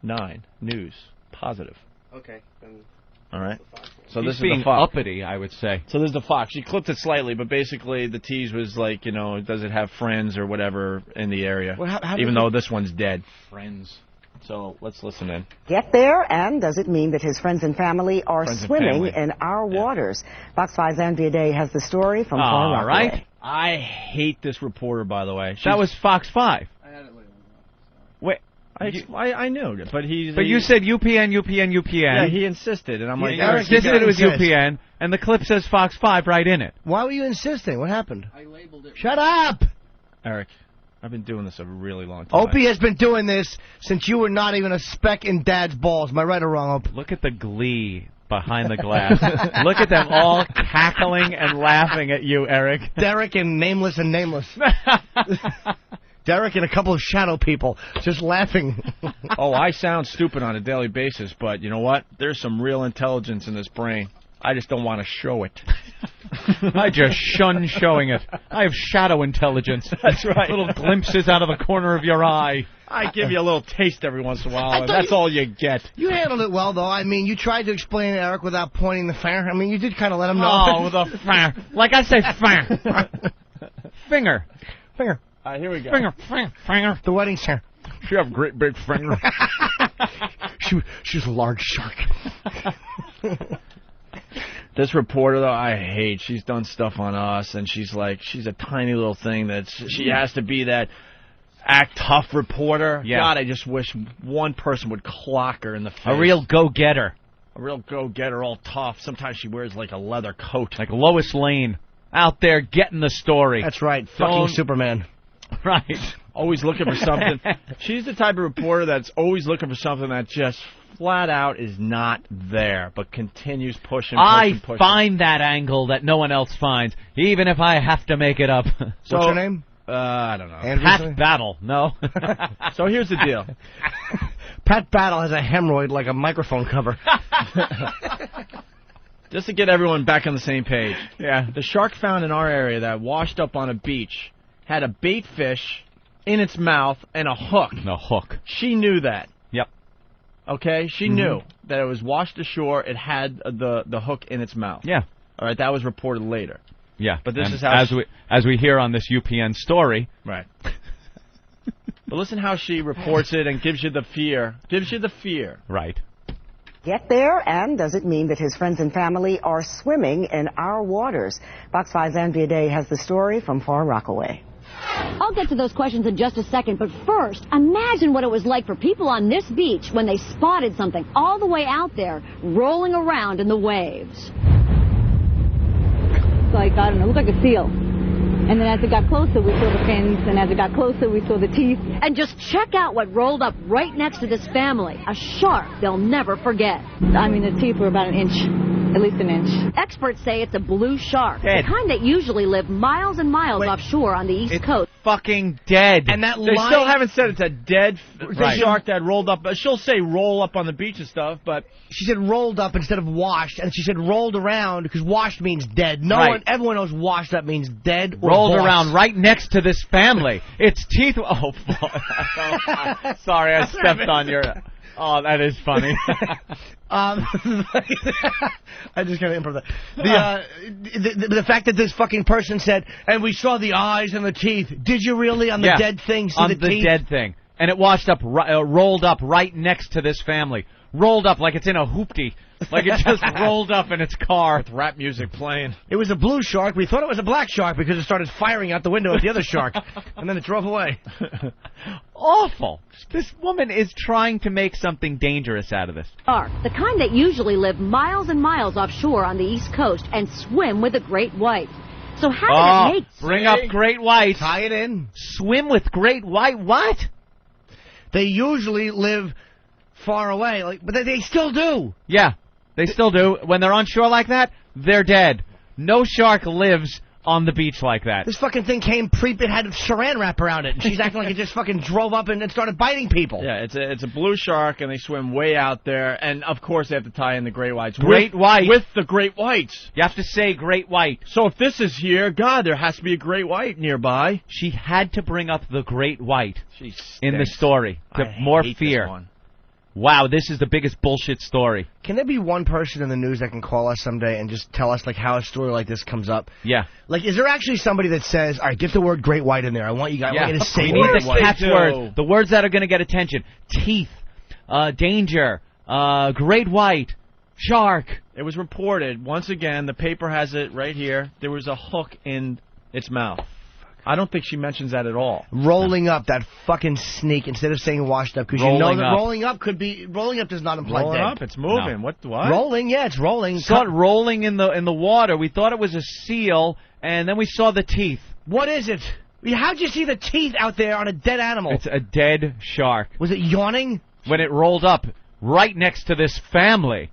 9 News Positive. Okay, then. All right. So He's this is being the Fox. uppity, I would say. So this is the Fox. She clipped it slightly, but basically the tease was like, does it have friends or whatever in the area? Well, how even though this one's dead. Friends. So let's listen in. Get there, and does it mean that his friends and family are Friends and swimming family. in our waters? Fox 5's Andrea Day has the story from Far All right. Rockaway. I hate this reporter, by the way. That was Fox 5. I had it later. Wait. I knew it, but you said UPN. Yeah, he insisted, and I'm like, Eric insisted it was UPN, and the clip says Fox 5 right in it. Why were you insisting? What happened? I labeled it. Shut up! Eric, I've been doing this a really long time. Opie has been doing this since you were not even a speck in Dad's balls. Am I right or wrong, Opie? Look at the glee behind the glass. Look at them all cackling and laughing at you, Eric. Derek and Nameless and Nameless. Derek and a couple of shadow people just laughing. Oh, I sound stupid on a daily basis, but you know what? There's some real intelligence in this brain. I just don't want to show it. I just shun showing it. I have shadow intelligence. That's right. Little glimpses out of the corner of your eye. I give you a little taste every once in a while, and that's all you get. You handled it well, though. I mean, you tried to explain to Eric without pointing the finger. I mean, you did kind of let him know. Oh, the finger. Like I say, finger. Finger. Finger. Here we go. Finger. The wedding singer. She have a great big finger. She's a large shark. This reporter, though, I hate. She's done stuff on us, and she's a tiny little thing she has to be that act tough reporter. Yeah. God, I just wish one person would clock her in the face. A real go-getter. A real go-getter, all tough. Sometimes she wears like a leather coat. Like Lois Lane out there getting the story. That's right. Fucking Superman. Right. Always looking for something. She's the type of reporter that's always looking for something that just flat out is not there, but continues pushing. I find that angle that no one else finds, even if I have to make it up. So, what's her name? I don't know. Pat Battle. No. So here's the deal. Pat Battle has a hemorrhoid like a microphone cover. Just to get everyone back on the same page. Yeah. The shark found in our area that washed up on a beach had a bait fish in its mouth and a hook. No hook. She knew that. Yep. Okay? She knew that it was washed ashore. It had the hook in its mouth. Yeah. All right, that was reported later. Yeah. But this and is how as we hear on this UPN story. Right. But listen how she reports it and gives you the fear. Gives you the fear. Right. Get there, and does it mean that his friends and family are swimming in our waters? Fox 5's Andrea Day has the story from Far Rockaway. I'll get to those questions in just a second, but first, imagine what it was like for people on this beach when they spotted something all the way out there rolling around in the waves. Like, I don't know, it looked like a seal. And then as it got closer, we saw the fins, and as it got closer, we saw the teeth. And just check out what rolled up right next to this family. A shark they'll never forget. I mean, the teeth were about an inch, at least an inch. Experts say it's a blue shark, Dead. the kind that usually live miles and miles offshore on the East Coast. Fucking dead. And that they still haven't said it's a dead shark that rolled up. She'll say roll up on the beach and stuff, but she said rolled up instead of washed, and she said rolled around because washed means dead. Everyone knows washed up means dead. Or rolled bossed. around right next to this family. Its teeth. Oh, fuck. Sorry, I stepped on your. Oh, that is funny. I just gotta improv that. The fact that this fucking person said, and we saw the eyes and the teeth. Did you really on the dead thing see on the teeth? dead thing, and it washed up, rolled up right next to this family. Rolled up like it's in a hoopty. Like it just rolled up in its car. With rap music playing. It was a blue shark. We thought it was a black shark because it started firing out the window at the other shark. And then it drove away. Awful. This woman is trying to make something dangerous out of this. Shark, the kind that usually live miles and miles offshore on the East Coast and swim with a great white. So how did it make... Bring up great white. Tie it in. Swim with great white. What? They usually live far away, but they still do. Yeah, they still do. When they're on shore like that, they're dead. No shark lives on the beach like that. This fucking thing came it had saran wrap around it, and she's acting like it just fucking drove up and started biting people. Yeah, it's a blue shark, and they swim way out there, and of course they have to tie in the great whites. Great white. With the great whites. You have to say great white. So if this is here, God, there has to be a great white nearby. She had to bring up the great white She in the stinks. story to I more hate fear. This one. Wow, this is the biggest bullshit story. Can there be one person in the news that can call us someday and just tell us how a story like this comes up? Yeah. Is there actually somebody that says, all right, get the word great white in there. I want you guys to say we need great the white. catchwords, the words that are going to get attention. Teeth, danger, great white, shark. It was reported, once again, the paper has it right here, there was a hook in its mouth. I don't think she mentions that at all. Rolling up, that fucking sneak, instead of saying washed up, because you know that rolling up does not imply rolling dead. Up, it's moving. No. What? Rolling, yeah, it's rolling. Saw it rolling in the water. We thought it was a seal, and then we saw the teeth. What is it? How'd you see the teeth out there on a dead animal? It's a dead shark. Was it yawning? When it rolled up right next to this family.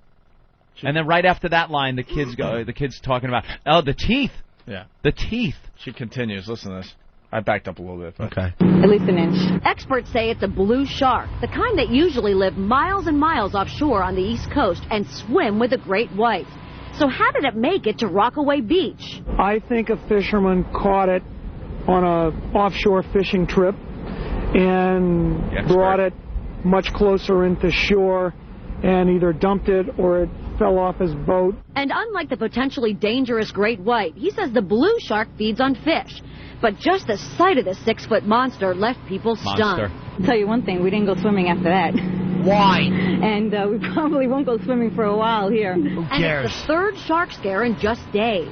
And then right after that line, the kids talking about, the teeth. Yeah. The teeth. She continues. Listen to this. I backed up a little bit. But. Okay. At least an inch. Experts say it's a blue shark, the kind that usually live miles and miles offshore on the East Coast and swim with a great white. So how did it make it to Rockaway Beach? I think a fisherman caught it on a offshore fishing trip and brought it much closer into shore and either dumped it or it fell off his boat. And unlike the potentially dangerous great white, he says the blue shark feeds on fish. But just the sight of the 6-foot monster left people stunned. I'll tell you one thing, we didn't go swimming after that. Why? And we probably won't go swimming for a while here. And it's the third shark scare in just days.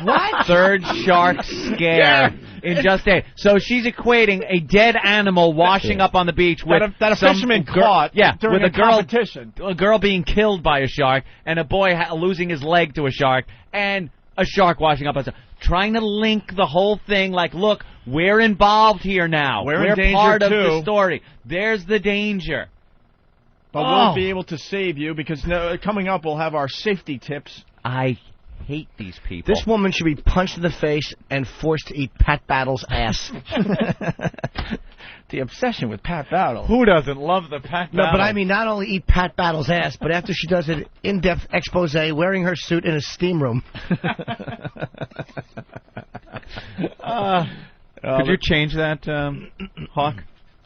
What? Third shark scare in just a. So she's equating a dead animal washing up on the beach with that a fisherman caught during with a competition. A girl being killed by a shark and a boy losing his leg to a shark and a shark washing up on. Trying to link the whole thing like, look, we're involved here now. We're in danger part too. of the story. There's the danger. But we'll be able to save you because coming up we'll have our safety tips. I hate these people. This woman should be punched in the face and forced to eat Pat Battle's ass. The obsession with Pat Battle. Who doesn't love the Pat Battle? No, but I mean not only eat Pat Battle's ass, but after she does an in-depth expose wearing her suit in a steam room. Could you change that, Hawk?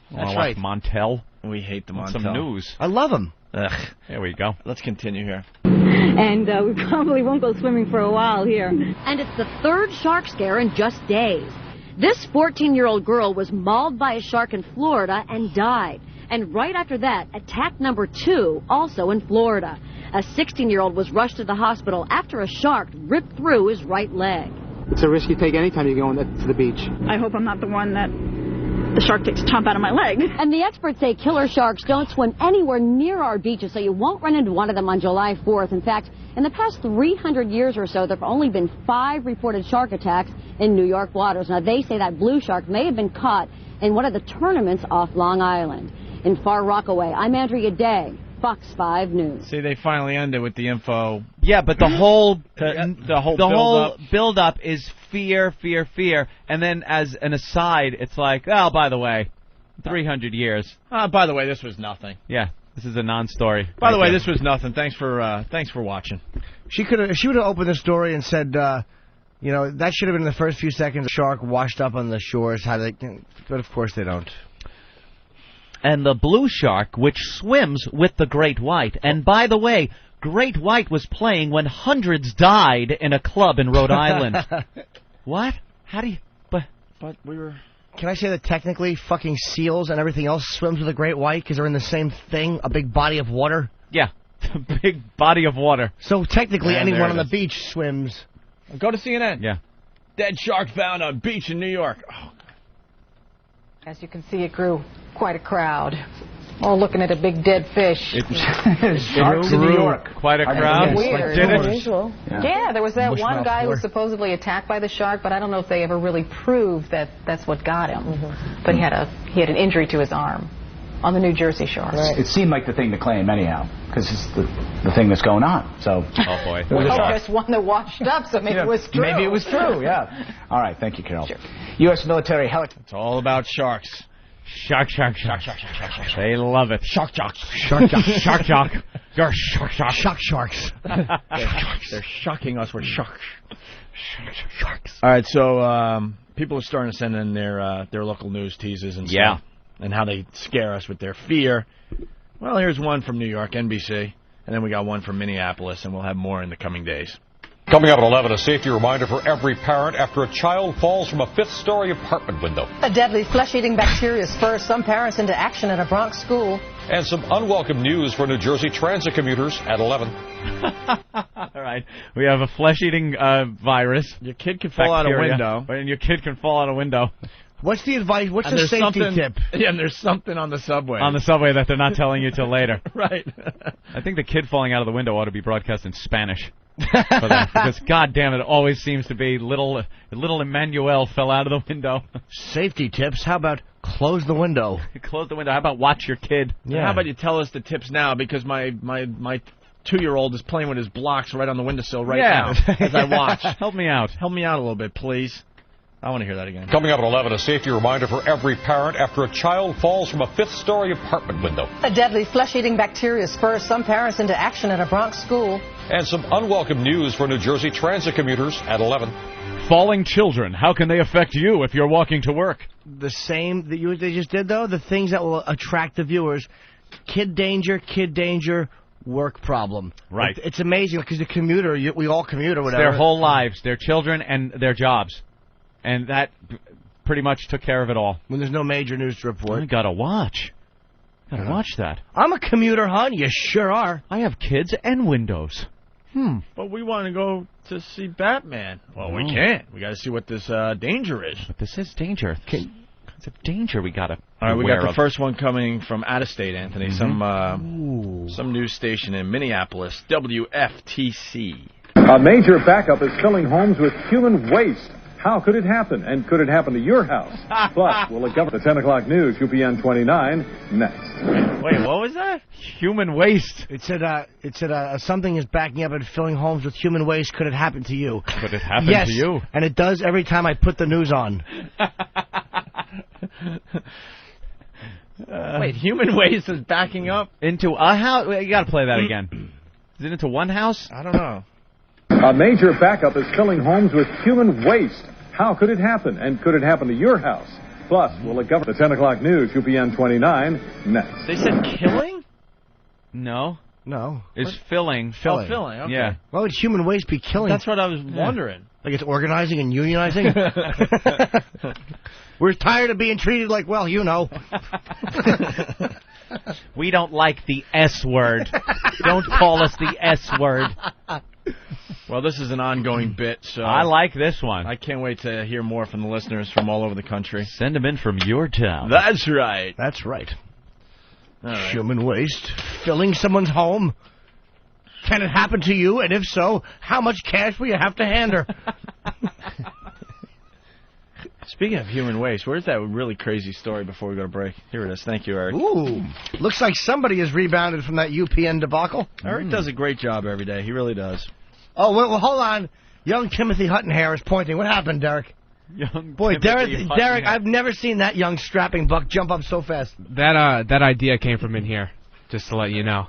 That's right. Montel. We hate the Montel. Some news. I love him. Ugh. There we go. Let's continue here. And we probably won't go swimming for a while here. And it's the third shark scare in just days. This 14-year-old girl was mauled by a shark in Florida and died. And right after that, attack number 2, also in Florida. A 16-year-old was rushed to the hospital after a shark ripped through his right leg. It's a risk you take anytime you go to the beach. I hope I'm not the one that the shark takes a chomp out of my leg. And the experts say killer sharks don't swim anywhere near our beaches, so you won't run into one of them on July 4th. In fact, in the past 300 years or so, there have only been 5 reported shark attacks in New York waters. Now, they say that blue shark may have been caught in one of the tournaments off Long Island. In Far Rockaway, I'm Andrea Day, Fox 5 News. See, they finally ended with the info. Yeah, but the whole build-up is fear, fear, fear, and then as an aside, it's like, oh, by the way, 300 years. By the way, this was nothing. Yeah, this is a non-story. By the way, this was nothing. Thanks for watching. She would have opened the story and said, that should have been in the first few seconds. A shark washed up on the shores. But of course they don't. And the blue shark, which swims with the great white. And by the way, great white was playing when hundreds died in a club in Rhode Island. What? How do you... But we were... Can I say that technically fucking seals and everything else swims with a great white because they're in the same thing, a big body of water? Yeah, a big body of water. So technically anyone on the beach swims. Go to CNN. Yeah. Dead shark found on beach in New York. Oh. As you can see, it grew quite a crowd. All looking at a big dead fish. Sharks in New York. Quite a crowd. Weird. Did it? Unusual. Yeah, there was that one guy who was supposedly attacked by the shark, but I don't know if they ever really proved that that's what got him. But he had an injury to his arm on the New Jersey shore. Right. It seemed like the thing to claim anyhow, because it's the thing that's going on. So. Oh boy. Well, there's one that washed up, so maybe it was true. Maybe it was true. Yeah. All right. Thank you, Carol. Sure. U.S. military helicopter. It's all about sharks. Shark. They love it. Shark jock. Shark jock. You're shark jock. Shock sharks. They're shocking us with sharks. Sharks. All right, so people are starting to send in their local news teases and stuff, and how they scare us with their fear. Well, here's one from New York, NBC, and then we got one from Minneapolis, and we'll have more in the coming days. Coming up at 11, a safety reminder for every parent after a child falls from a 5th-story apartment window. A deadly flesh-eating bacteria spurs some parents into action at a Bronx school. And some unwelcome news for New Jersey transit commuters at 11. All right. We have a flesh-eating virus. Your kid can fall out a window. And your kid can fall out a window. What's the advice? What's the safety tip? Yeah, and there's something on the subway. On the subway that they're not telling you till later. Right. I think the kid falling out of the window ought to be broadcast in Spanish. For that, because God damn it always seems to be little Emmanuel fell out of the window. Safety tips? How about close the window? Close the window. How about watch your kid? Yeah. How about you tell us the tips now, because my 2-year-old is playing with his blocks right on the windowsill now as I watch. Help me out. Help me out a little bit, please. I want to hear that again. Coming up at 11, a safety reminder for every parent after a child falls from a 5th-story apartment window. A deadly flesh-eating bacteria spurs some parents into action at a Bronx school. And some unwelcome news for New Jersey transit commuters at 11. Falling children, how can they affect you if you're walking to work? The same that they just did, though? The things that will attract the viewers. Kid danger, work problem. Right. It's amazing, because the commuter, we all commute or whatever. Their whole lives, their children and their jobs. And that pretty much took care of it all. When there's no major news to report. I gotta watch. Watch that. I'm a commuter, hon. You sure are. I have kids and windows. But we want to go to see Batman. Well, we can't. We got to see what this danger is. But this is danger. Kinds of danger we got to. All right, we got the first one coming from out of state, Anthony. Some news station in Minneapolis, WFTC. A major backup is filling homes with human waste. How could it happen? And could it happen to your house? Plus, will it cover the 10 o'clock news, UPN 29, next. Wait, what was that? Human waste. It said something is backing up and filling homes with human waste. Could it happen to you? Could it happen yes, to you? And it does every time I put the news on. Wait, human waste is backing up? Into a house? You got to play that again. Is it into one house? I don't know. A major backup is filling homes with human waste. How could it happen? And could it happen to your house? Plus, will it cover the 10 o'clock news, UPN 29, next. They said killing? No. No. It's filling. Filling. Oh, filling, okay. Yeah. Why would human waste be killing? That's what I was wondering. Like it's organizing and unionizing? We're tired of being treated like, well, you know. We don't like the S word. Don't call us the S word. Well, this is an ongoing bit, so... I like this one. I can't wait to hear more from the listeners from all over the country. Send them in from your town. That's right. That's right. All right. Human waste. Filling someone's home. Can it happen to you? And if so, how much cash will you have to hand her? Speaking of human waste, where's that really crazy story before we go to break? Here it is. Thank you, Eric. Ooh. Looks like somebody has rebounded from that UPN debacle. Eric does a great job every day. He really does. Oh, well, hold on. Young Timothy Huttonhair is pointing. What happened, Derek? Boy, Derek, I've never seen that young strapping buck jump up so fast. That idea came from in here, just to let you know.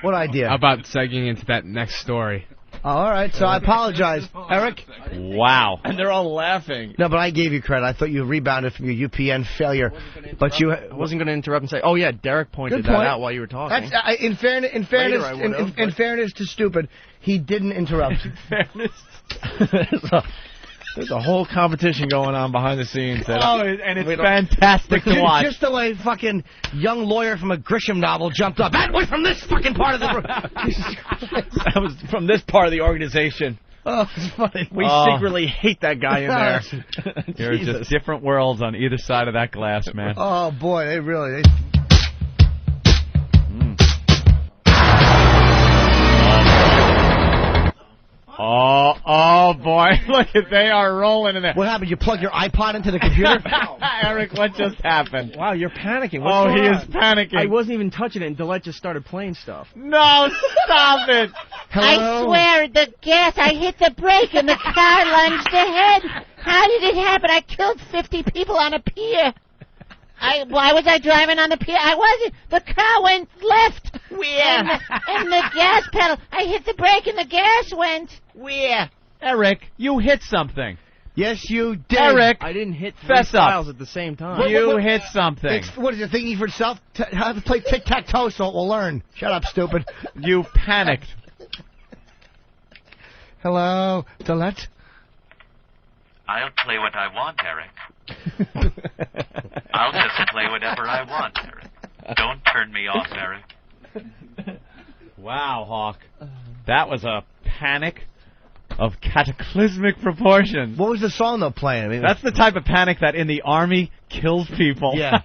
What idea? About segueing into that next story. Oh, all right, so I apologize. Eric? Wow. And they're all laughing. No, but I gave you credit. I thought you rebounded from your UPN failure. But I wasn't going to interrupt and say, oh, yeah, Derek pointed that out while you were talking. That's, in fairness to Stupid, he didn't interrupt. There's a whole competition going on behind the scenes. And it's fantastic to watch. Just the way fucking young lawyer from a Grisham novel jumped up. That was from this fucking part of the room. That was from this part of the organization. Oh, it's funny. We secretly hate that guy in there. There are just different worlds on either side of that glass, man. Oh, boy, they really... Oh, boy. Look, they are rolling in there. What happened? You plug your iPod into the computer? Eric, what just happened? Wow, you're panicking. He is panicking. I wasn't even touching it, and Dillette just started playing stuff. No, stop it. I swear, the gas, I hit the brake and the car lunged ahead. How did it happen? I killed 50 people on a pier. Why was I driving on the pier? I wasn't. The car went left. Where? And the gas pedal. I hit the brake and the gas went. Where? Eric, you hit something. Yes, you did. Eric, I didn't hit three files at the same time. You hit something. What is it, thinking for itself? Have to play tic-tac-toe so it will learn. Shut up, stupid. You panicked. Hello, Dillette? I'll play what I want, Eric. I'll just play whatever I want, Eric. Don't turn me off, Eric. Wow, Hawk. That was a panic of cataclysmic proportions. What was the song, though, playing? I mean, that's the type of panic that in the Army kills people. Yeah.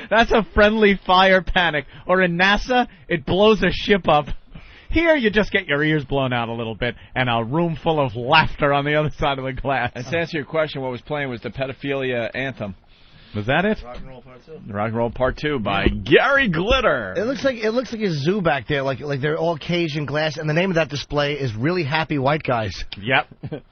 That's a friendly fire panic. Or in NASA, it blows a ship up. Here, you just get your ears blown out a little bit and a room full of laughter on the other side of the glass. And to answer your question, what was playing was the pedophilia anthem. Was that it? Rock and Roll Part 2. Rock and Roll Part 2 by Gary Glitter. It looks like a zoo back there, like they're all caged in glass, and the name of that display is Really Happy White Guys. Yep.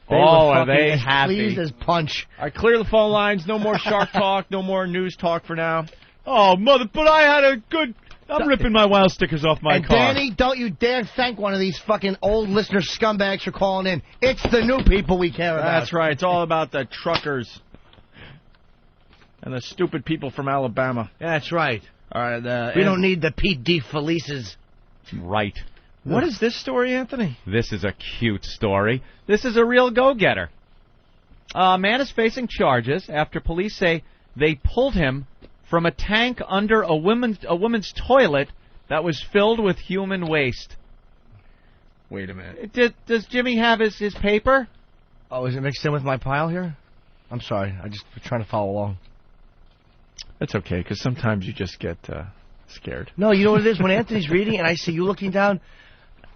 Are they happy? Pleased as punch. All right, clear the phone lines. No more Shark Talk. No more news talk for now. Oh, mother! But I had a good. I'm ripping my wild stickers off my car. And Danny, don't you dare thank one of these fucking old listener scumbags for calling in. It's the new people we care about. That's right. It's all about the truckers and the stupid people from Alabama. That's right. All right. We don't need the Pete D. Felices. Right. What is this story, Anthony? This is a cute story. This is a real go-getter. A man is facing charges after police say they pulled him from a tank under a woman's toilet that was filled with human waste. Wait a minute. Does Jimmy have his paper? Oh, is it mixed in with my pile here? I'm sorry. I just trying to follow along. That's okay, because sometimes you just get scared. No, you know what it is? When Anthony's reading and I see you looking down,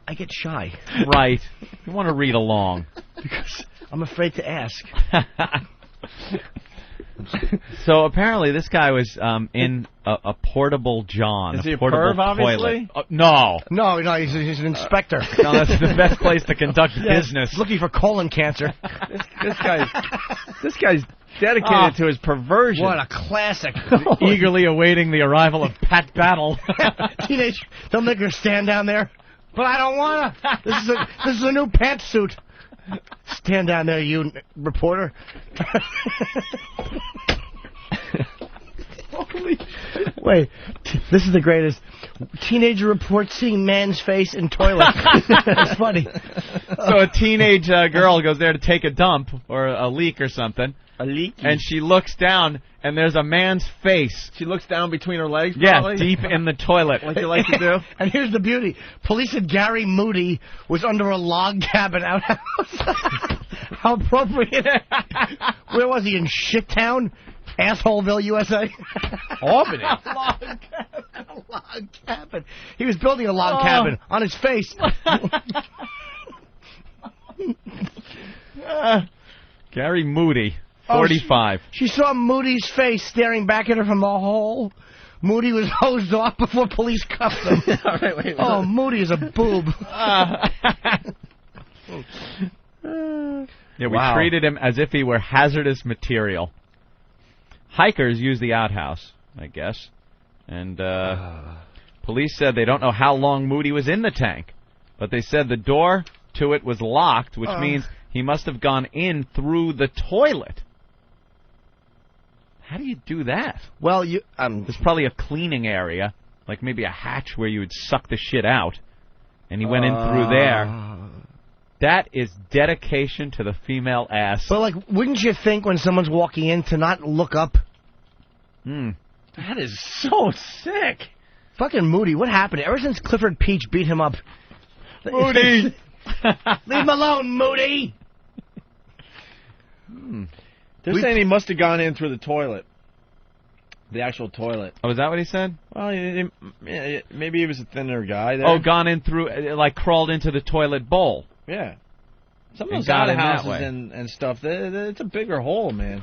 I get shy. Right. You want to read along. Because I'm afraid to ask. So apparently this guy was in a portable John. Is he a portable perv, obviously? Toilet. No, he's an inspector. No, that's the best place to conduct business. Looking for colon cancer. This guy's dedicated to his perversion. What a classic. Eagerly awaiting the arrival of Pat Battle. Teenage, they'll make her stand down there. But I don't want to. This is a new pantsuit. Stand down there, you reporter. Wait, this is the greatest. Teenager reports seeing man's face in toilet. It's funny. So a teenage girl goes there to take a dump or a leak or something. A leak? And she looks down, and there's a man's face. She looks down between her legs, Yeah, probably? deep in the toilet. Like you like to do? And here's the beauty. Police said Gary Moody was under a log cabin outhouse. How appropriate. Where was he, in Shittown? Assholeville, USA? Albany. Log cabin. He was building a log cabin on his face. Gary Moody, 45. She saw Moody's face staring back at her from the hole. Moody was hosed off before police cuffed him. All right, wait. Oh, Moody is a boob. Yeah, we treated him as if he were hazardous material. Hikers use the outhouse, I guess. And police said they don't know how long Moody was in the tank. But they said the door to it was locked, which means he must have gone in through the toilet. How do you do that? Well, there's probably a cleaning area, like maybe a hatch where you would suck the shit out. And he went in through there. That is dedication to the female ass. But, like, wouldn't you think when someone's walking in to not look up? That is so sick. Fucking Moody, what happened? Ever since Clifford Peach beat him up. Moody! Leave him alone, Moody! They're saying he must have gone in through the toilet. The actual toilet. Oh, is that what he said? Well, maybe he was a thinner guy there. Oh, gone in through, like crawled into the toilet bowl. Yeah. Some of And those got in that outhouses way. and stuff, it's a bigger hole, man.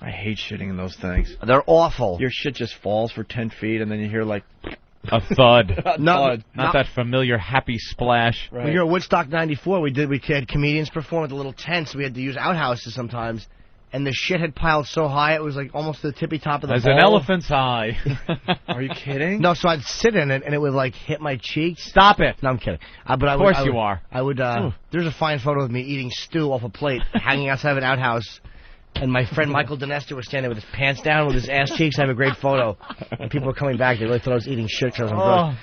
I hate shitting in those things. They're awful. Your shit just falls for 10 feet, and then you hear, like... A thud. Not that familiar happy splash. Right. When you were at Woodstock 94, we had comedians perform at the little tents. We had to use outhouses sometimes. And the shit had piled so high, it was like almost to the tippy top of the bowl. As an elephant's high. Are you kidding? No, so I'd sit in it, and it would, like, hit my cheeks. Stop it. No, I'm kidding. Of course you are. I would, there's a fine photo of me eating stew off a plate, hanging outside of an outhouse. And my friend Michael Dinester was standing with his pants down, with his ass cheeks. I have a great photo. And people were coming back. They really thought I was eating shit because I was on drugs.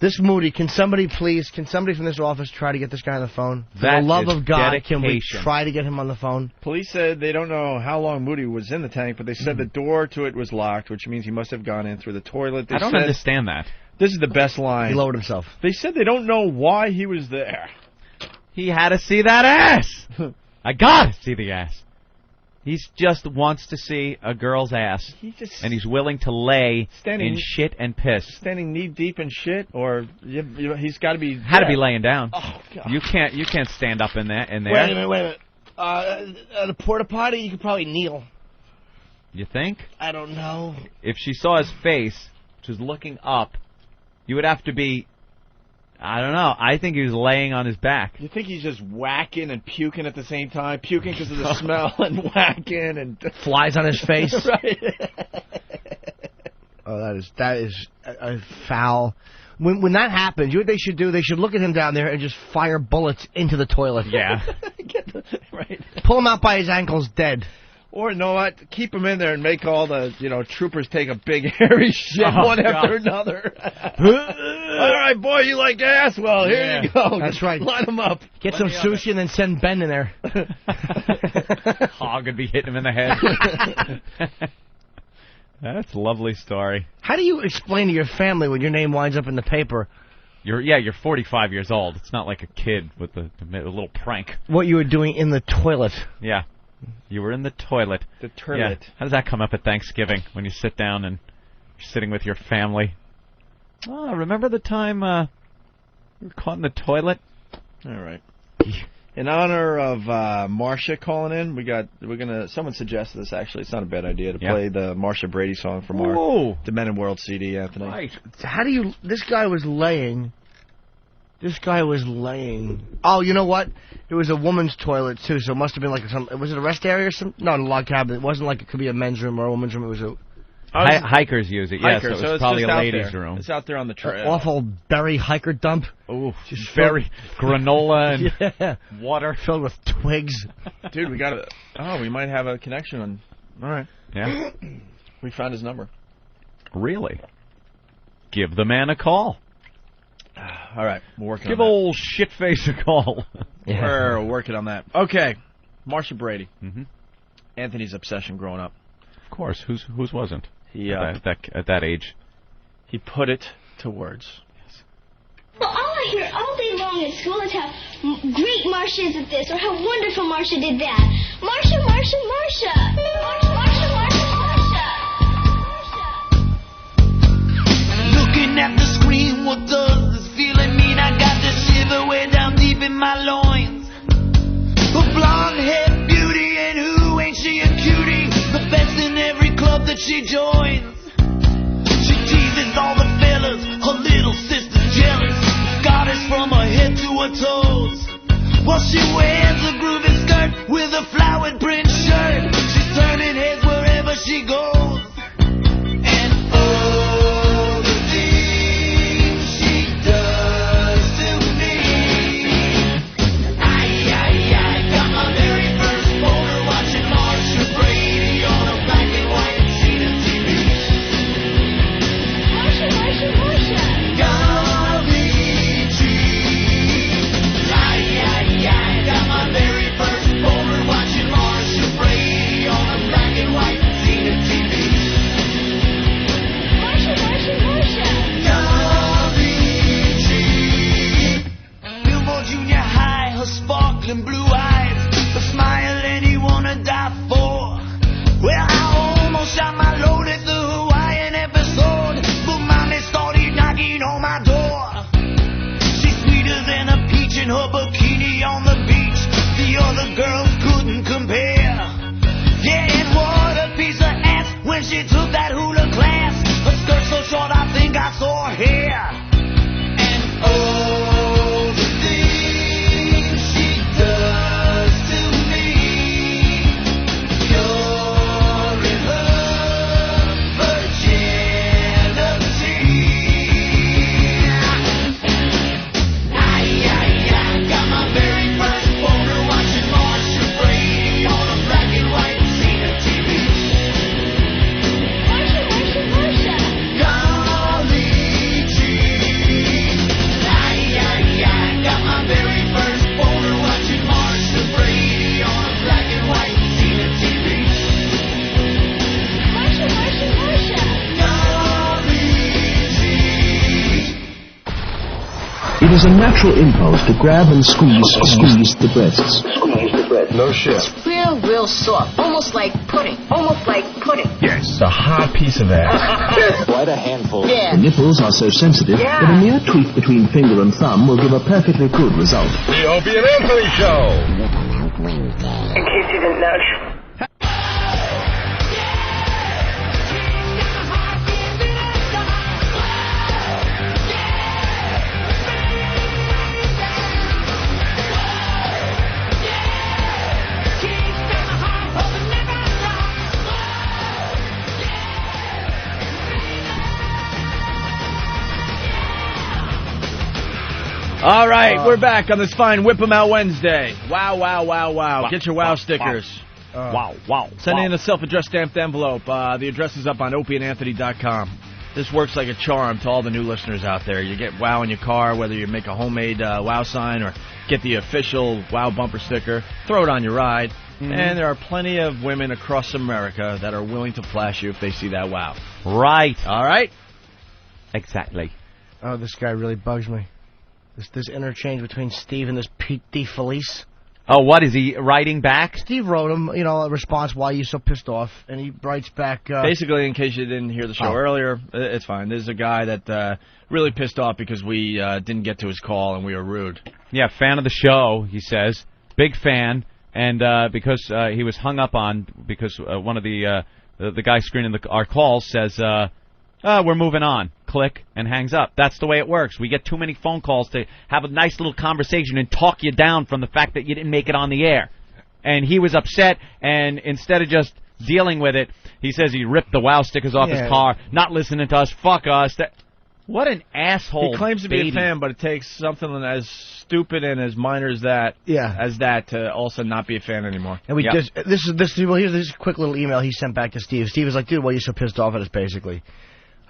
This Moody, can somebody from this office try to get this guy on the phone? For the love of God, can we try to get him on the phone? Police said they don't know how long Moody was in the tank, but they said the door to it was locked, which means he must have gone in through the toilet. I don't understand that. This is the best line. He lowered himself. They said they don't know why he was there. He had to see that ass. I gotta see the ass. He just wants to see a girl's ass, and he's willing to lay in shit and piss. Standing knee deep in shit, or he's got to be had to be laying down. Oh, God. You can't stand up in there. Wait a minute. At a porta potty, you could probably kneel. You think? I don't know. If she saw his face, which was looking up, you would have to be. I don't know. I think he was laying on his back. You think he's just whacking and puking at the same time? Puking because of the smell and whacking and... Flies on his face? Right. Oh, that is a foul. When that happens, you know what they should do? They should look at him down there and just fire bullets into the toilet. Yeah. Right. Pull him out by his ankles dead. Or, you know what? Keep him in there and make all the, troopers take a big hairy shit one after another. All right, boy, you like ass? Well, here you go. That's right. Line them up. Get some sushi and then send Ben in there. Hog would be hitting him in the head. That's a lovely story. How do you explain to your family when your name winds up in the paper? You're 45 years old. It's not like a kid with a little prank. What you were doing in the toilet. Yeah. You were in the toilet. The toilet. Yeah. How does that come up at Thanksgiving when you sit down and you're sitting with your family? Oh, remember the time you were caught in the toilet? All right. In honor of Marsha calling in, someone suggested this actually. It's not a bad idea to play the Marsha Brady song from our Demented World CD, Anthony. Right. How do you... This guy was laying... Oh, you know what? It was a woman's toilet, too, so it must have been like was it a rest area or something? No, in a log cabin. It wasn't like it could be a men's room or a woman's room. It was a... Hikers use it, yes. Hikers, so it's probably a ladies' room. It's out there on the trail. Awful berry hiker dump. Ooh, just berry granola and water filled with twigs. Dude, we might have a connection on. All right. Yeah. We found his number. Really? Give the man a call. All right, we're working Give on that. old shitface a call. We're working on that. Okay, Marsha Brady. Mm-hmm. Anthony's obsession growing up. Of course, whose wasn't? He at that age. He put it to words. Yes. Well, all I hear all day long at school is how great Marsha is at this, or how wonderful Marsha did that. Marsha, Marsha, Marsha. Marsha, Marsha, Marsha, Marsha. Looking at the screen, what does this feeling mean? I got the shiver way down deep in my loins. A blonde-haired beauty, and who ain't she a cutie? The best in every club that she joins. She teases all the fellas, her little sister's jealous. Goddess from her head to her toes. Well, she wears a groovy skirt with a flowered print shirt. She's turning heads wherever she goes. And oh, the things she does to me. I got my very first photo watching Marsha Brady on a black and white scene of TV. Marsha, Marsha, Marsha. Golly gee. I got my very first photo watching Marsha Brady on a black and white scene of TV. Marsha, Marsha, Marsha. Golly gee. Billboard Junior High, her sparkling blue eyes, a smile anyone to die for. Well, I almost shot my load at the Hawaiian episode, but mommy started knocking on my door. She's sweeter than a peach in her bikini on the beach. The other girls couldn't compare. Yeah, and what a piece of ass when she took that hula class. Her skirt so short I think I saw her hair. And oh, the things she does to me. You're in her virginity. I got my very first photo watching Marsha Brady on a black and white scene of TV. Marsha, Marsha, Marsha. Golly gee. I got my very first photo watching Marsha Brady on a black and white scene of TV. Marsha, Marsha, Marsha. Golly gee. It is a natural impulse to grab and squeeze the breasts. No shit. Real soft. Almost like pudding. Yes, a hard piece of ass. Quite a handful. Yeah. The nipples are so sensitive that a mere tweak between finger and thumb will give a perfectly good result. The Opie and Anthony Show. In case you didn't know. All right, we're back on this fine Whip 'em Out Wednesday. Wow. Get your wow stickers. Wow. Send in a self-addressed stamped envelope. The address is up on opieandanthony.com. This works like a charm to all the new listeners out there. You get wow in your car, whether you make a homemade wow sign or get the official wow bumper sticker. Throw it on your ride. Mm-hmm. And there are plenty of women across America that are willing to flash you if they see that wow. Right. All right? Exactly. Oh, this guy really bugs me. This interchange between Steve and this Pete DeFelice. Oh, what is he writing back? Steve wrote him, a response, why are you so pissed off? And he writes back... Basically, in case you didn't hear the show earlier, it's fine. There's a guy that really pissed off because we didn't get to his call and we were rude. Yeah, fan of the show, he says. Big fan. And because he was hung up on, because one of the guy screening our calls says, we're moving on. Click, and hangs up. That's the way it works. We get too many phone calls to have a nice little conversation and talk you down from the fact that you didn't make it on the air. And he was upset, and instead of just dealing with it, he says he ripped the WOW stickers off his car, not listening to us, fuck us. What an asshole. He claims to be a fan, but it takes something as stupid and as minor as that to also not be a fan anymore. And here's this quick little email he sent back to Steve. Steve was like, dude, why are you so pissed off at us, basically?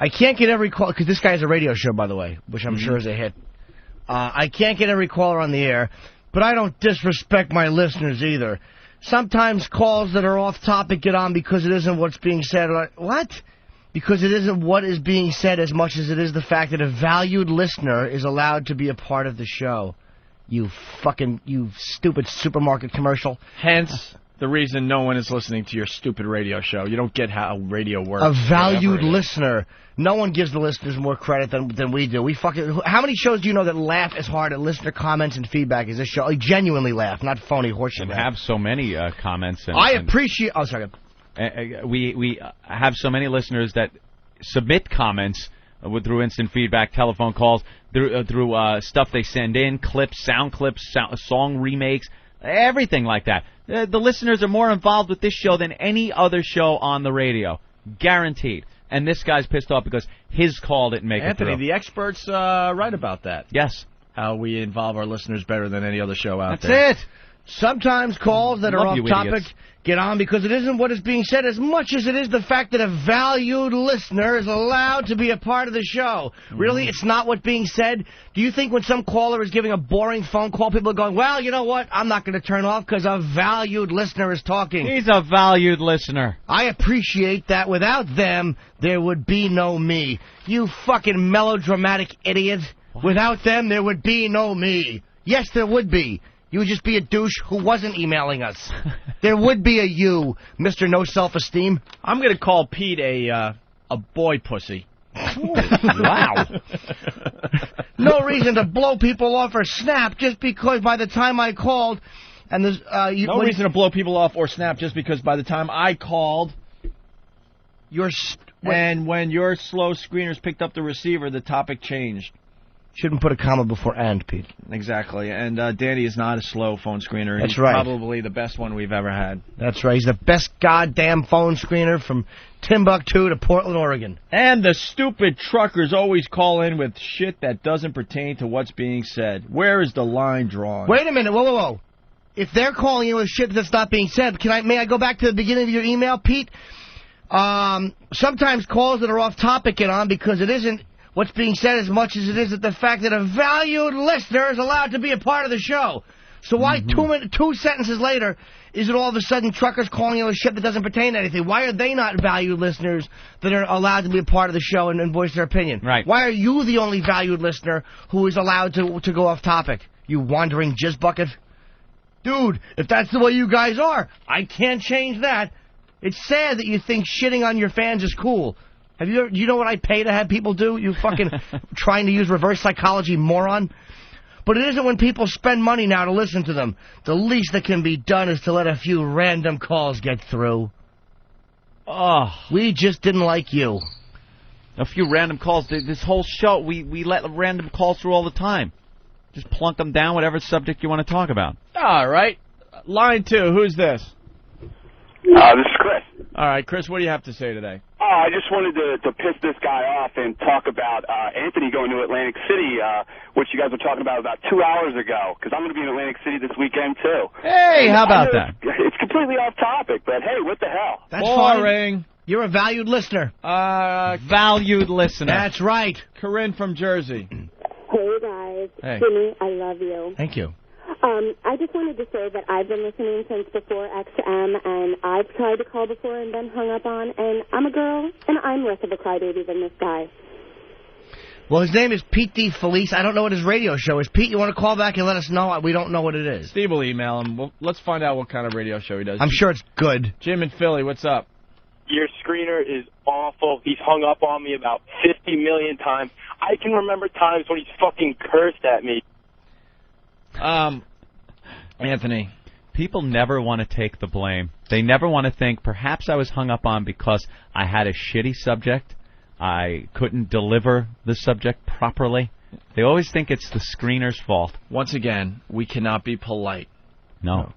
I can't get every call, because this guy has a radio show, by the way, which I'm sure is a hit. I can't get every caller on the air, but I don't disrespect my listeners either. Sometimes calls that are off topic get on because it isn't what's being said. What? Because it isn't what is being said as much as it is the fact that a valued listener is allowed to be a part of the show. You stupid supermarket commercial. Hence the reason no one is listening to your stupid radio show. You don't get how radio works. A valued listener. No one gives the listeners more credit than we do. How many shows do you know that laugh as hard at listener comments and feedback as this show? Like, genuinely laugh, not phony horseshit. And have so many comments. I appreciate... Oh, sorry. We have so many listeners that submit comments through instant feedback, telephone calls, through stuff they send in, clips, sound clips, song remakes, everything like that. The listeners are more involved with this show than any other show on the radio. Guaranteed. And this guy's pissed off because his call didn't make it through. Anthony, the experts write about that. Yes. How we involve our listeners better than any other show out there. That's it. Sometimes calls that are off topic get on because it isn't what is being said as much as it is the fact that a valued listener is allowed to be a part of the show. Really, it's not what's being said? Do you think when some caller is giving a boring phone call, people are going, well, you know what, I'm not going to turn off because a valued listener is talking? He's a valued listener. I appreciate that. Without them, there would be no me. You fucking melodramatic idiot. What? Without them, there would be no me. Yes, there would be. You would just be a douche who wasn't emailing us. There would be a you, Mr. No Self-Esteem. I'm going to call Pete a boy pussy. Wow. No reason to blow people off or snap just because by the time I called... and there's no reason to blow people off or snap just because by the time I called... when your slow screeners picked up the receiver, the topic changed. Shouldn't put a comma before and, Pete. Exactly. And Danny is not a slow phone screener. That's He's right. Probably the best one we've ever had. That's right. He's the best goddamn phone screener from Timbuktu to Portland, Oregon. And the stupid truckers always call in with shit that doesn't pertain to what's being said. Where is the line drawn? Wait a minute. Whoa. If they're calling in with shit that's not being said, may I go back to the beginning of your email, Pete? Sometimes calls that are off topic get on because it isn't what's being said as much as it is the fact that a valued listener is allowed to be a part of the show. So why two sentences later is it all of a sudden truckers calling in with shit that doesn't pertain to anything? Why are they not valued listeners that are allowed to be a part of the show and voice their opinion? Right. Why are you the only valued listener who is allowed to go off topic? You wandering jizz bucket? Dude, if that's the way you guys are, I can't change that. It's sad that you think shitting on your fans is cool. You know what I pay to have people do? You fucking trying to use reverse psychology, moron. But it isn't when people spend money now to listen to them. The least that can be done is to let a few random calls get through. Oh. We just didn't like you. A few random calls. This whole show, we let random calls through all the time. Just plunk them down, whatever subject you want to talk about. All right. Line 2, who's this? This is Chris. All right, Chris, what do you have to say today? I just wanted to piss this guy off and talk about Anthony going to Atlantic City, which you guys were talking about 2 hours ago, because I'm going to be in Atlantic City this weekend, too. Hey, how about that? It's completely off topic, but hey, what the hell? That's boring. Fine. You're a valued listener. Valued listener. That's right. Corinne from Jersey. Hey, guys. Hey. Jimmy, I love you. Thank you. I just wanted to say that I've been listening since before XM, and I've tried to call before and been hung up on, and I'm a girl, and I'm less of a crybaby than this guy. Well, his name is Pete D. Felice. I don't know what his radio show is. Pete, you want to call back and let us know? We don't know what it is. Steve will email him. Let's find out what kind of radio show he does. I'm sure it's good. Jim in Philly, what's up? Your screener is awful. He's hung up on me about 50 million times. I can remember times when he's fucking cursed at me. Anthony. People never want to take the blame. They never want to think, perhaps I was hung up on because I had a shitty subject. I couldn't deliver the subject properly. They always think it's the screener's fault. Once again, we cannot be polite. No.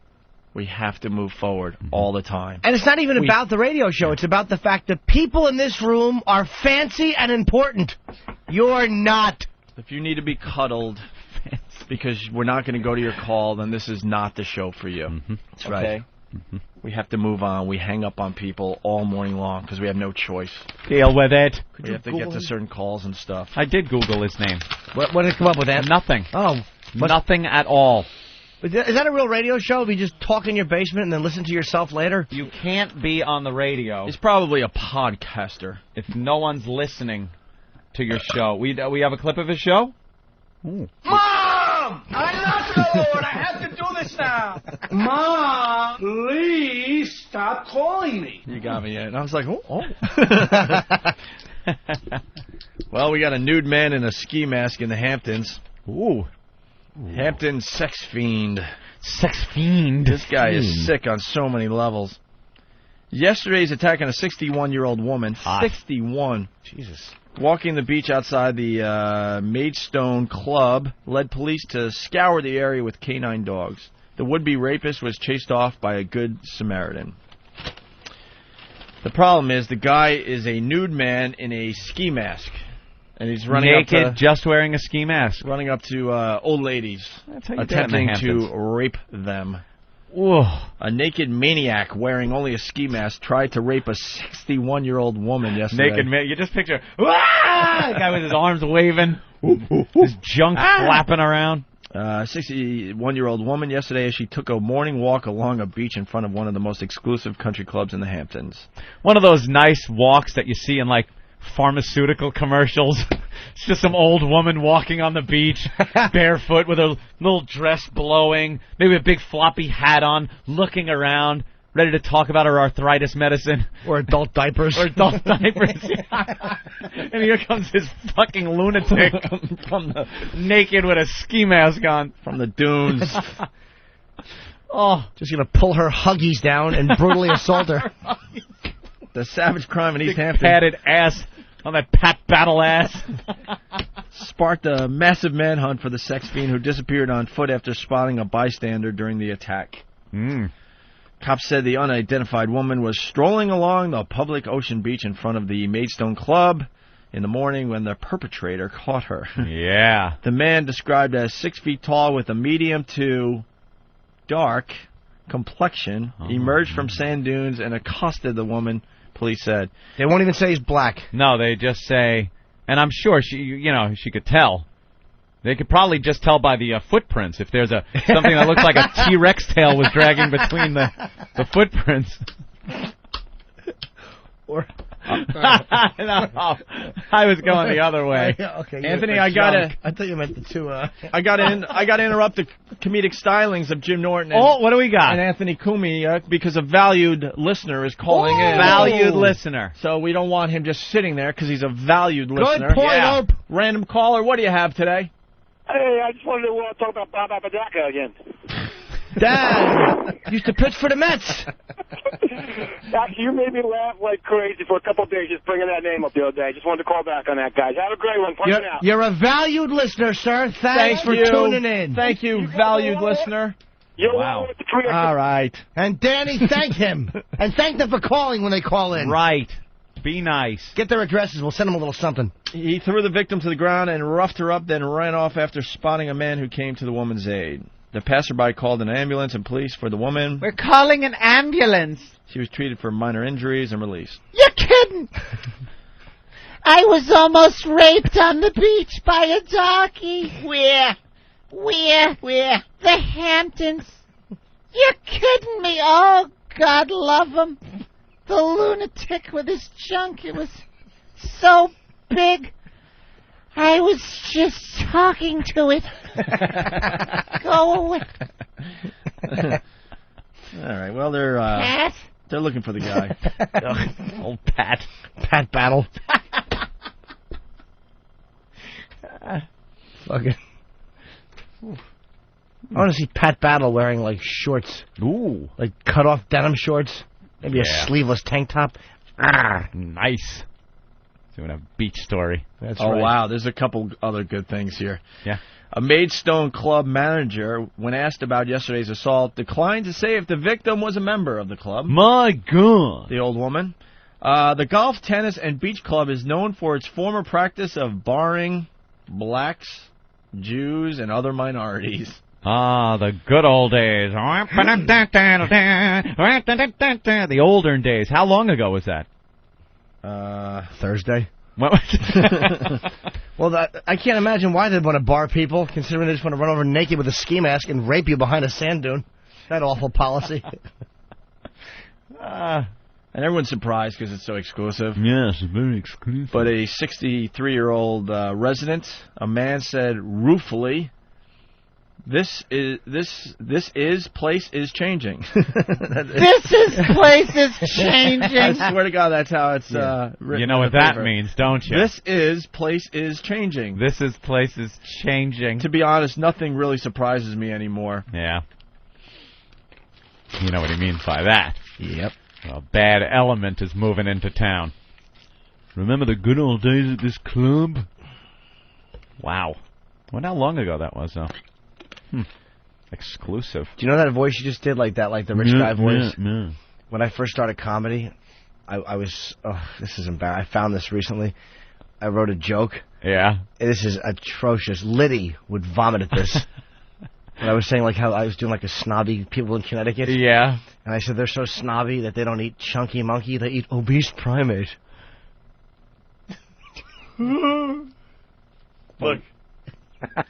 We have to move forward all the time. And it's not even about the radio show. It's about the fact that people in this room are fancy and important. You're not. If you need to be cuddled because we're not going to go to your call, then this is not the show for you. That's right. We have to move on. We hang up on people all morning long because we have no choice. Deal with it. We have to get to certain calls and stuff. I did Google his name. What did it come up with, that? Nothing. Oh. Nothing at all. Is that a real radio show? If you just talk in your basement and then listen to yourself later? You can't be on the radio. It's probably a podcaster. If no one's listening to your show. We have a clip of his show? Mom! I'm not alone. I have to do this now. Mom, please stop calling me. You got me. And I was like, oh. Well, we got a nude man in a ski mask in the Hamptons. Ooh. Hampton sex fiend. Sex fiend. This guy is sick on so many levels. Yesterday's attack on a 61-year-old woman. 61. Jesus. Walking the beach outside the Maidstone Club led police to scour the area with canine dogs. The would-be rapist was chased off by a good Samaritan. The problem is the guy is a nude man in a ski mask. And he's running naked, up to, just wearing a ski mask. Running up to old ladies, attempting to rape them. Whoa. A naked maniac wearing only a ski mask tried to rape a 61-year-old woman yesterday. Naked man. You just picture the guy with his arms waving, his junk flapping around. 61-year-old woman yesterday as she took a morning walk along a beach in front of one of the most exclusive country clubs in the Hamptons. One of those nice walks that you see in, like, pharmaceutical commercials. It's just some old woman walking on the beach, barefoot, with her little dress blowing, maybe a big floppy hat on, looking around, ready to talk about her arthritis medicine. Or adult diapers. And here comes this fucking lunatic from the naked with a ski mask on. From the dunes. Just going to pull her huggies down and brutally assault her. The savage crime in East Hampton. Padded ass on that Pat Battle ass. Sparked a massive manhunt for the sex fiend who disappeared on foot after spotting a bystander during the attack. Cops said the unidentified woman was strolling along the public ocean beach in front of the Maidstone Club in the morning when the perpetrator caught her. Yeah. The man, described as 6 feet tall with a medium to dark complexion, emerged from sand dunes and accosted the woman, police said. They won't even say he's black. No, they just say, and I'm sure she could tell. They could probably just tell by the footprints if there's something that looks like a T-Rex tail was dragging between the footprints. Or no, I was going the other way. Okay, Anthony, I thought you meant the two. I got to interrupt the comedic stylings of Jim Norton. What do we got? And Anthony Cumia, because a valued listener is calling in. Valued listener. So we don't want him just sitting there because he's a valued listener. Good point, Hope. Random caller, what do you have today? Hey, I just wanted to talk about Bob Apodaca again. Dad used to pitch for the Mets. Actually, you made me laugh like crazy for a couple of days just bringing that name up the other day. Just wanted to call back on that, guys. Have a great one. Punch it out. You're a valued listener, sir. Thanks for tuning in. Thank you, valued listener. Wow. All right. And Danny, thank him. And thank them for calling when they call in. Right. Be nice. Get their addresses. We'll send them a little something. He threw the victim to the ground and roughed her up, then ran off after spotting a man who came to the woman's aid. The passerby called an ambulance and police for the woman. We're calling an ambulance. She was treated for minor injuries and released. You're kidding. I was almost raped on the beach by a darky. Where? The Hamptons. You're kidding me. Oh, God love him. The lunatic with his junk. It was so big. I was just talking to it. Go away. All right, well, they're looking for the guy. Old Pat. Pat Battle. Fucking. I want to see Pat Battle wearing, like, shorts. Ooh. Like, cut-off denim shorts. Maybe a sleeveless tank top. Nice. Doing a beach story. That's right. right. Wow, there's a couple other good things here. Yeah. A Maidstone club manager, when asked about yesterday's assault, declined to say if the victim was a member of the club. My God. The old woman. The golf, tennis, and beach club is known for its former practice of barring blacks, Jews, and other minorities. Ah, the good old days. The olden days. How long ago was that? Thursday. Well, I can't imagine why they'd want to bar people, considering they just want to run over naked with a ski mask and rape you behind a sand dune. That awful policy. And everyone's surprised because it's so exclusive. Yes, very exclusive. But a 63-year-old resident, a man said ruefully, This place is changing. Place is changing. I swear to God, that's how it's written. You know what that means, don't you? Place is changing. Place is changing. To be honest, nothing really surprises me anymore. Yeah. You know what he means by that. Yep. A bad element is moving into town. Remember the good old days at this club? Wow. Wonder how long ago that was, though. Exclusive. Do you know that voice you just did, like that, like the rich guy voice? When I first started comedy, I was. Oh, this is embarrassing. I found this recently. I wrote a joke. Yeah. This is atrocious. Liddy would vomit at this. And I was saying like how I was doing like a snobby people in Connecticut. Yeah. And I said they're so snobby that they don't eat chunky monkey, they eat obese primate. Look.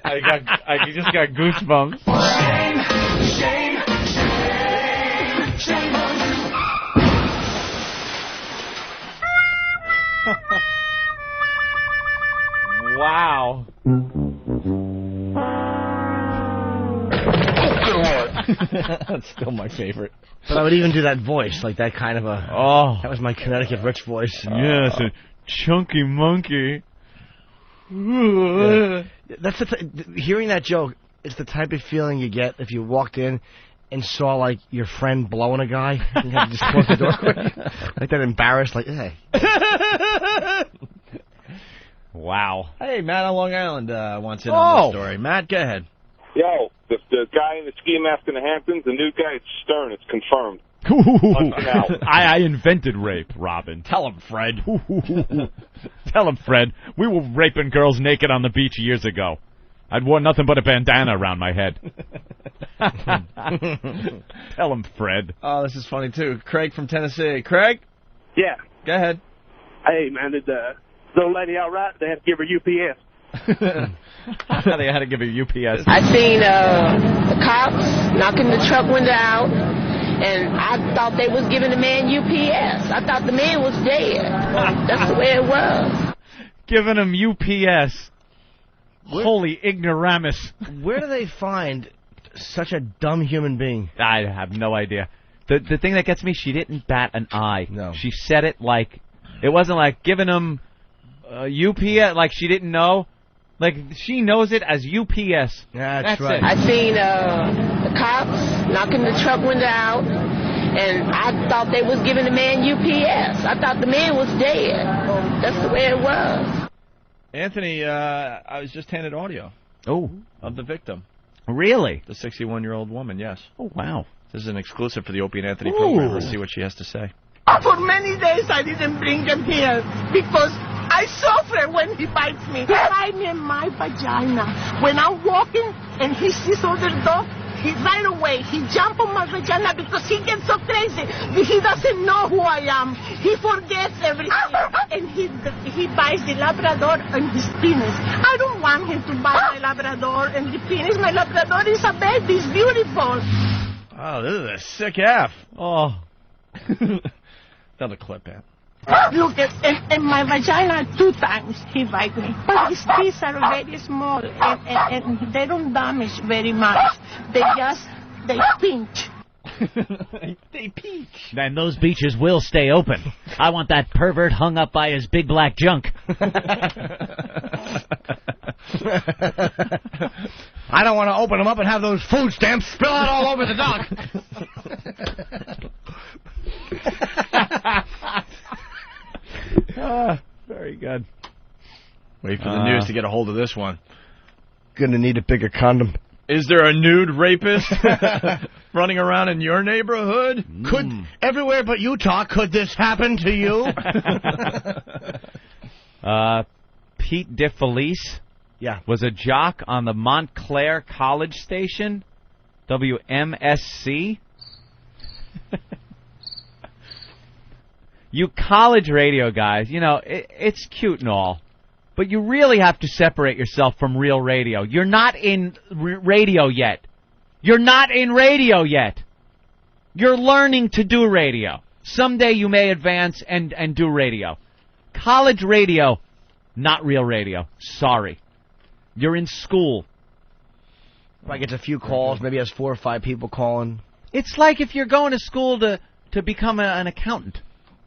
I just got goosebumps. Shame on you. Wow. That's still my favorite. But I would even do that voice, like that kind of a... Oh. That was my Connecticut rich voice. Yes, a chunky monkey. Yeah. That's hearing that joke is the type of feeling you get if you walked in and saw like your friend blowing a guy and you had to just close the door quick, like that embarrassed, like hey. Wow. Hey, Matt on Long Island wants in on this story. Matt, go ahead. Yo, the guy in the ski mask in the Hamptons, the new guy, it's Stern. It's confirmed. I invented rape, Robin. Tell him, Fred. Tell him, Fred. We were raping girls naked on the beach years ago. I'd worn nothing but a bandana around my head. Tell him, Fred. Oh, this is funny, too. Craig from Tennessee. Craig? Yeah. Go ahead. Hey, man, did the old lady all right? They had to give her UPS. They had to give her UPS. I seen the cops knocking the truck window out, and I thought they was giving the man UPS. I thought the man was dead. That's the way it was. Giving him UPS. Holy ignoramus. Where do they find such a dumb human being? I have no idea. The thing that gets me, she didn't bat an eye. No. She said it like, it wasn't like giving him UPS, like she didn't know. Like, she knows it as UPS. That's right. It. I seen the cops knocking the truck window out, and I thought they was giving the man UPS. I thought the man was dead. That's the way it was. Anthony, I was just handed audio. Of the victim. Really? The 61-year-old woman, yes. Oh, wow. This is an exclusive for the Opie and Anthony program. Let's see what she has to say. For many days I didn't bring him here because I suffer when he bites me. He bites me in my vagina. When I'm walking and he sees other dog, he right away, he jump on my vagina because he gets so crazy. He doesn't know who I am. He forgets everything. And he bites the Labrador and his penis. I don't want him to bite my Labrador and the penis. My Labrador is a baby. It's beautiful. Oh, this is a sick F. Oh. Another clip, man. Look, in my vagina 2 times he bite me. But his teeth are very small and they don't damage very much. They pinch. They peach. Then those beaches will stay open. I want that pervert hung up by his big black junk. I don't want to open them up and have those food stamps spill out all over the dock. Very good. Wait for the news to get a hold of this one. Gonna need a bigger condom. Is there a nude rapist running around in your neighborhood? Could everywhere but Utah, could this happen to you? Pete DeFelice was a jock on the Montclair College station, WMSC. You college radio guys, you know, it's cute and all, but you really have to separate yourself from real radio. You're not in radio yet. You're not in radio yet. You're learning to do radio. Someday you may advance and do radio. College radio, not real radio. Sorry. You're in school. Like gets a few calls, maybe has 4 or 5 people calling. It's like if you're going to school to become an accountant.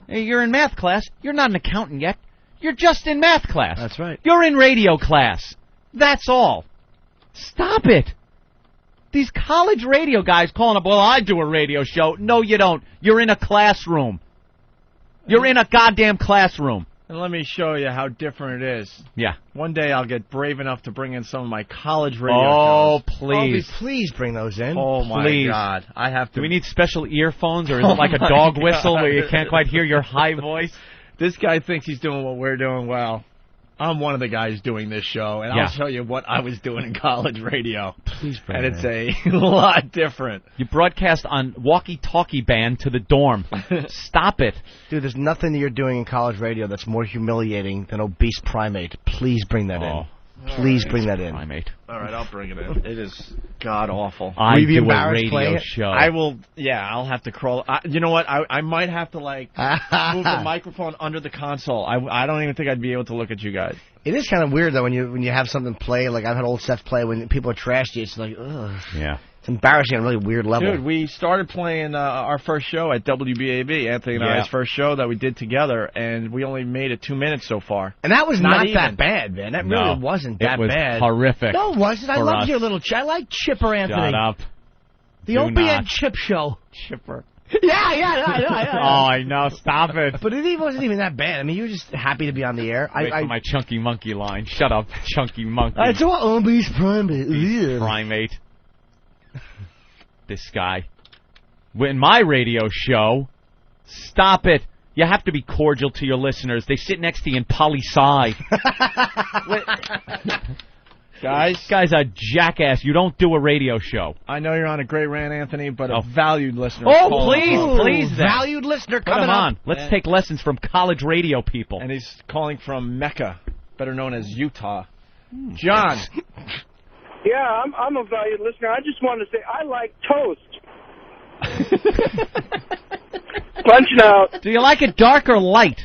You're in math class. You're not an accountant yet. You're just in math class. That's right. You're in radio class. That's all. Stop it. These college radio guys calling up, well, I do a radio show. No, you don't. You're in a classroom. You're in a goddamn classroom. And let me show you how different it is. Yeah. One day I'll get brave enough to bring in some of my college radio shows. Please. Please bring those in. Oh, my God. I have to. Do we need special earphones, or is it like a dog whistle where you can't quite hear your high voice? This guy thinks he's doing what we're doing well. I'm one of the guys doing this show, and I'll show you what I was doing in college radio. Please bring it in. And it's a lot different. You broadcast on walkie-talkie band to the dorm. Stop it. Dude, there's nothing that you're doing in college radio that's more humiliating than obese primate. Please bring that in. Please bring that in. Primate. All right, I'll bring it in. It is god-awful. I do a radio show. I will, I'll have to crawl. You know what? I might have to, move the microphone under the console. I don't even think I'd be able to look at you guys. It is kind of weird, though, when you have something play. Like, I've had old stuff play when people are trashed you. It's like, ugh. Yeah. It's embarrassing on a really weird level. Dude, we started playing our first show at WBAB, Anthony and I's first show that we did together, and we only made it 2 minutes so far. And that was not that bad, man. That really wasn't that bad. It was horrific. No, it wasn't. I loved your little... I like Chipper Anthony. Shut up. The Opie and Chip show. Chipper. Yeah. Oh, I know. Stop it. But it wasn't even that bad. I mean, you were just happy to be on the air. Wait for my chunky monkey line. Shut up, chunky monkey. It's all Opie's primate. Primate. This guy. In my radio show, stop it. You have to be cordial to your listeners. They sit next to you in poli-sci. Guy's a jackass. You don't do a radio show. I know you're on a great rant, Anthony, but a valued listener. Oh, please. Valued listener coming on. Let's take lessons from college radio people. And he's calling from Mecca, better known as Utah. John. Yeah, I'm a valued listener. I just wanted to say I like toast. Punching out. Do you like it dark or light?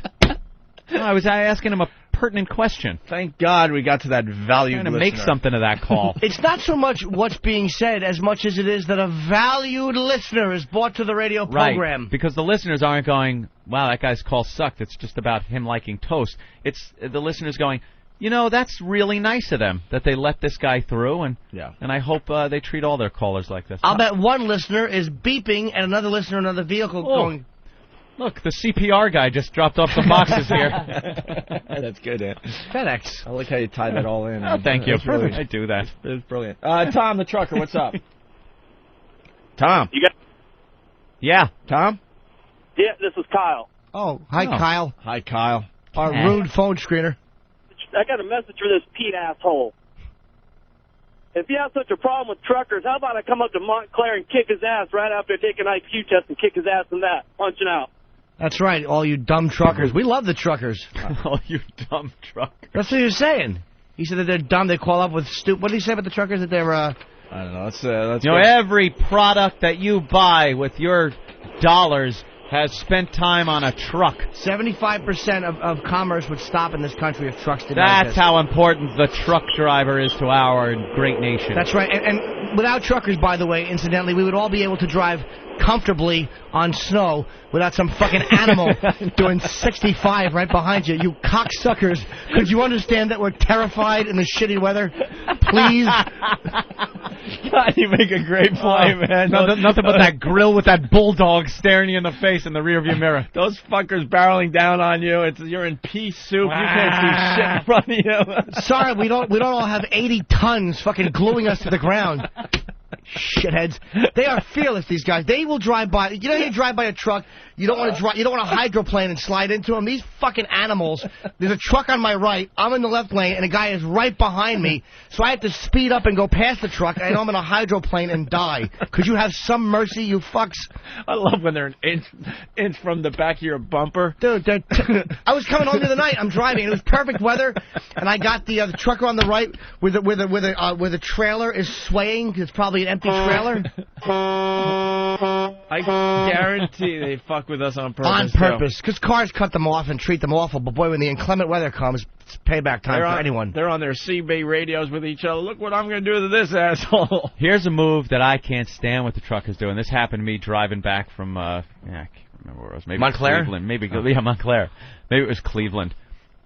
I was asking him a pertinent question. Thank God we got to that valued listener. Trying to make something of that call. It's not so much what's being said as much as it is that a valued listener is brought to the radio program. Right, because the listeners aren't going, wow, that guy's call sucked. It's just about him liking toast. It's the listeners going, you know, that's really nice of them that they let this guy through, and I hope they treat all their callers like this. I'll bet one listener is beeping and another listener in another vehicle going... Look, the CPR guy just dropped off some boxes here. That's good, Ant. FedEx. I like how you tied that all in. Oh, thank you. Really, I do that. It's brilliant. Tom, the trucker, what's up? Tom. You got? Yeah. Tom? Yeah, this is Kyle. Oh, hi, Kyle. Hi, Kyle. Our rude phone screener. I got a message for this Pete asshole. If you have such a problem with truckers, how about I come up to Montclair and kick his ass right after I take an IQ test and kick his ass in that, punching out. That's right, all you dumb truckers. We love the truckers. All you dumb truckers. That's what he was saying. He said that they're dumb. They call up with stupid... What did he say about the truckers? That they're... I don't know. Let's you know, every product that you buy with your dollars has spent time on a truck. 75% of commerce would stop in this country if trucks did not That's exist. how important the truck driver is to our great nation. That's right. And without truckers, by the way, incidentally, we would all be able to drive comfortably on snow without some fucking animal doing 65 right behind you. You cocksuckers. Could you understand that we're terrified in the shitty weather? Please? God, you make a great point, man. Nothing but that grill with that bulldog staring you in the face in the rearview mirror. Those fuckers barreling down on you. You're in pea soup. You can't see shit in front of you. Sorry, we don't all have 80 tons fucking gluing us to the ground. Shitheads. They are fearless, these guys. They will drive by. You know, you drive by a truck. You don't want to drive. You don't want to hydroplane and slide into them. These fucking animals. There's a truck on my right. I'm in the left lane, and a guy is right behind me. So I have to speed up and go past the truck. I know I'm in a hydroplane and die. Could you have some mercy, you fucks? I love when they're an inch from the back of your bumper. Dude, I was coming home the other night. I'm driving. It was perfect weather, and I got the trucker on the right where the trailer is swaying. It's probably an empty trailer. I guarantee they fuck with us on purpose. On purpose, because cars cut them off and treat them awful. But boy, when the inclement weather comes, it's payback time for anyone. They're on their CB radios with each other. Look what I'm going to do to this asshole. Here's a move that I can't stand what the truckers doing. This happened to me driving back from, I can't remember where it was. Maybe Montclair? Cleveland. Yeah, Montclair. Maybe it was Cleveland.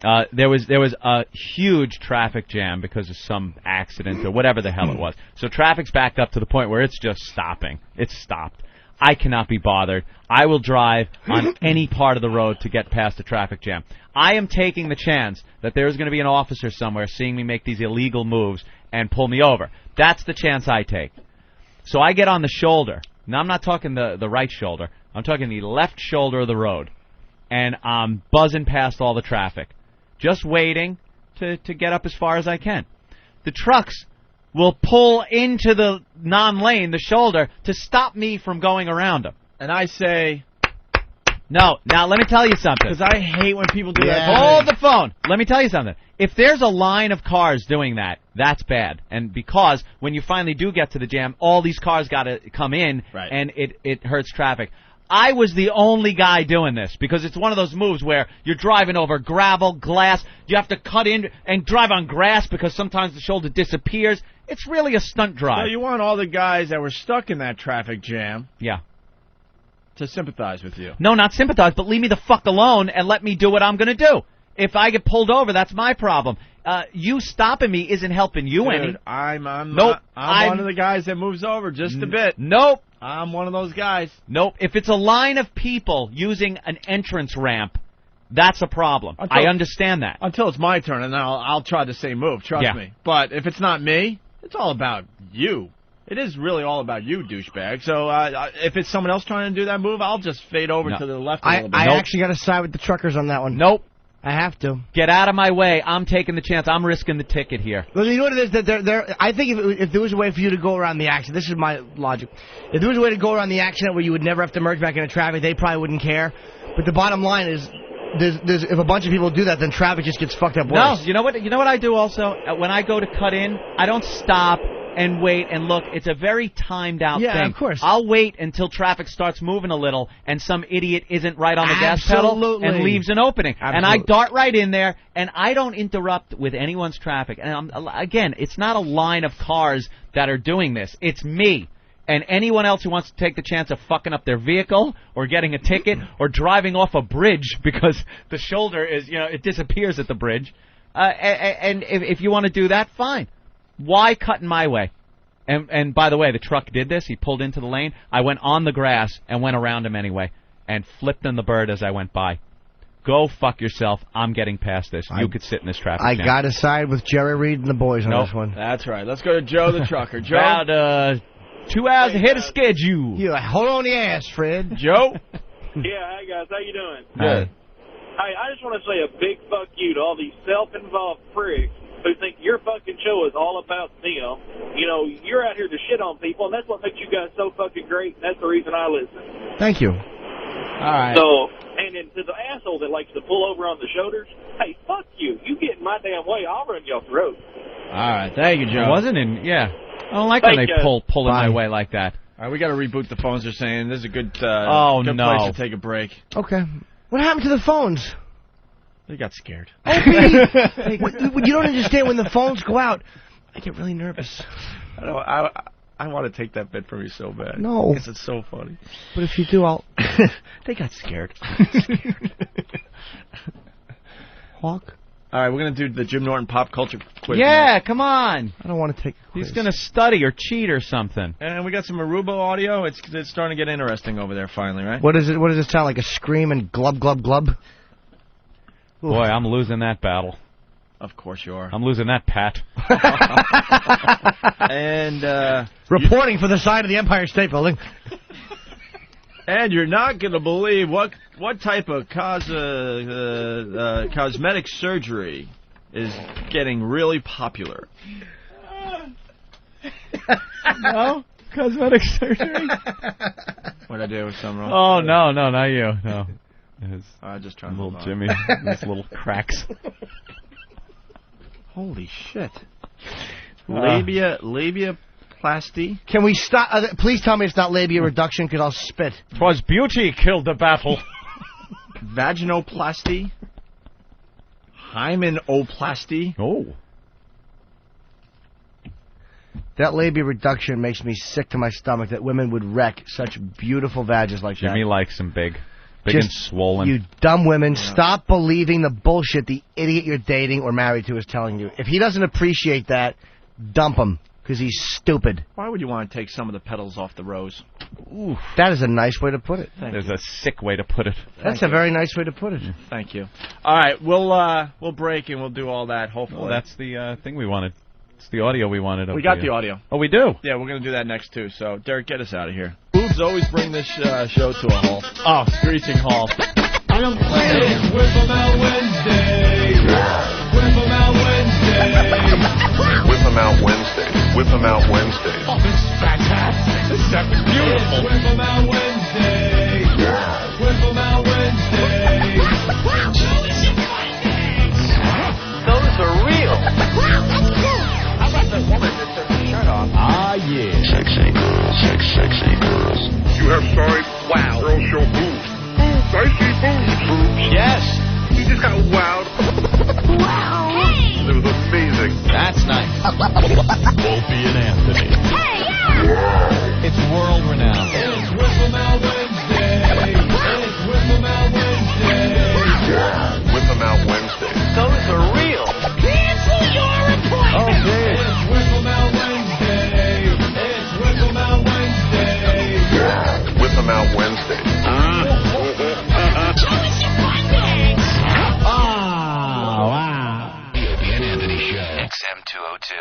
There was a huge traffic jam because of some accident or whatever the hell it was. So traffic's backed up to the point where it's just stopping. It's stopped. I cannot be bothered. I will drive on any part of the road to get past the traffic jam. I am taking the chance that there's going to be an officer somewhere seeing me make these illegal moves and pull me over. That's the chance I take. So I get on the shoulder. Now, I'm not talking the right shoulder. I'm talking the left shoulder of the road. And I'm buzzing past all the traffic, just waiting to get up as far as I can. The trucks will pull into the non-lane, the shoulder, to stop me from going around them. And I say... No, now let me tell you something. Because I hate when people do that. Hold the phone. Let me tell you something. If there's a line of cars doing that, that's bad. And because when you finally do get to the jam, all these cars got to come in, and it hurts traffic. I was the only guy doing this because it's one of those moves where you're driving over gravel, glass. You have to cut in and drive on grass because sometimes the shoulder disappears. It's really a stunt drive. So you want all the guys that were stuck in that traffic jam to sympathize with you. No, not sympathize, but leave me the fuck alone and let me do what I'm going to do. If I get pulled over, that's my problem. You stopping me isn't helping you any. I'm one of the guys that moves over just a bit. Nope. I'm one of those guys. Nope. If it's a line of people using an entrance ramp, that's a problem. I understand that. Until it's my turn, and then I'll try the same move. Trust me. But if it's not me, it's all about you. It is really all about you, douchebag. So if it's someone else trying to do that move, I'll just fade over to the left a little bit. I actually got to side with the truckers on that one. Nope. I have to. Get out of my way. I'm taking the chance. I'm risking the ticket here. Well, you know what it is? That I think if there was a way for you to go around the accident, this is my logic. If there was a way to go around the accident where you would never have to merge back into traffic, they probably wouldn't care. But the bottom line is, if a bunch of people do that, then traffic just gets fucked up worse. No, you know what I do also? When I go to cut in, I don't stop and wait and look. It's a very timed out thing. Yeah, of course. I'll wait until traffic starts moving a little and some idiot isn't right on the gas pedal and leaves an opening. And I dart right in there, and I don't interrupt with anyone's traffic. And again, it's not a line of cars that are doing this. It's me. And anyone else who wants to take the chance of fucking up their vehicle or getting a ticket or driving off a bridge because the shoulder is, it disappears at the bridge. And if you want to do that, fine. Why cut in my way? And by the way, the truck did this. He pulled into the lane. I went on the grass and went around him anyway and flipped him the bird as I went by. Go fuck yourself. I'm getting past this. You could sit in this traffic jam. I got to side with Jerry Reed and the boys on this one. That's right. Let's go to Joe the trucker. Joe? About 2 hours ahead of schedule. Yeah, hold on the ass, Fred. Joe? Yeah, hi guys. How you doing? Good. Hey, I just want to say a big fuck you to all these self-involved pricks who think your fucking show is all about them. You're out here to shit on people, and that's what makes you guys so fucking great, and that's the reason I listen. Thank you. All right. So, and then to the asshole that likes to pull over on the shoulders, hey, fuck you. You get in my damn way, I'll run your throat. All right. Thank you, Joe. I wasn't in, I don't like when they pull in my way like that. All right, we got to reboot the phones. They're saying this is a good, good no. place to take a break. Okay. What happened to the phones? They got scared. You don't understand when the phones go out. I get really nervous. I want to take that bit from you so bad. No. Because it's so funny. But if you do, I'll... They got scared. Hawk? All right, we're going to do the Jim Norton pop culture quiz. Yeah, come on. I don't want to take a quiz. He's going to study or cheat or something. And we got some Aruba audio. It's starting to get interesting over there finally, right? What does it sound like? A scream and glub, glub, glub? Boy, I'm losing that battle. Of course you are. I'm losing that, Pat. And reporting for the side of the Empire State Building. And you're not going to believe what type of cosmetic surgery is getting really popular. No? Cosmetic surgery? What'd I do with something wrong? Oh, no, not you. No. I just trying little to Jimmy. These little cracks. Holy shit. Labiaplasty. Can we stop? Please tell me it's not labia reduction, because I'll spit. 'Twas beauty killed the battle. Vaginoplasty. Hymenoplasty. Oh. That labia reduction makes me sick to my stomach that women would wreck such beautiful vaginas like that. Jimmy likes them big. Big and swollen. You dumb women, stop believing the bullshit the idiot you're dating or married to is telling you. If he doesn't appreciate that, dump him, because he's stupid. Why would you want to take some of the petals off the rose? Ooh, that is a nice way to put it. There's a sick way to put it. That's a very nice way to put it. Thank you. All right, we'll break and we'll do all that, hopefully. Well, that's the thing we wanted. It's the audio we wanted. We got the audio. Oh, we do? Yeah, we're going to do that next, too. So, Derek, get us out of here. Boobs always bring this show to a halt. Oh, screeching halt. I don't play it. It's Whip 'em Out Wednesday. Whip 'em Out Wednesday. Whip 'em Out Wednesday. Whip 'em Out Wednesday. Oh, this is fantastic. This is beautiful. It's Whip 'em Out Wednesday. Whip 'em Out Wednesday. Those are real. How about the woman that took her shirt off? Ah, yeah. Sexy girls. Sexy girls. You have sorry girls show boobs. Boobs. I see boobs. Boobs. Yes. You just got wowed. Wow. It was amazing. That's nice. Opie and Anthony. Hey, yeah! It's world renowned. It's Whip 'em Out Wednesday. It's Whip 'em Out Wednesday. Whip 'em Out Wednesday. Those are real. Cancel your appointment. Oh, geez. It's Whip 'em Out Wednesday. It's Whip 'em Out Wednesday. Whip 'em Out Wednesday. Show us your findings. Oh, wow. The Opie and Anthony Show. XM 202.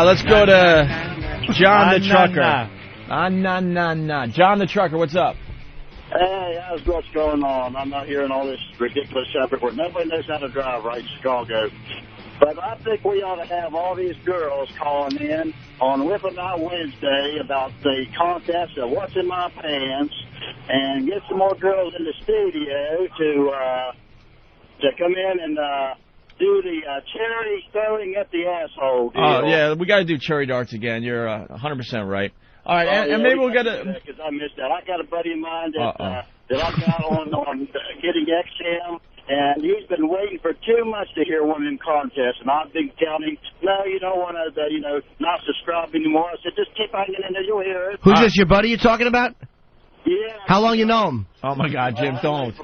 Let's go to John the Trucker. John the Trucker, what's up? Hey, how's what's going on? I'm not hearing all this ridiculous stuff where nobody knows how to drive right in Chicago. But I think we ought to have all these girls calling in on Whip 'em Out Wednesday about the contest of what's in my pants, and get some more girls in the studio to come in and do the cherry throwing at the asshole deal. Oh, yeah, we got to do cherry darts again. You're 100% right. All right, and maybe we'll get a... Because I missed that. I got a buddy of mine that I got on getting XM, and he's been waiting for 2 months to hear one of them contests, and I've been telling him, no, you don't want to, not subscribe anymore. I said, just keep hanging in there, you'll hear it. Who's this, your buddy you're talking about? Yeah. How long you know him? Oh, my God, Jim, don't.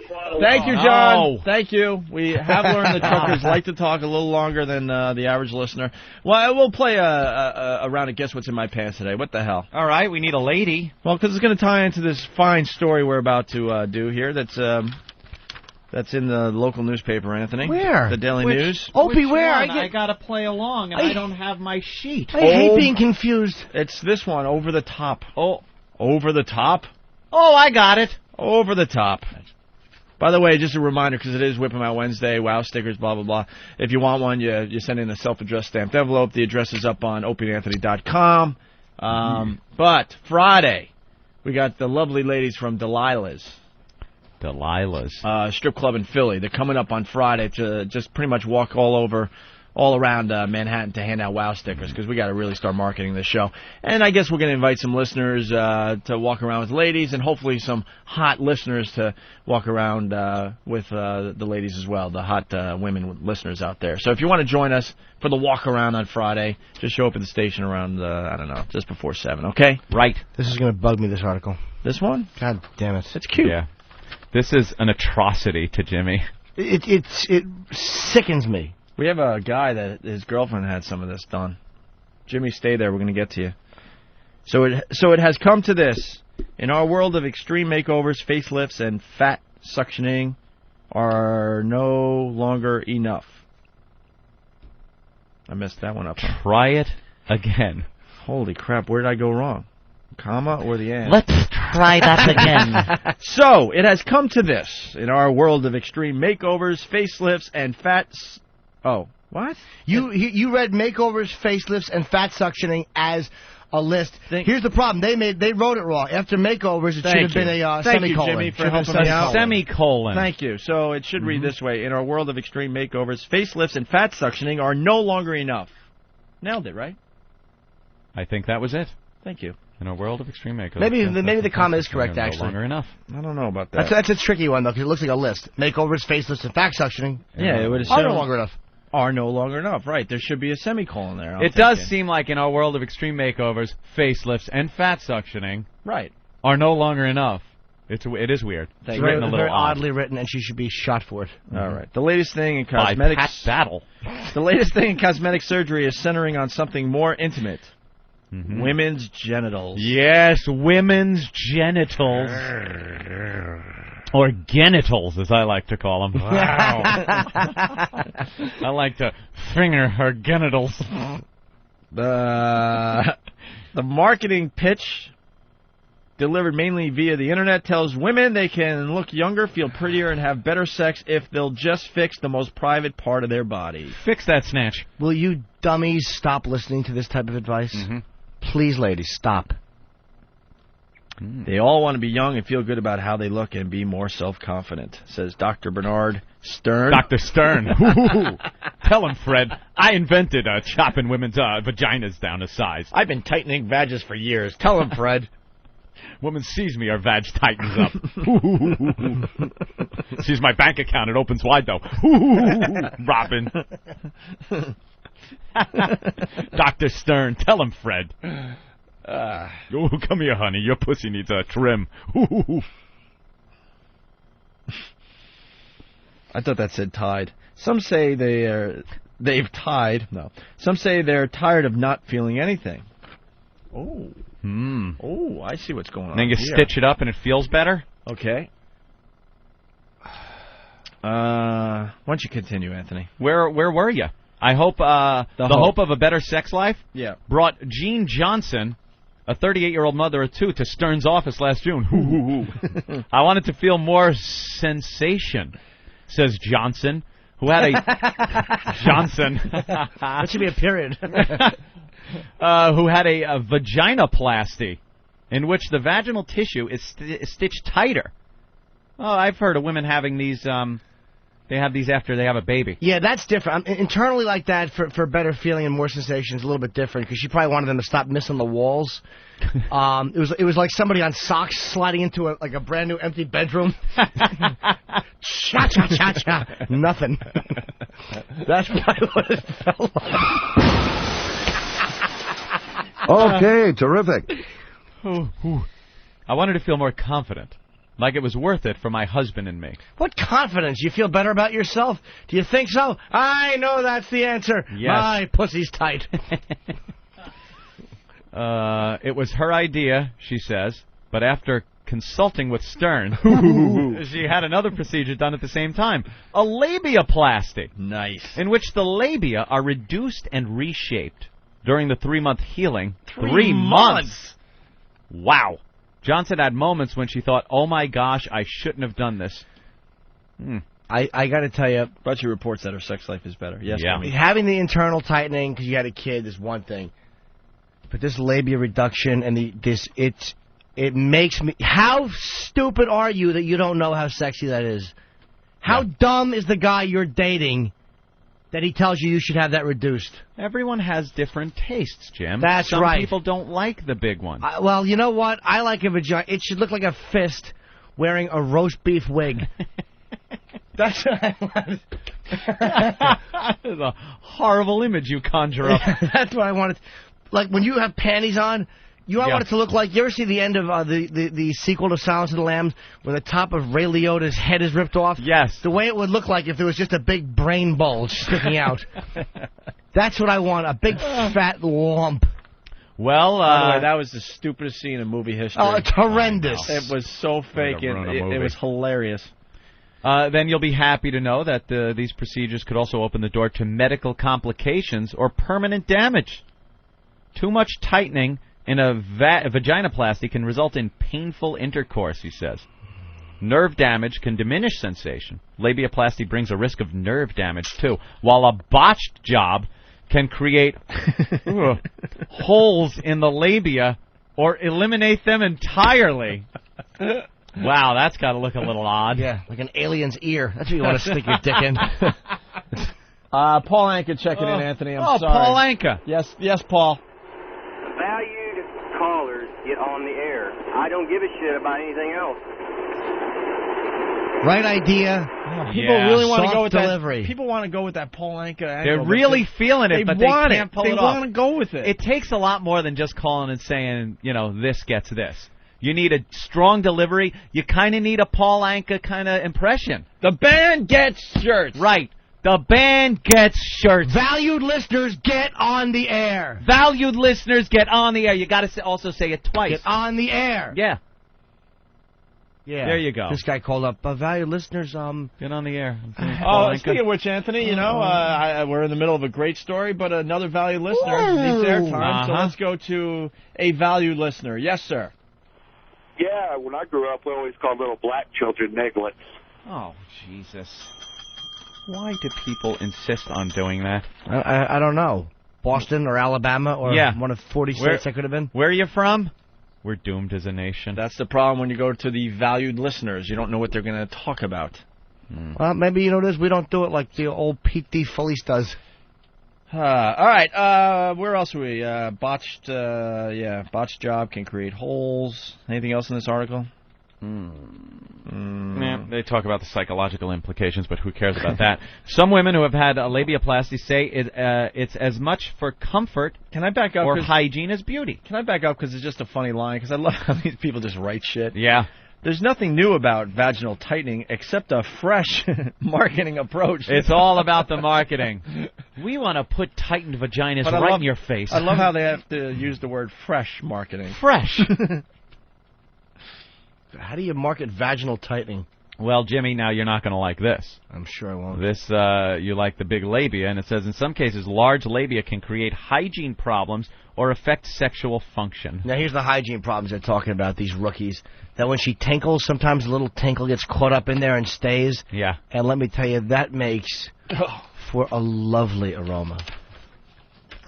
Thank you, John. Oh. Thank you. We have learned that truckers like to talk a little longer than the average listener. Well, we'll play a round of Guess What's in My Pants today. What the hell? All right, we need a lady. Well, because it's going to tie into this fine story we're about to do here that's in the local newspaper, Anthony. Where? The Daily News. Opie, where? I got to play along, and I don't have my sheet. I hate being confused. It's this one, Over the Top. Oh, Over the Top? Oh, I got it. Over the Top. By the way, just a reminder, because it is Whip 'em Out Wednesday, wow stickers, blah, blah, blah. If you want one, you send in a self-addressed stamped envelope. The address is up on opieandanthony.com. But Friday, we got the lovely ladies from Delilah's. Strip club in Philly. They're coming up on Friday to just pretty much walk all around Manhattan to hand out WOW stickers, because we got to really start marketing this show. And I guess we're going to invite some listeners to walk around with ladies, and hopefully some hot listeners to walk around with the ladies as well, the hot women listeners out there. So if you want to join us for the walk around on Friday, just show up at the station around, I don't know, just before 7, okay? Right. This is going to bug me, this article. This one? God damn it. It's cute. Yeah. This is an atrocity to Jimmy. It sickens me. We have a guy that his girlfriend had some of this done. Jimmy, stay there. We're going to get to you. So it has come to this. In our world of extreme makeovers, facelifts, and fat suctioning are no longer enough. I messed that one up. Huh? Try it again. Holy crap, where did I go wrong? Comma or the end? Let's try that again. So, it has come to this. In our world of extreme makeovers, facelifts, and fat... Oh, what? You read makeovers, facelifts, and fat suctioning as a list. Here's the problem. They wrote it wrong. After makeovers, it should have been a Thank semicolon. You, Jimmy, for helping me out. Semicolon. Thank you. So it should read this way. In our world of extreme makeovers, facelifts and fat suctioning are no longer enough. Nailed it, right? I think that was it. Thank you. In a world of extreme makeovers. Maybe the comma is correct, actually. No longer enough. I don't know about that. That's a tricky one, though, because it looks like a list. Makeovers, facelifts, and fat suctioning. Yeah, it would have are no longer enough. Are no longer enough, right. There should be a semicolon there. It does seem like in our world of extreme makeovers, facelifts, and fat suctioning are no longer enough. It is weird. It's very oddly written, and she should be shot for it. All right. The latest thing in cosmetic... By Pat Battle. The latest thing in cosmetic surgery is centering on something more intimate. Women's genitals. Yes, women's genitals. Or genitals, as I like to call them. Wow. I like to finger her genitals. The marketing pitch, delivered mainly via the internet, tells women they can look younger, feel prettier, and have better sex if they'll just fix the most private part of their body. Fix that snatch. Will you dummies stop listening to this type of advice? Please, ladies, stop. They all want to be young and feel good about how they look and be more self-confident, says Dr. Bernard Stern. Dr. Stern. Tell him, Fred. I invented chopping women's vaginas down to size. I've been tightening vages for years. Tell him, Fred. Woman sees me, her vag tightens up. Sees my bank account, it opens wide, though. Robin. Dr. Stern. Tell him, Fred. Come here, honey. Your pussy needs a trim. I thought that said tied. Some say they've tied. No. Some say they're tired of not feeling anything. Oh. Oh, I see what's going on. And then you stitch it up and it feels better? Okay. Why don't you continue, Anthony? Where were you? I hope the hope of a better sex life brought Jean Johnson, a 38-year-old mother of two, to Stern's office last June. I wanted to feel more sensation, says Johnson, who had a That should be a period. Who had a vaginoplasty, in which the vaginal tissue is stitched tighter. Oh, I've heard of women having these. They have these after they have a baby. Yeah, that's different. Internally like that, for better feeling and more sensation, is a little bit different, because she probably wanted them to stop missing the walls. It was like somebody on socks sliding into a brand new empty bedroom. Cha cha cha cha. Nothing. That's probably what it felt like. Okay, terrific. I wanted to feel more confident. Like it was worth it for my husband and me. What confidence? You feel better about yourself? Do you think so? I know that's the answer. Yes. My pussy's tight. It was her idea, she says, but after consulting with Stern, she had another procedure done at the same time. A labiaplasty. Nice. In which the labia are reduced and reshaped during the 3-month healing. 3 months? Wow. Johnson had moments when she thought, oh my gosh, I shouldn't have done this. I got to tell you. But she reports that her sex life is better. Yes, yeah. Having the internal tightening because you had a kid is one thing. but this labia reduction and it makes me... How stupid are you that you don't know how sexy that is? How dumb is the guy you're dating that he tells you should have that reduced? Everyone has different tastes, Jim. That's right. Some people don't like the big one. Well, you know what? I like a vagina. It should look like a fist wearing a roast beef wig. That's what I want. That's a horrible image you conjure up. That's what I wanted. Like when you have panties on, I want it to look like... You ever see the end of the sequel to Silence of the Lambs where the top of Ray Liotta's head is ripped off? Yes. The way it would look like if there was just a big brain bulge sticking out. That's what I want, a big fat lump. Well, by the way, that was the stupidest scene in movie history. Oh, it's horrendous. It was so fake. It was hilarious. Then you'll be happy to know that these procedures could also open the door to medical complications or permanent damage. Too much tightening in a vaginoplasty can result in painful intercourse, he says. Nerve damage can diminish sensation. Labiaplasty brings a risk of nerve damage, too, while a botched job can create holes in the labia or eliminate them entirely. Wow, that's got to look a little odd. Yeah, like an alien's ear. That's what you want to stick your dick in. Paul Anka checking in, Anthony. I'm sorry. Paul Anka. Yes, Paul. Valued callers get on the air. I don't give a shit about anything else. Right idea. People really want to go with delivery. that. People want to go with that Paul Anka angle. They're really feeling it, but they can't pull it off. They want to go with it. It takes a lot more than just calling and saying, this gets this. You need a strong delivery. You kind of need a Paul Anka kind of impression. The band gets shirts. Right. The band gets shirts. Valued listeners, get on the air. Valued listeners, get on the air. You got to also say it twice. Get on the air. Yeah. Yeah. There you go. This guy called up, valued listeners, Get on the air. Speaking of which, Anthony, we're in the middle of a great story, but another valued listener needs airtime, so let's go to a valued listener. Yes, sir. Yeah, when I grew up, we always called little black children nigglets. Oh, Jesus. Why do people insist on doing that? I don't know. Boston or Alabama or one of 40 states that could have been. Where are you from? We're doomed as a nation. That's the problem when you go to the valued listeners. You don't know what they're going to talk about. Well, maybe this. We don't do it like the old Pete D. Felice does. All right. Where else are we? Botched job can create holes. Anything else in this article? Yeah, they talk about the psychological implications, but who cares about that? Some women who have had a labiaplasty say it's as much for comfort Can I back up or hygiene as beauty. Can I back up because it's just a funny line? Because I love how these people just write shit. Yeah. There's nothing new about vaginal tightening except a fresh marketing approach. It's all about the marketing. We want to put tightened vaginas in your face. I love how they have to use the word fresh marketing. Fresh. How do you market vaginal tightening? Well, Jimmy, now you're not going to like this. I'm sure I won't. This, you like the big labia, and it says, in some cases, large labia can create hygiene problems or affect sexual function. Now, here's the hygiene problems they're talking about, these rookies. That when she tinkles, sometimes a little tinkle gets caught up in there and stays. Yeah. And let me tell you, that makes for a lovely aroma.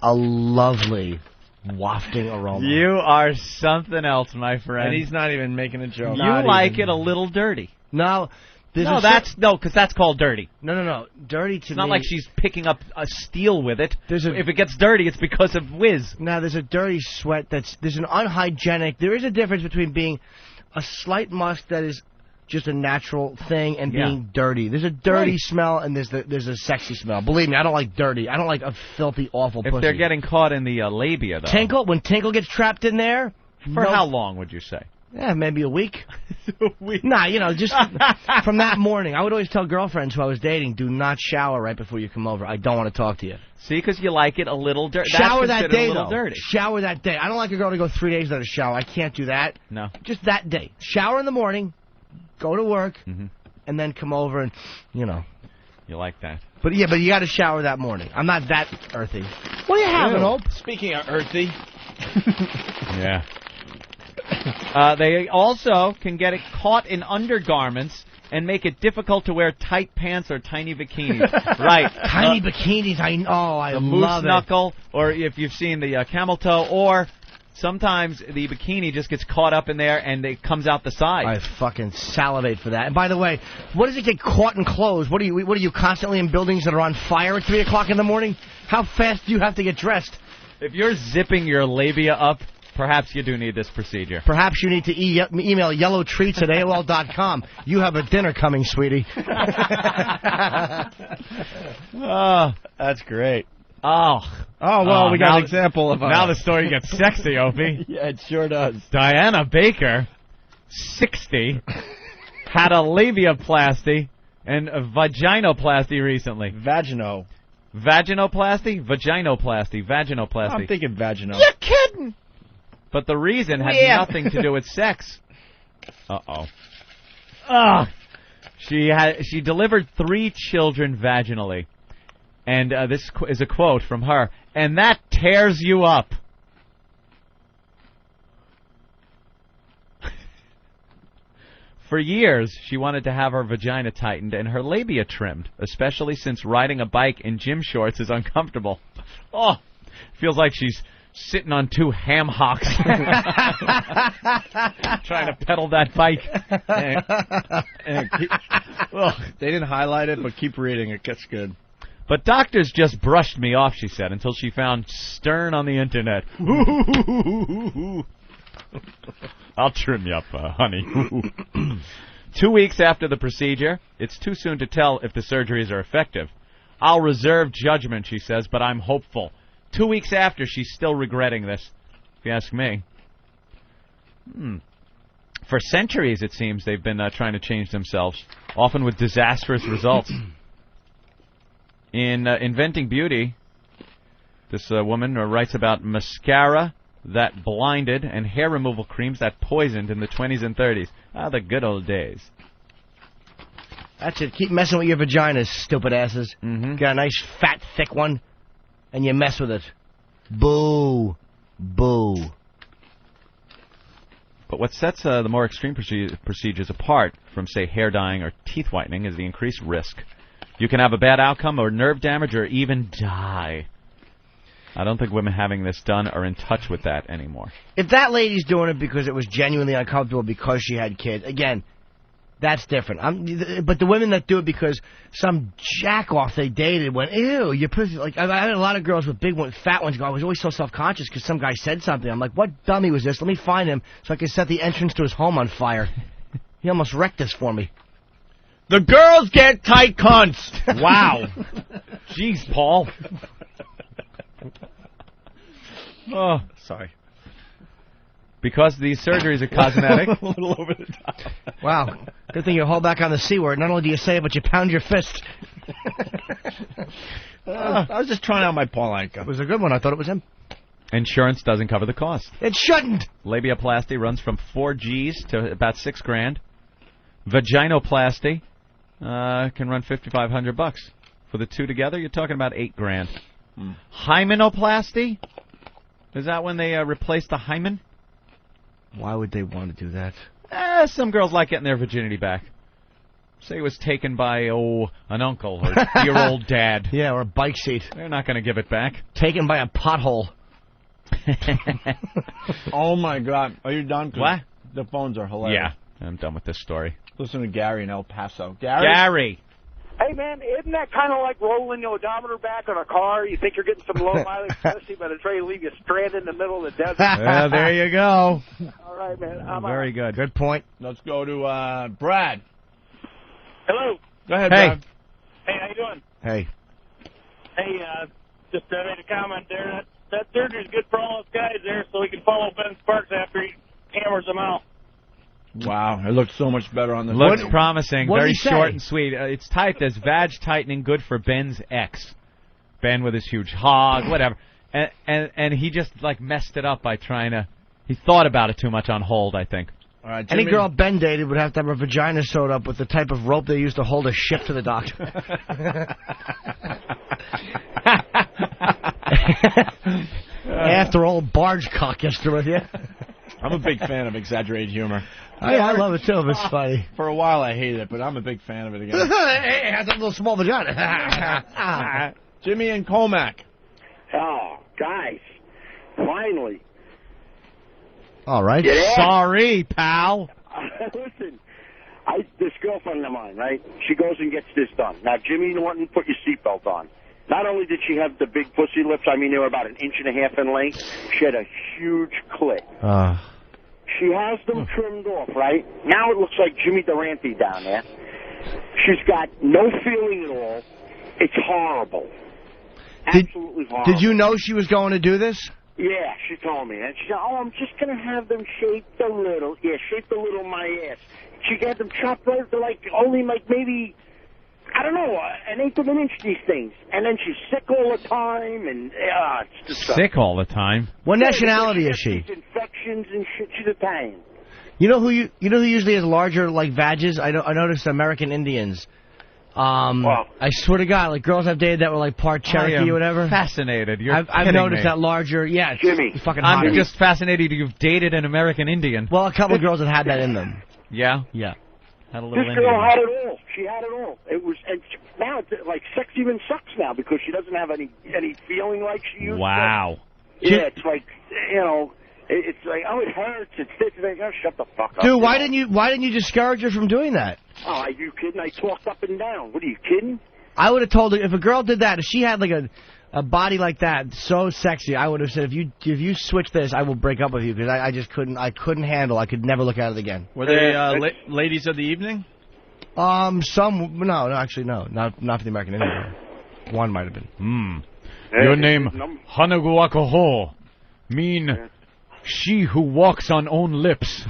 A lovely wafting aroma. You are something else, my friend. And he's not even making a joke. You like it a little dirty. No. Because that's called dirty. No. Dirty to me. It's not like she's picking up a steel with it. If it gets dirty, it's because of whiz. Now, there's a dirty sweat there's an unhygienic. There is a difference between being a slight musk that is just a natural thing and being dirty. There's a dirty smell and there's a sexy smell. Believe me, I don't like dirty. I don't like a filthy, awful pussy. If they're getting caught in the labia, though. When tinkle gets trapped in there. For how long would you say? Yeah, maybe a week. Nah, just from that morning. I would always tell girlfriends who I was dating, do not shower right before you come over. I don't want to talk to you. See, because you like it a little dirty. Shower that day, though. Dirty. Shower that day. I don't like a girl to go 3 days without a shower. I can't do that. No. Just that day. Shower in the morning, go to work, and then come over and, You like that. But you got to shower that morning. I'm not that earthy. What are you having, Hope? Speaking of earthy. Yeah. They also can get it caught in undergarments and make it difficult to wear tight pants or tiny bikinis. Right. Tiny bikinis, I the moose love knuckle, or if you've seen the camel toe, or sometimes the bikini just gets caught up in there and it comes out the side. I fucking salivate for that. And by the way, what does it get caught in clothes? What are you constantly in buildings that are on fire at 3 o'clock in the morning? How fast do you have to get dressed? If you're zipping your labia up, perhaps you do need this procedure. Perhaps you need to email yellowtreats@AOL.com. You have a dinner coming, sweetie. That's great. Oh, well, we got an example of... now the story gets sexy, Opie. Yeah, it sure does. Diana Baker, 60, had a labiaplasty and a vaginoplasty recently. Vaginoplasty? Vaginoplasty. I'm thinking vaginal. You're kidding. But the reason had nothing to do with sex. She delivered 3 children vaginally. And this is a quote from her. And that tears you up. For years, she wanted to have her vagina tightened and her labia trimmed, especially since riding a bike in gym shorts is uncomfortable. Oh, feels like she's sitting on 2 ham hocks trying to pedal that bike. They didn't highlight it, but keep reading. It gets good. But doctors just brushed me off, she said, until she found Stern on the internet. I'll trim you up, honey. 2 weeks after the procedure, it's too soon to tell if the surgeries are effective. I'll reserve judgment, she says, but I'm hopeful. 2 weeks after, she's still regretting this, if you ask me. For centuries, it seems, they've been trying to change themselves, often with disastrous results. In Inventing Beauty, this woman writes about mascara that blinded and hair removal creams that poisoned in the 20s and 30s. The good old days. That's it. Keep messing with your vaginas, stupid asses. Got a nice, fat, thick one, and you mess with it. Boo. Boo. But what sets the more extreme procedures apart from, say, hair dyeing or teeth whitening is the increased risk. You can have a bad outcome or nerve damage or even die. I don't think women having this done are in touch with that anymore. If that lady's doing it because it was genuinely uncomfortable because she had kids, again, that's different. But the women that do it because some jack-off they dated went, ew, you're pussy. Like, I had a lot of girls with big ones, fat ones go, I was always so self-conscious because some guy said something. I'm like, what dummy was this? Let me find him so I can set the entrance to his home on fire. He almost wrecked this for me. The girls get tight cunts. Wow. Jeez, Paul. Oh, sorry. Because these surgeries are cosmetic. A little over the top. Wow. Good thing you hold back on the C word. Not only do you say it, but you pound your fist. I was just trying out my Paul Anka. It was a good one. I thought it was him. Insurance doesn't cover the cost. It shouldn't. Labiaplasty runs from $4,000 to about $6,000. Vaginoplasty can run $5,500. For the two together, you're talking about $8,000. Hymenoplasty? Is that when they replace the hymen? Why would they want to do that? Some girls like getting their virginity back. Say it was taken by, an uncle or your old dad. Yeah, or a bike seat. They're not going to give it back. Taken by a pothole. Oh, my God. Are you done? What? The phones are hilarious. Yeah, I'm done with this story. Listen to Gary in El Paso. Gary. Hey, man, isn't that kind of like rolling the odometer back on a car? You think you're getting some low mileage pussy, but it's ready to leave you stranded in the middle of the desert. Well, there you go. All right, man. Very good. Good point. Let's go to Brad. Hello. Go ahead, Hey. Brad. Hey, how you doing? Hey. Hey, just made a comment there. That surgery's good for all us guys there, so we can follow Ben Sparks after he hammers them out. Wow, it looks so much better on the Looks video. promising. What did Very he say? short and sweet. It's typed as vag tightening, good for Ben's ex. Ben with his huge hog, whatever. And he just like messed it up by trying to. He thought about it too much on hold, I think. All right, Any Jimmy. girl Ben dated would have to have her vagina sewed up with the type of rope they used to hold a ship to the doctor. After old barge cock gets through with you. I'm a big fan of exaggerated humor. I love it too. It's funny. For a while, I hated it, but I'm a big fan of it again. Hey, it has a little small vagina. Jimmy and Comac. Oh, guys, finally. All right. Yeah. Sorry, pal. Listen, this girlfriend of mine, right? She goes and gets this done. Now, Jimmy Norton, put your seatbelt on. Not only did she have the big pussy lips, I mean, they were about 1.5 inches in length. She had a huge clit. She has them trimmed off, right? Now it looks like Jimmy Durante down there. She's got no feeling at all. It's horrible. Absolutely horrible. Did you know she was going to do this? Yeah, she told me. And she said, I'm just going to have them shaped a little. Yeah, shaped a little my ass. She got them chopped right. They're like only like maybe, I don't know, 1/8 of an inch, these things. And then she's sick all the time. And it's just Sick all the time? What nationality is she? Infections and shit. She's Italian. You know who usually has larger like vages? I noticed American Indians. I swear to God, like girls I've dated that were like part Cherokee or whatever. Fascinated. I've noticed that larger. Yeah, Jimmy. It's fucking hot. I'm just fascinated you've dated an American Indian. Well, a couple of girls that had that in them. Yeah? Yeah. Had a little This Indian. girl had it all. She had it all. It was, and now it's like sex even sucks now because she doesn't have any feeling like she used to. Wow. Yeah, it's like, you know, it's like, oh, it hurts. It's this. It's like, oh, shut the fuck up. Dude, why didn't you discourage her from doing that? Oh, are you kidding? I talked up and down. What are you kidding? I would have told her if a girl did that, if she had like a body like that, so sexy, I would have said, if you switch this, I will break up with you because I just couldn't handle. I could never look at it again. Were they ladies of the evening? Some no, actually no, not for the American Indian. One might have been. Your name Hanaguakoho mean she who walks on own lips.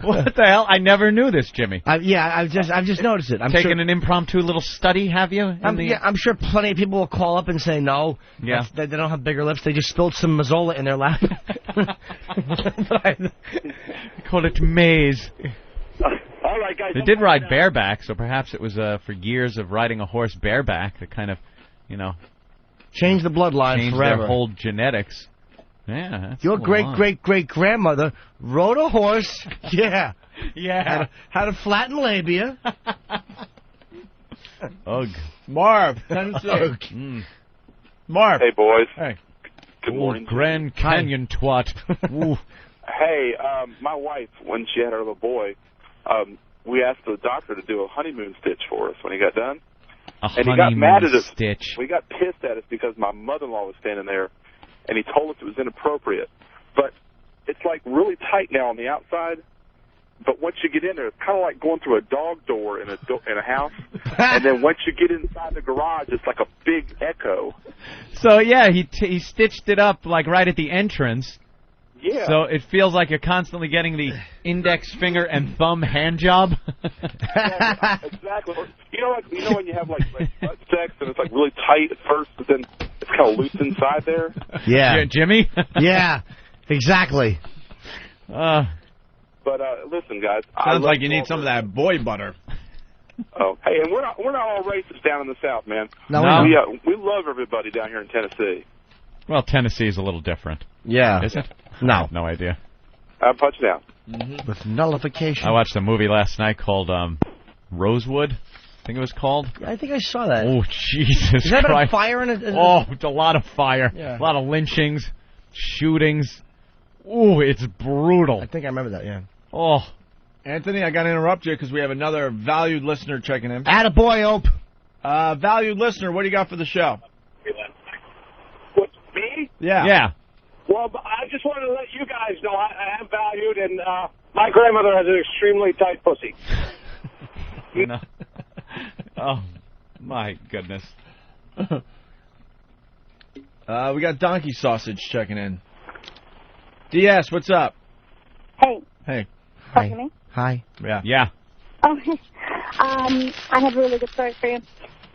What the hell? I never knew this, Jimmy. I've just noticed it. I'm taking an impromptu little study, have you? I'm sure plenty of people will call up and say no. Yeah. They don't have bigger lips. They just spilled some Mazzola in their lap. Call it maize. All right, guys. They did ride bareback, so perhaps it was for years of riding a horse bareback that kind of, change the bloodline change forever. Their whole genetics. Yeah. That's Your great grandmother rode a horse. Yeah. Yeah. Had a flattened labia. Ugh. Marv, Tennessee. Marv. Hey, boys. Hey. Good morning. Grand Canyon twat. Ooh. Hey, my wife, when she had our little boy, we asked the doctor to do a honeymoon stitch for us when he got done. And he got mad at us. Stitch. We got pissed at us because my mother-in-law was standing there, and he told us it was inappropriate. But it's like really tight now on the outside. But once you get in there, it's kind of like going through a dog door in a house. And then once you get inside the garage, it's like a big echo. So yeah, he stitched it up like right at the entrance. Yeah. So it feels like you're constantly getting the index finger and thumb hand job. Yeah, exactly. You know when you have like butt sex and it's like really tight at first, but then it's kind of loose inside there. Yeah, Jimmy. Yeah, exactly. But listen, guys. Sounds like you need some of that boy butter. Oh, hey, and we're not all racist down in the South, man. No. We love everybody down here in Tennessee. Well, Tennessee is a little different. Yeah. Is it? No. No idea. Punch down. Mm-hmm. With nullification. I watched a movie last night called Rosewood. I think it was called. I think I saw that. Oh, Jesus Is that about Christ. a fire in it? Oh, it's a lot of fire. Yeah. A lot of lynchings, shootings. Ooh, it's brutal. I think I remember that, yeah. Oh. Anthony, I got to interrupt you because we have another valued listener checking in. Attaboy, Ope. Valued listener, what do you got for the show? What, me? Yeah. Yeah. Well, I just wanted to let you guys know I am valued, and my grandmother has an extremely tight pussy. No. Oh, my goodness. We got Donkey Sausage checking in. DS, what's up? Hey. Hey. Talking to me? Hi. Yeah. Yeah. Oh, I have a really good story for you.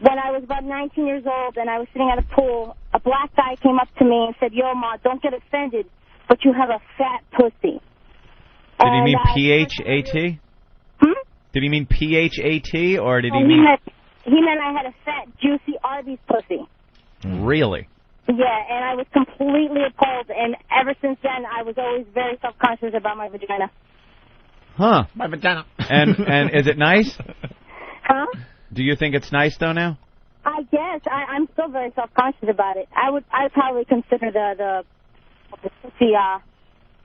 When I was about 19 years old and I was sitting at a pool, a black guy came up to me and said, "Yo, Ma, don't get offended, but you have a fat pussy." Did he mean P-H-A-T? Did he mean P-H-A-T, or did he mean... He meant I had a fat, juicy Arby's pussy. Really? Yeah, and I was completely appalled, and ever since then, I was always very self-conscious about my vagina. Huh. My vagina. And is it nice? Huh? Do you think it's nice, though, now? I guess. I'm still very self-conscious about it. I'd probably consider the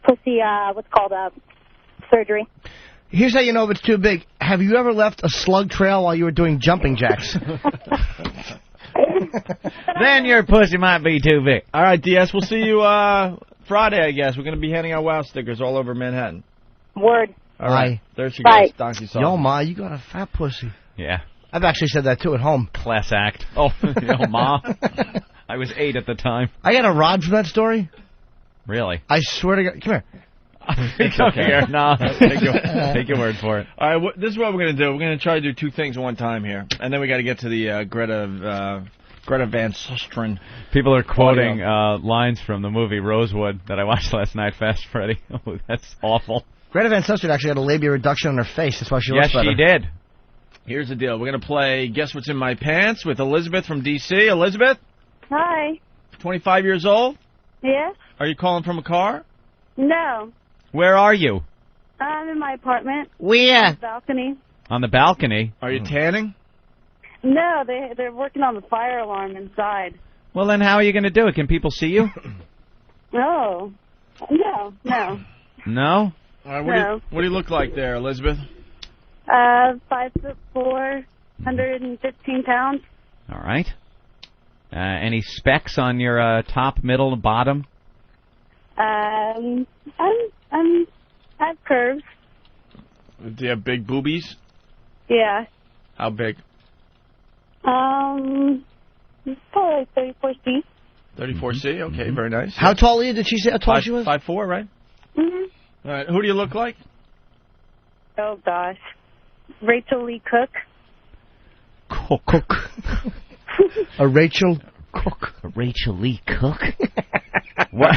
pussy, what's called, surgery. Here's how you know if it's too big. Have you ever left a slug trail while you were doing jumping jacks? Then your pussy might be too big. All right, DS, we'll see you Friday, I guess. We're going to be handing out WOW stickers all over Manhattan. Word. All right. Bye. There she Bye. goes, Donkey Song. Yo, Ma, you got a fat pussy. Yeah. I've actually said that, too, at home. Class act. Oh, Ma. I was 8 at the time. I got a rod from that story. Really? I swear to God. Come here. It's okay. No, take your word for it. All right, this is what we're going to do. We're going to try to do two things at one time here. And then we got to get to the Greta Van Susteren. People are quoting lines from the movie Rosewood that I watched last night, Fast Freddy. Oh, that's awful. Greta Van Susteren actually had a labia reduction on her face. That's why she looks better. Yes, she did. Here's the deal. We're going to play Guess What's in My Pants with Elizabeth from D.C. Elizabeth? Hi. 25 years old? Yes? Are you calling from a car? No. Where are you? I'm in my apartment. Where? On the balcony. On the balcony. Are you tanning? No, they're working on the fire alarm inside. Well, then how are you going to do it? Can people see you? Oh. No. All No? right, what do you look like there, Elizabeth? 5'4", 115 pounds. All right. Any specs on your top, middle, and bottom? I have curves. Do you have big boobies? Yeah. How big? Probably like 34C. 34C? Okay, very nice. How tall are you? Did she say how tall she was? 5'4", right? Mhm. All right, who do you look like? Oh gosh, Rachel Lee Cook. Cook. A Rachel Cook. A Rachel Lee Cook? What?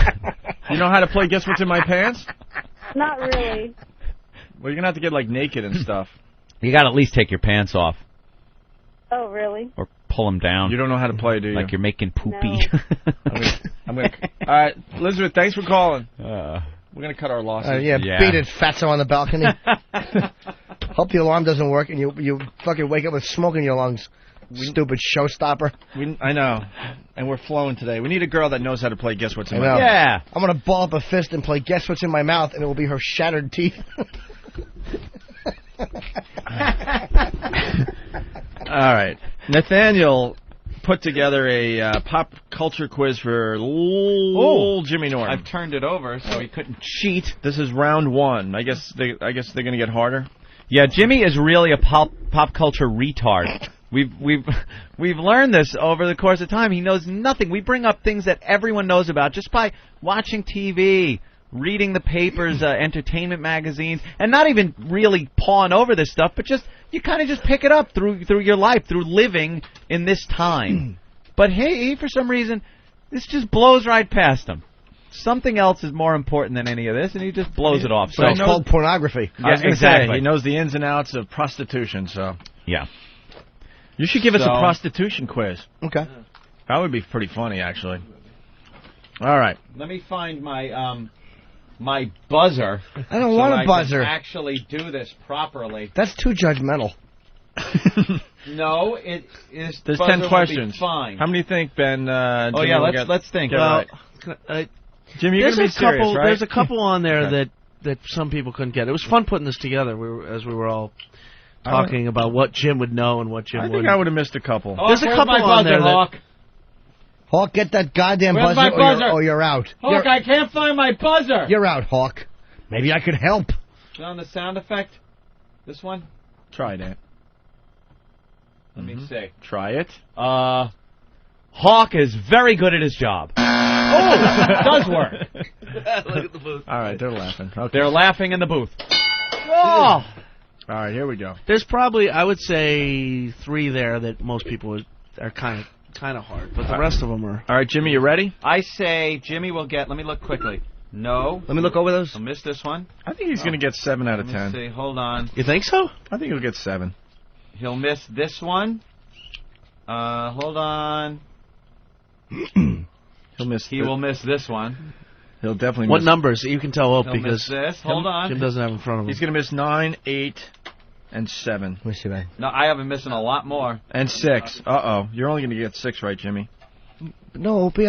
You know how to play Guess What's in My Pants? Not really. Well, you're going to have to get, like, naked and stuff. You got to at least take your pants off. Oh, really? Or pull them down. You don't know how to play, do you? Like you're making poopy. No. I'm gonna. All right, Elizabeth, thanks for calling. We're going to cut our losses. Yeah, beat it, fatso on the balcony. Hope the alarm doesn't work and you fucking wake up with smoke in your lungs. Stupid showstopper. I know. And we're flowing today. We need a girl that knows how to play Guess What's in My Mouth. Yeah. I'm going to ball up a fist and play Guess What's in My Mouth, and it will be her shattered teeth. All right. Nathaniel put together a pop culture quiz for Jimmy Norton. I've turned it over so he couldn't cheat. This is round one. I guess they're going to get harder. Yeah, Jimmy is really a pop culture retard. We've learned this over the course of time. He knows nothing. We bring up things that everyone knows about just by watching TV, reading the papers, entertainment magazines, and not even really pawing over this stuff, but just you kind of just pick it up through your life, through living in this time. But hey, for some reason, this just blows right past him. Something else is more important than any of this, and he just blows it off. So it's called pornography. I was gonna say, he knows the ins and outs of prostitution, so... Yeah. You should give us a prostitution quiz. Okay. That would be pretty funny, actually. All right. Let me find my my buzzer. I don't want a buzzer. I can actually do this properly. That's too judgmental. No, it is. There's 10 questions. Fine. How many do you think, Ben? Let's think. Jim, you're there's gonna be serious, couple. right? There's a couple on there Okay. that some people couldn't get. It was fun putting this together. As we were all talking about what Jim would know and what Jim wouldn't. I think I would have missed a couple. There's a couple on there that. Hawk, get that goddamn Where's buzzer, my buzzer? or you're out. Hawk, I can't find my buzzer. You're out, Hawk. Maybe I could help. Is it on the sound effect? This one? Try it, Ant. Let me see. Try it. Hawk is very good at his job. Oh, it does work. Look at the booth. All right, they're laughing. Okay. They're laughing in the booth. Oh. All right, here we go. There's probably, I would say, 3 there that most people are kind of hard, but the rest of them are. All right, Jimmy, you ready? I say Jimmy will get. Let me look quickly. No. Let me look over those. I'll miss this one. I think he's going to get 7 out of 10. Let me see. Hold on. You think so? I think he'll get 7. He'll miss this one. Hold on. He will miss this one. He'll definitely What miss. numbers? You can tell Opie He'll because miss this. Hold on. Jim doesn't have it in front of him. He's going to miss 9, 8, and 7. Let me see, man. No, I have him missing a lot more. And 6. Uh-oh. You're only going to get 6 right, Jimmy. No, Opie.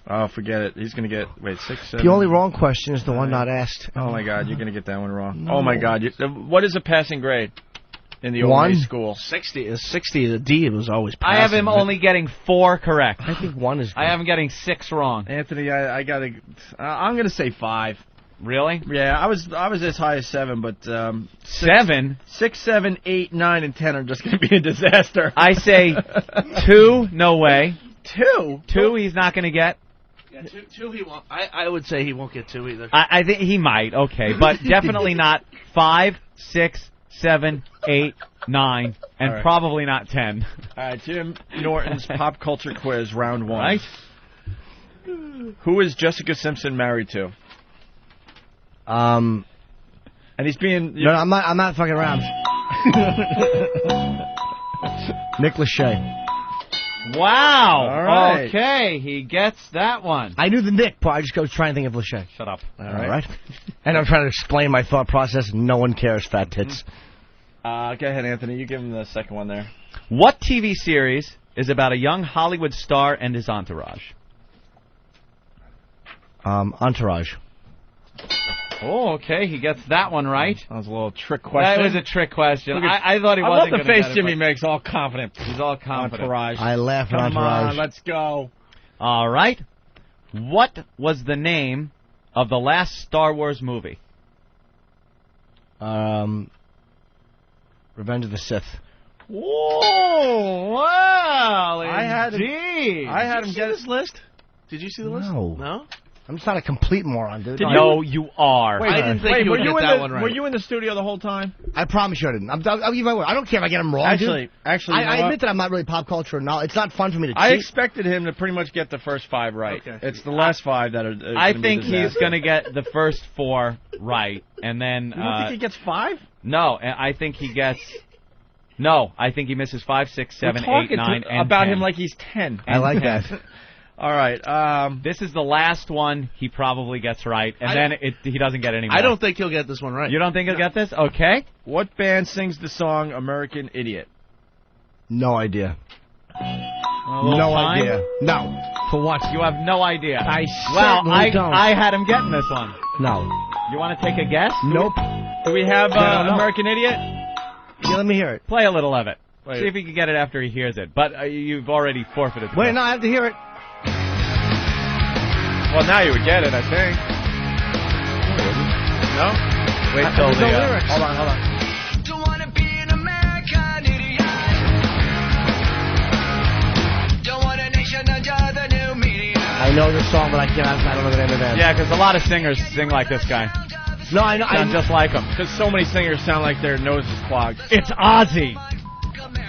Oh, forget it. He's going to get, 6, 7. The only wrong question is the one not asked. Oh, my God. You're going to get that one wrong. No. Oh, my God. What is a passing grade in the old One? day school? 60. The D was always passing. I have him only getting 4 correct. I think 1 is good. I have him getting 6 wrong. Anthony, I got to... I'm going to say 5. Really? Yeah, I was as high as 7, but 7? 6, 7, 8, 9, and 10 are just going to be a disaster. I say 2. No way. 2? 2. He's not going to get. Yeah, two he won't. I would say he won't get 2 either. I think he might. Okay, but definitely not 5, 6, 7, 8, 9, and All right. probably not 10. All right, Jim Norton's pop culture quiz, round 1. Right. Who is Jessica Simpson married to? And he's being... No, I'm not fucking around. Nick Lachey. Wow. All right. Okay, he gets that one. I knew the Nick part. I just go trying to think of Lachey. Shut up. All right. And I'm trying to explain my thought process. No one cares, fat tits. Go ahead, Anthony. You give him the second one there. What TV series is about a young Hollywood star and his entourage? Entourage. Oh, okay, he gets that one right. That was a little trick question. That was a trick question. Look at- I thought he I wasn't love going the to face get it, Jimmy but makes, all confident. He's all confident. Entourage. I laugh at Come Entourage. on, let's go. All right. What was the name of the last Star Wars movie? Revenge of the Sith. Whoa! Wow! I had him get this list. Did you see the list? No. I'm just not a complete moron, dude. No, you are. Wait, I didn't think you would get that one right. Were you in the studio the whole time? I promise you I didn't. I'll give my word. I don't care if I get them wrong, Actually, dude. you know I what? admit that I'm not really pop culture. No, it's not fun for me to cheat. I expected him to pretty much get the first 5 right. Okay. It's the last 5 that are. I think he's going to get the first 4 right, and then. You don't think he gets 5? No, I think he gets. No, I think he misses 5, 6, 7, 8, 9, and about 10. him like he's 10. I like that. All right. This is the last one he probably gets right, and then he doesn't get any more. I don't think he'll get this one right. You don't think he'll get this? Okay. What band sings the song "American Idiot"? No idea. No idea. No. For what? You have no idea. I well, don't. I had him getting this one. No. You want to take a guess? Nope. Do we have I don't know. "American Idiot"? Yeah, let me hear it. Play a little of it. Wait. See if he can get it after he hears it. But you've already forfeited. the Wait, question. no, I have to hear it. Well, now you would get it, I think. No? Wait till There's the. no lyrics. Hold on. Don't wanna be an American idiot. Don't want a nation under the new media. I know this song, but I don't know the name of the band. Yeah, because a lot of singers sing like this guy. No, I know. Sound just like him. Because so many singers sound like their nose is clogged. It's Ozzy.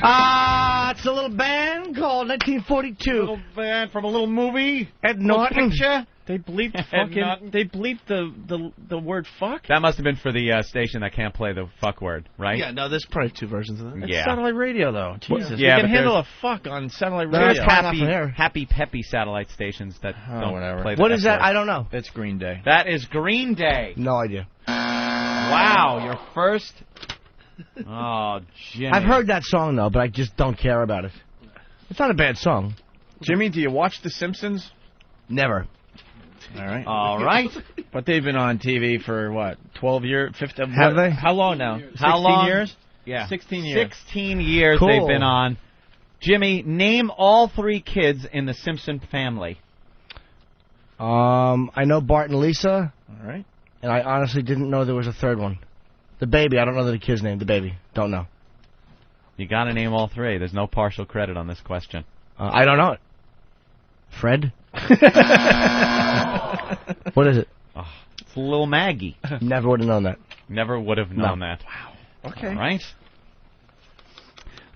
It's a little band called 1942. Little band from a little movie. Ed Norton. Picture. They bleeped Norton. They bleeped the word "fuck." That must have been for the station that can't play the fuck word, right? Yeah, no, there's probably 2 versions of that. It's Yeah. satellite radio, though. Jesus, Yeah, you but can handle there's- a fuck on satellite There's radio. probably not from there. Happy peppy satellite stations that don't whatever. play the What F is that? word. I don't know. It's Green Day. That is Green Day. No idea. Wow, your first. Oh, Jimmy. I've heard that song, though, but I just don't care about it. It's not a bad song. Jimmy, do you watch The Simpsons? Never. All right. All right. But they've been on TV for what? 12 years? 15? Have they? How long now? 16 long? years? Yeah. 16 years. 16 years Cool. they've been on. Jimmy, name all 3 kids in the Simpson family. I know Bart and Lisa, All right. and I honestly didn't know there was a third one. The baby. I don't know the kid's name. The baby. Don't know. You got to name all 3. There's no partial credit on this question. I don't know it. Fred? What is it? Oh, it's little Maggie. Never would have known that. Never would have known that. Wow. Okay. All right.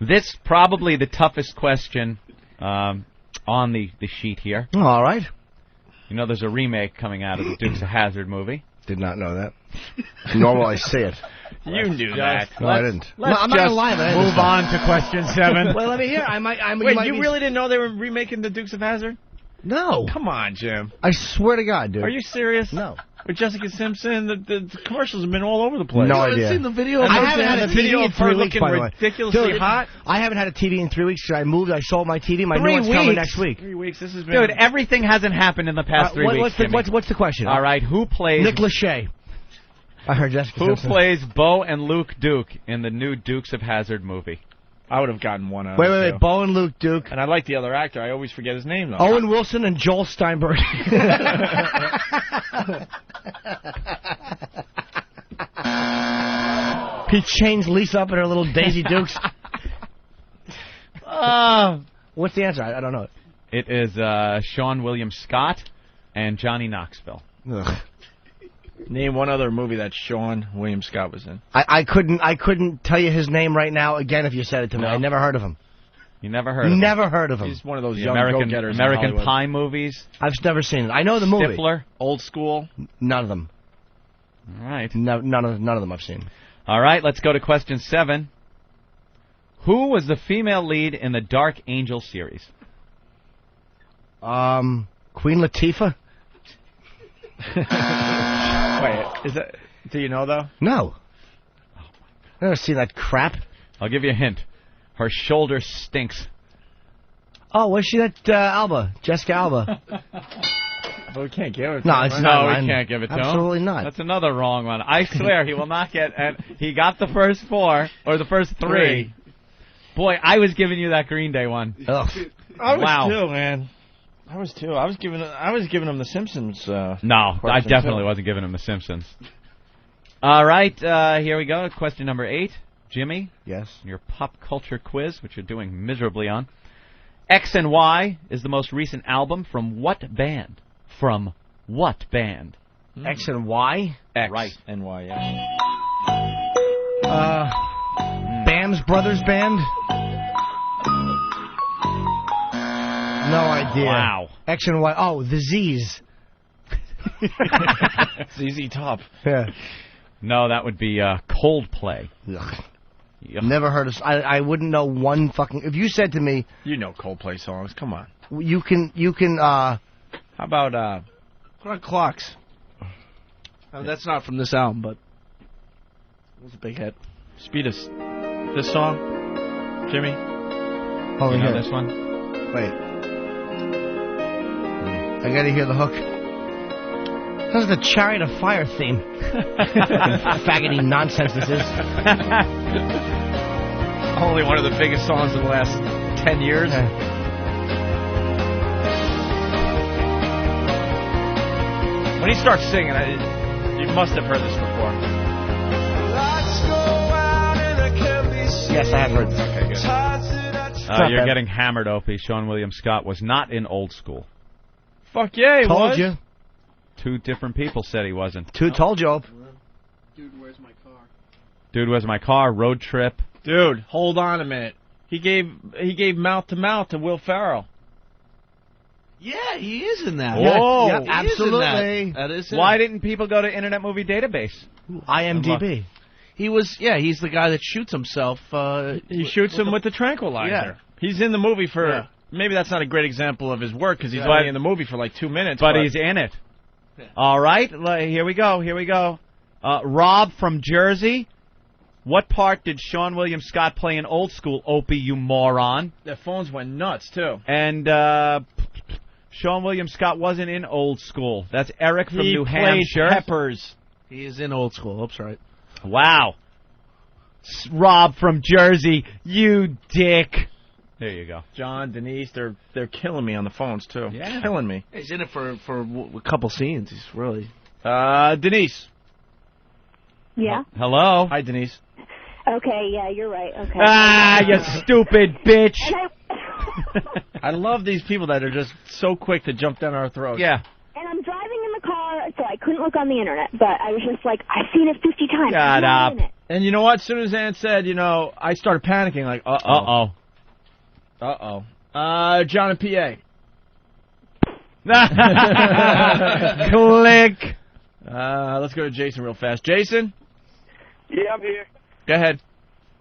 This probably the toughest question on the sheet here. All right. You know there's a remake coming out of the Dukes of Hazzard movie. Did not know that. Nor will I say it. You knew that. No, I didn't. No, Let's I'm not going just to lie, but I didn't. move on to question 7. Well, let me hear. Wait, you really didn't know they were remaking the Dukes of Hazzard? No. Come on, Jim. I swear to God, dude. Are you serious? No. With Jessica Simpson, the commercials have been all over the place. No idea. Seen the video? I haven't had a video TV in of her 3 weeks, looking by the way. ridiculously Dude, hot. I haven't had a TV in 3 weeks because I moved. I sold my TV. My 3 new one's coming weeks? next week. 3 weeks. This has been. Dude, everything hasn't happened in the past 3 weeks. What's the question? All right, who plays Nick Lachey. I heard Jessica Who Simpson. plays Bo and Luke Duke in the new Dukes of Hazzard movie? I would have gotten one out of Wait. Bo and Luke Duke. And I like the other actor. I always forget his name, though. Owen Wilson and Joel Steinberg. He changed Lisa up in her little Daisy Dukes. What's the answer? I don't know. It is Sean William Scott and Johnny Knoxville. Ugh. Name one other movie that Sean William Scott was in. I couldn't tell you his name right now again if you said it to me. I never heard of him. You never heard of him? Never heard of him. He's one of those The young American go-getters in American Hollywood. Pie movies. I've never seen it. I know the movie. Stifler. Old School. None of them. All right. No, none of them I've seen. All right, let's go to question 7. Who was the female lead in the Dark Angel series? Queen Latifah? Wait, is that? Do you know though? No. I've never seen that crap. I'll give you a hint. Her shoulder stinks. Oh, was she that Alba? Jessica Alba? But we can't give it to No, him, it's right? not. No, mine. we can't give it to him. Absolutely not. That's another wrong one. I swear he will not get. And he got the first 4 or the first 3. Boy, I was giving you that Green Day one. Ugh. I was Wow. too, man. I was too. I was giving him the Simpsons. No, I definitely wasn't giving him The Simpsons. All right, here we go. Question number 8. Jimmy? Yes? Your pop culture quiz, which you're doing miserably on. X and Y is the most recent album from what band? From what band? X and Y? X Right. and Y, yeah. Bam's Brothers Band? No idea. Wow. X and Y. Oh, the Z's. ZZ Top. Yeah. No, that would be Coldplay. Ugh. Yuck. Never heard of. I wouldn't know one fucking. If you said to me, You know Coldplay songs. Come on. you can. How about Put on Clocks. That's not from this album, but it was a big hit. Speed us this song, Jimmy? Hold You on know here. this one? Wait. I gotta hear the hook. This is the Chariot of Fire theme. Fucking faggoty nonsense this is. Only one of the biggest songs of the last 10 years. When he starts singing, you must have heard this before. Yes, I have heard this. Okay, good. You're getting hammered, Opie. Sean William Scott was not in Old School. Fuck yeah, he Told was. you. 2 different people said he wasn't. Told you. Dude, where's my car? Dude, Where's My Car? Road Trip. Dude, hold on a minute. He gave mouth to mouth to Will Ferrell. Yeah, he is in that. Oh, yeah, He is in absolutely. That is him. Why didn't people go to Internet Movie Database? IMDb. He was, he's the guy that shoots himself. He shoots him with the tranquilizer. Yeah. He's in the movie for... Yeah. Maybe that's not a great example of his work because he's Yeah. only in the movie for like 2 minutes. But he's in it. Yeah. All right, here we go. Rob from Jersey. What part did Sean William Scott play in Old School, Opie, you moron? Their phones went nuts, too. And Sean William Scott wasn't in Old School. That's Eric from New Hampshire. Peppers. He is in Old School. Oops, right. Wow. Rob from Jersey, you dick. There you go. John, Denise, they're killing me on the phones, too. Yeah. Killing me. He's in it for a couple scenes. He's really... Denise. Yeah. Hello. Hi, Denise. Okay, yeah, you're right. Okay. Ah, you stupid bitch. And I love these people that are just so quick to jump down our throats. Yeah. I'm driving in the car, so I couldn't look on the internet. But I was just like, I've seen it 50 times. Shut I'm not up. in it. And you know what? As soon as Ann said, I started panicking, like, uh-oh. Uh-oh. John and P.A. Click. Let's go to Jason real fast. Jason? Yeah, I'm here. Go ahead.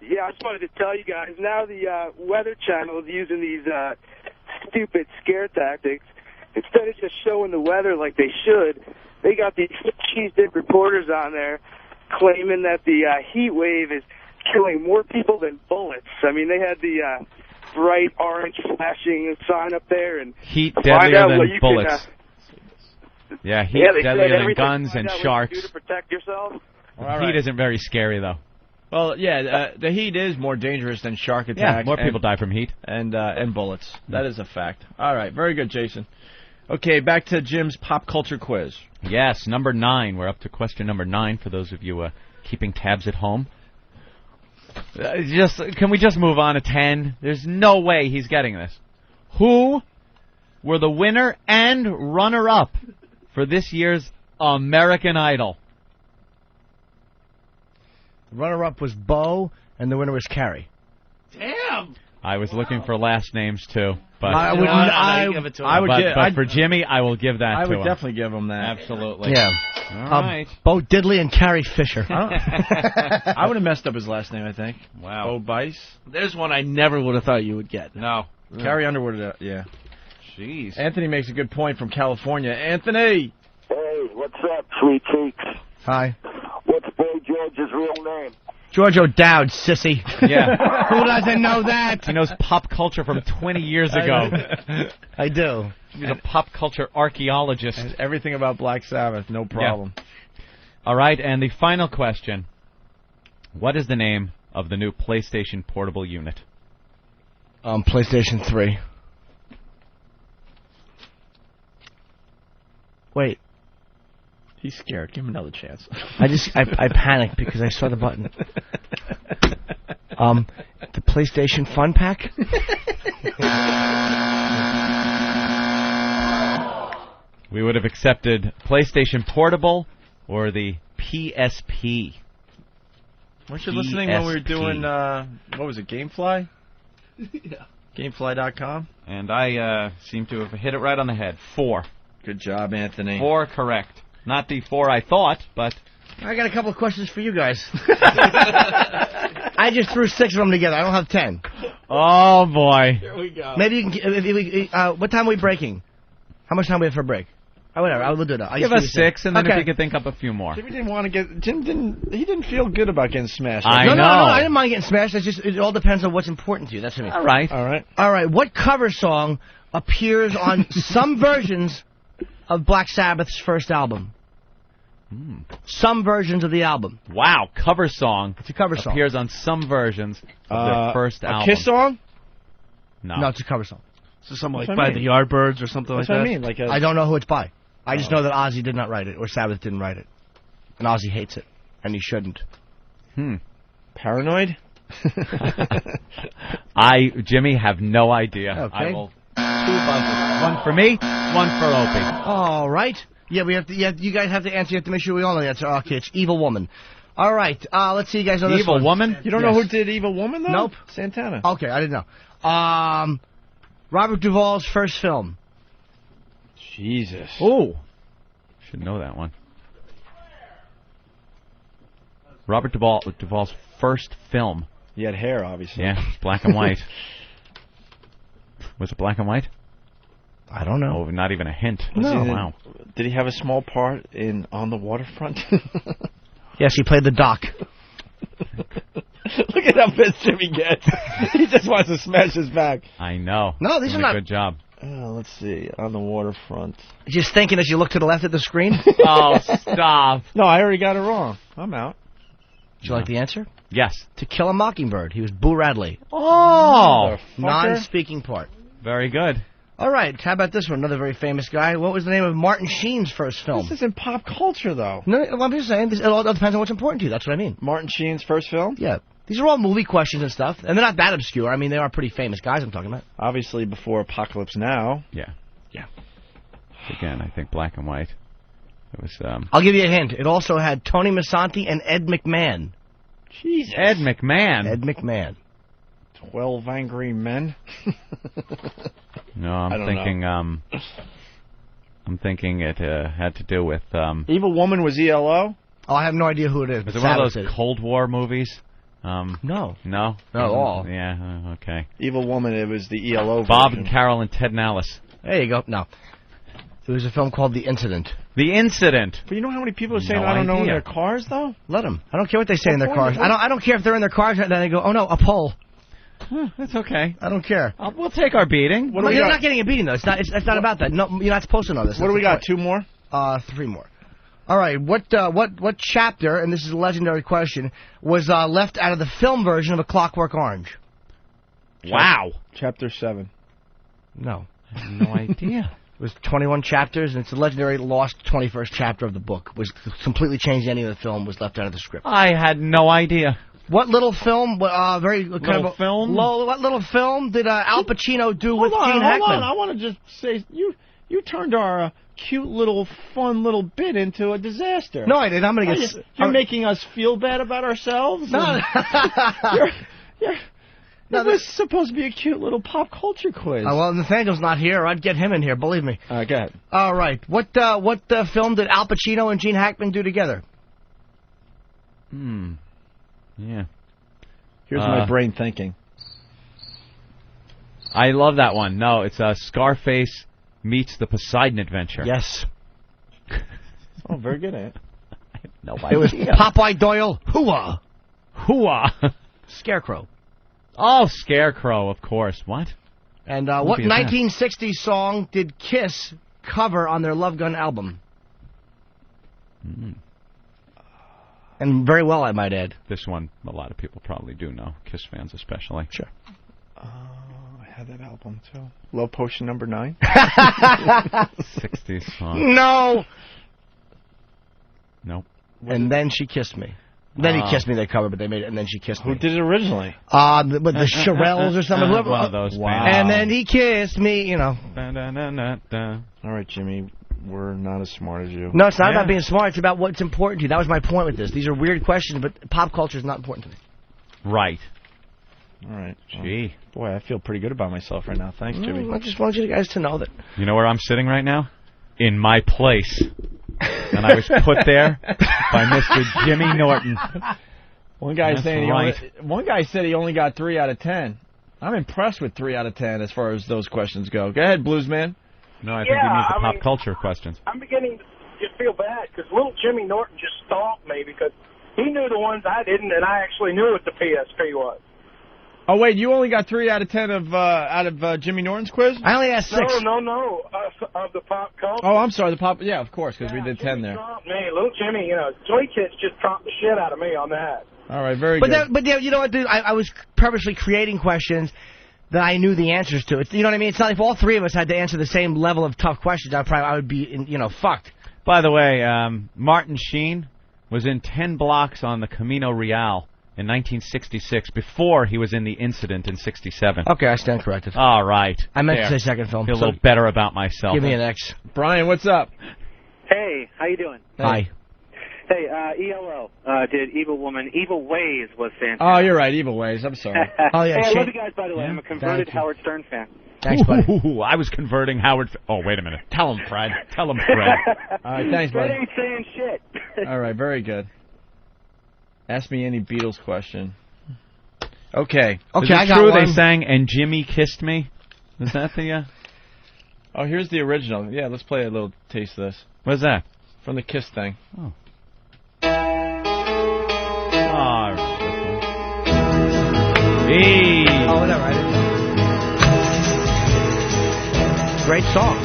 Yeah, I just wanted to tell you guys, now the Weather Channel is using these stupid scare tactics, instead of just showing the weather like they should, they got these cheese dip reporters on there claiming that the heat wave is killing more people than bullets. I mean, they had the bright orange flashing sign up there, and heat deadlier than bullets. Yeah, heat deadlier than guns and sharks. You do to protect yourself. Heat isn't very scary, though. Well, yeah, the heat is more dangerous than shark attacks. Yeah, more people die from heat. And bullets. That is a fact. All right, very good, Jason. Okay, back to Jim's pop culture quiz. Yes, number 9. We're up to question number 9 for those of you keeping tabs at home. Can we just move on to 10? There's no way he's getting this. Who were the winner and runner-up for this year's American Idol? The runner-up was Bo, and the winner was Carrie. Damn! I was looking for last names, too. But but for Jimmy, I will give that to him. I would definitely give him that. Absolutely. Yeah. All right. Bo Diddley and Carrie Fisher. I would have messed up his last name, I think. Wow. Bo Bice. There's one I never would have thought you would get. No. Carrie Underwood, yeah. Jeez. Anthony makes a good point from California. Anthony! Hey, what's up, sweet cheeks? Hi. What's Boy George's real name? George O'Dowd, sissy. Yeah. Who doesn't know that? He knows pop culture from 20 years ago. I do. He's a pop culture archaeologist. And everything about Black Sabbath, no problem. Yeah. All right, and the final question. What is the name of the new PlayStation portable unit? PlayStation 3. Wait. He's scared. Give him another chance. I panicked because I saw the button. The PlayStation Fun Pack? We would have accepted PlayStation Portable or the PSP. Weren't you listening when we were doing, what was it, Gamefly? Yeah. Gamefly.com? And I seem to have hit it right on the head. 4. Good job, Anthony. 4 correct. Not the 4 I thought, but... I got a couple of questions for you guys. I just threw 6 of them together. I don't have 10. Oh, boy. Here we go. Maybe you can... what time are we breaking? How much time do we have for a break? Whatever, I will do that. Give us 6, and then if you could think up a few more. Jimmy didn't want to get... He didn't feel good about getting smashed. I know. No, I didn't mind getting smashed. It all depends on what's important to you. That's what I mean. All right. What cover song appears on some versions of Black Sabbath's first album? Some versions of the album. Wow, cover song. It's a cover song. Appears on some versions of their first album. A Kiss song? No, it's a cover song. So something like by the Yardbirds or something like that? That's what I mean. I don't know who it's by. I just know that Ozzy did not write it, or Sabbath didn't write it. And Ozzy hates it. And he shouldn't. Paranoid? Jimmy, have no idea. Okay. I will 2 buzzers. 1 for me, 1 for Opie. All right. Yeah, we have to. Yeah, you guys have to answer. You have to make sure we all know the answer. Okay, it's Evil Woman. All right. Let's see you guys know this one. Evil Woman? You don't know who did Evil Woman, though? Nope. Santana. Okay, I didn't know. Robert Duvall's first film. Jesus. Oh. Should know that one. Robert Duvall's first film. He had hair, obviously. Yeah, black and white. Was it black and white? I don't know. Oh, not even a hint. No. Oh, wow. Did he have a small part in On the Waterfront? Yes, he played the doc. Look at how pissed Jimmy gets. He just wants to smash his back. I know. No, these are not. Good job. Let's see. On the Waterfront. Just thinking as you look to the left of the screen. Oh, stop. No, I already got it wrong. I'm out. Did you like the answer? Yes. To Kill a Mockingbird. He was Boo Radley. Oh. Non-speaking part. Very good. All right. How about this one? Another very famous guy. What was the name of Martin Sheen's first film? This isn't pop culture, though. No, I'm just saying. It all depends on what's important to you. That's what I mean. Martin Sheen's first film? Yeah. These are all movie questions and stuff. And they're not that obscure. I mean, they are pretty famous guys I'm talking about. Obviously before Apocalypse Now. Yeah. Yeah. Again, I think black and white. It was. I'll give you a hint. It also had Tony Masanti and Ed McMahon. Jesus. Ed McMahon. Ed McMahon. 12 Angry Men. No, I'm thinking it had to do with. Evil Woman was ELO? Oh, I have no idea who it is. Was it one of those Cold War movies? No. No? Not at all. Yeah, okay. Evil Woman, it was the ELO Bob version. and Carol and Ted Nallis. There you go. No. So there's a film called The Incident. The Incident. But you know how many people are saying No I don't know in idea. their cars, though? Let them. I don't care what they say in their cars. I don't care if they're in their cars and then they go, oh no, a pole. That's okay. I don't care. We'll take our beating. Well, you're not getting a beating though. It's not about that. No, you're not supposed to know this. What do we got? 2 more? 3 more. All right. What chapter? And this is a legendary question. Was left out of the film version of A Clockwork Orange? Wow. Chapter 7. No. I have no idea. It was 21 chapters, and it's the legendary lost 21st chapter of the book. Was completely changed. Any of the film was left out of the script. I had no idea. What little film? Very Little kind of film? What little film did Al Pacino do with Gene Hackman? Hold on. I want to just say you turned our cute little fun little bit into a disaster. No, I didn't. I'm going to get. You're making us feel bad about ourselves. No. It was supposed to be a cute little pop culture quiz. Well, Nathaniel's not here. I'd get him in here. Believe me. All right, go ahead. All right. What film did Al Pacino and Gene Hackman do together? Yeah. Here's my brain thinking. I love that one. No, it's Scarface meets the Poseidon Adventure. Yes. Oh, very good, Ant. I have no It was idea. Popeye Doyle. Hooah. Hooah. Scarecrow. Oh, Scarecrow, of course. What? And what 1960s song did Kiss cover on their Love Gun album? And very well, I might add. This one, a lot of people probably do know. Kiss fans especially. Sure. I had that album, too. Love Potion number 9. 60s song. No. Nope. And Then She Kissed Me. Then He Kissed Me, they covered, but they made it, And Then She Kissed Me. Who did it originally? With the Shirelles or something. One of those bands. And then he kissed me, you know. All right, Jimmy. We're not as smart as you. No, it's not about being smart. It's about what's important to you. That was my point with this. These are weird questions, but pop culture is not important to me. Right. All right. Gee. Boy, I feel pretty good about myself right now. Thanks, Jimmy. I just want you guys to know that. You know where I'm sitting right now? In my place. And I was put there by Mr. Jimmy Norton. One guy That's said he only got 3 out of 10. I'm impressed with 3 out of 10 as far as those questions go. Go ahead, Bluesman. No, I think you need the pop culture questions. I'm beginning to feel bad because little Jimmy Norton just stomped me because he knew the ones I didn't, and I actually knew what the PSP was. Oh, wait, you only got 3 out of 10 out of Jimmy Norton's quiz? I only asked 6. No. Of the pop culture. Oh, I'm sorry, the pop. Yeah, of course, because we did 10 there. Man, little Jimmy, Joy Kids just tromped the shit out of me on that. All right, very good. But you know what, dude? I was purposely creating questions that I knew the answers to. You know what I mean? It's not if all 3 of us had to answer the same level of tough questions. I would be, fucked. By the way, Martin Sheen was in 10 blocks on the Camino Real in 1966 before he was in The Incident in 67. Okay, I stand corrected. All right. I meant to say second film. Feel a little better about myself. Give me an X. Brian, what's up? Hey, how you doing? Hi. Hey, ELO did Evil Ways was fantastic. Oh, you're right, Evil Ways. I'm sorry. Oh, yeah. Hey, I love you guys, by the way. I'm a converted Howard Stern fan. Thanks, buddy. Ooh, I was converting Howard. Oh, wait a minute. Tell him, Fred. Tell him, Fred. All right, thanks, buddy. Fred ain't saying shit. All right, very good. Ask me any Beatles question. Okay. Is it true they sang "And Jimmy Kissed Me"? Is that the? Oh, here's the original. Yeah, let's play a little taste of this. What's that? From the Kiss thing. Oh. Hey. Oh, whatever. Great song.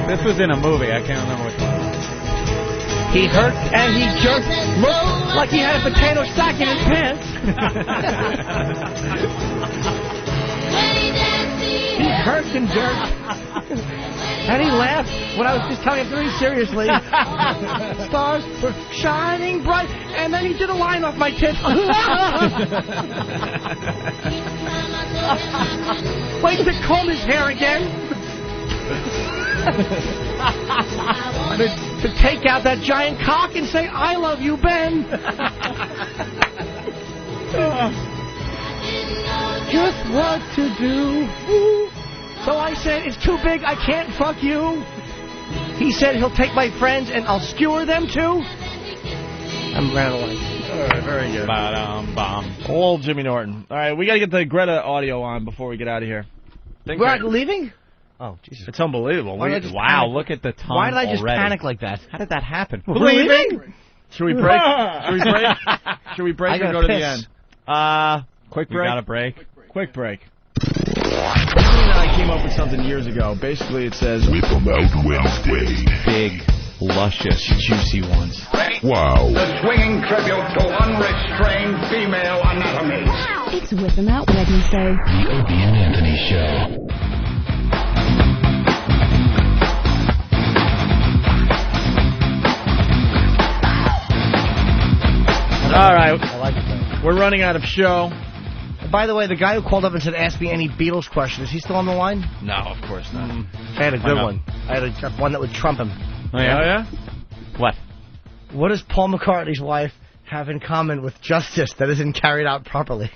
This was in a movie. I can't remember which one. He hurt and he jerked. Looked like he had a potato sack in his pants. He hurt and jerked. And he laughed when I was just telling him very seriously. Stars were shining bright. And then he did a line off my tits. Wait to comb his hair again. To take out that giant cock and say, I love you, Ben. Just what to do. So I said, it's too big, I can't fuck you. He said he'll take my friends and I'll skewer them too. I'm rattling. All right, very good. Ba-dum-bum. Old Jimmy Norton. All right, we got to get the Greta audio on before we get out of here. We're leaving? Oh, Jesus. It's unbelievable. Wow, look at the time. Why did I just already. panic like that? How did that happen? We're leaving? Should we break? Should we break or go to the end? Quick break? We got a break. Quick break. I came up with something years ago. Basically, it says... Whip 'em out Wednesday. Big, luscious, juicy ones. Wow. The swinging tribute to unrestrained female anatomy. It's Whip 'em Out Wednesday. The Opie and Anthony Show. All right. I like it. We're running out of show. By the way, the guy who called up and said, ask me any Beatles question, is he still on the line? No, of course not. I had a good one. I had one that would trump him. Oh, yeah? What? What does Paul McCartney's wife have in common with justice that isn't carried out properly?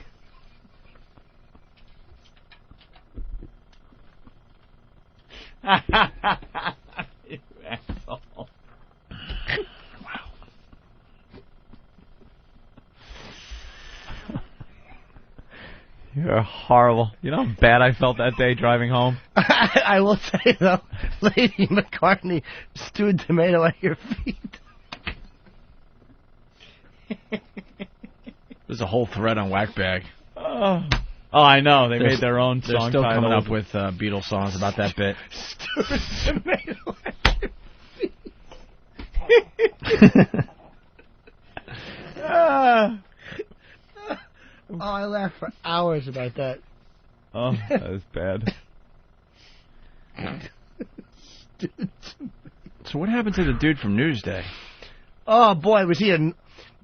You asshole. You're horrible. You know how bad I felt that day driving home? I will say, though, Lady McCartney, stewed tomato at your feet. There's a whole thread on Whackbag. Oh, I know. They made their own song. They're still coming up with Beatles songs about that bit. Stewed tomato at your feet. Oh, I laughed for hours about that. Oh, that was bad. So what happened to the dude from Newsday? Oh, boy, was he a...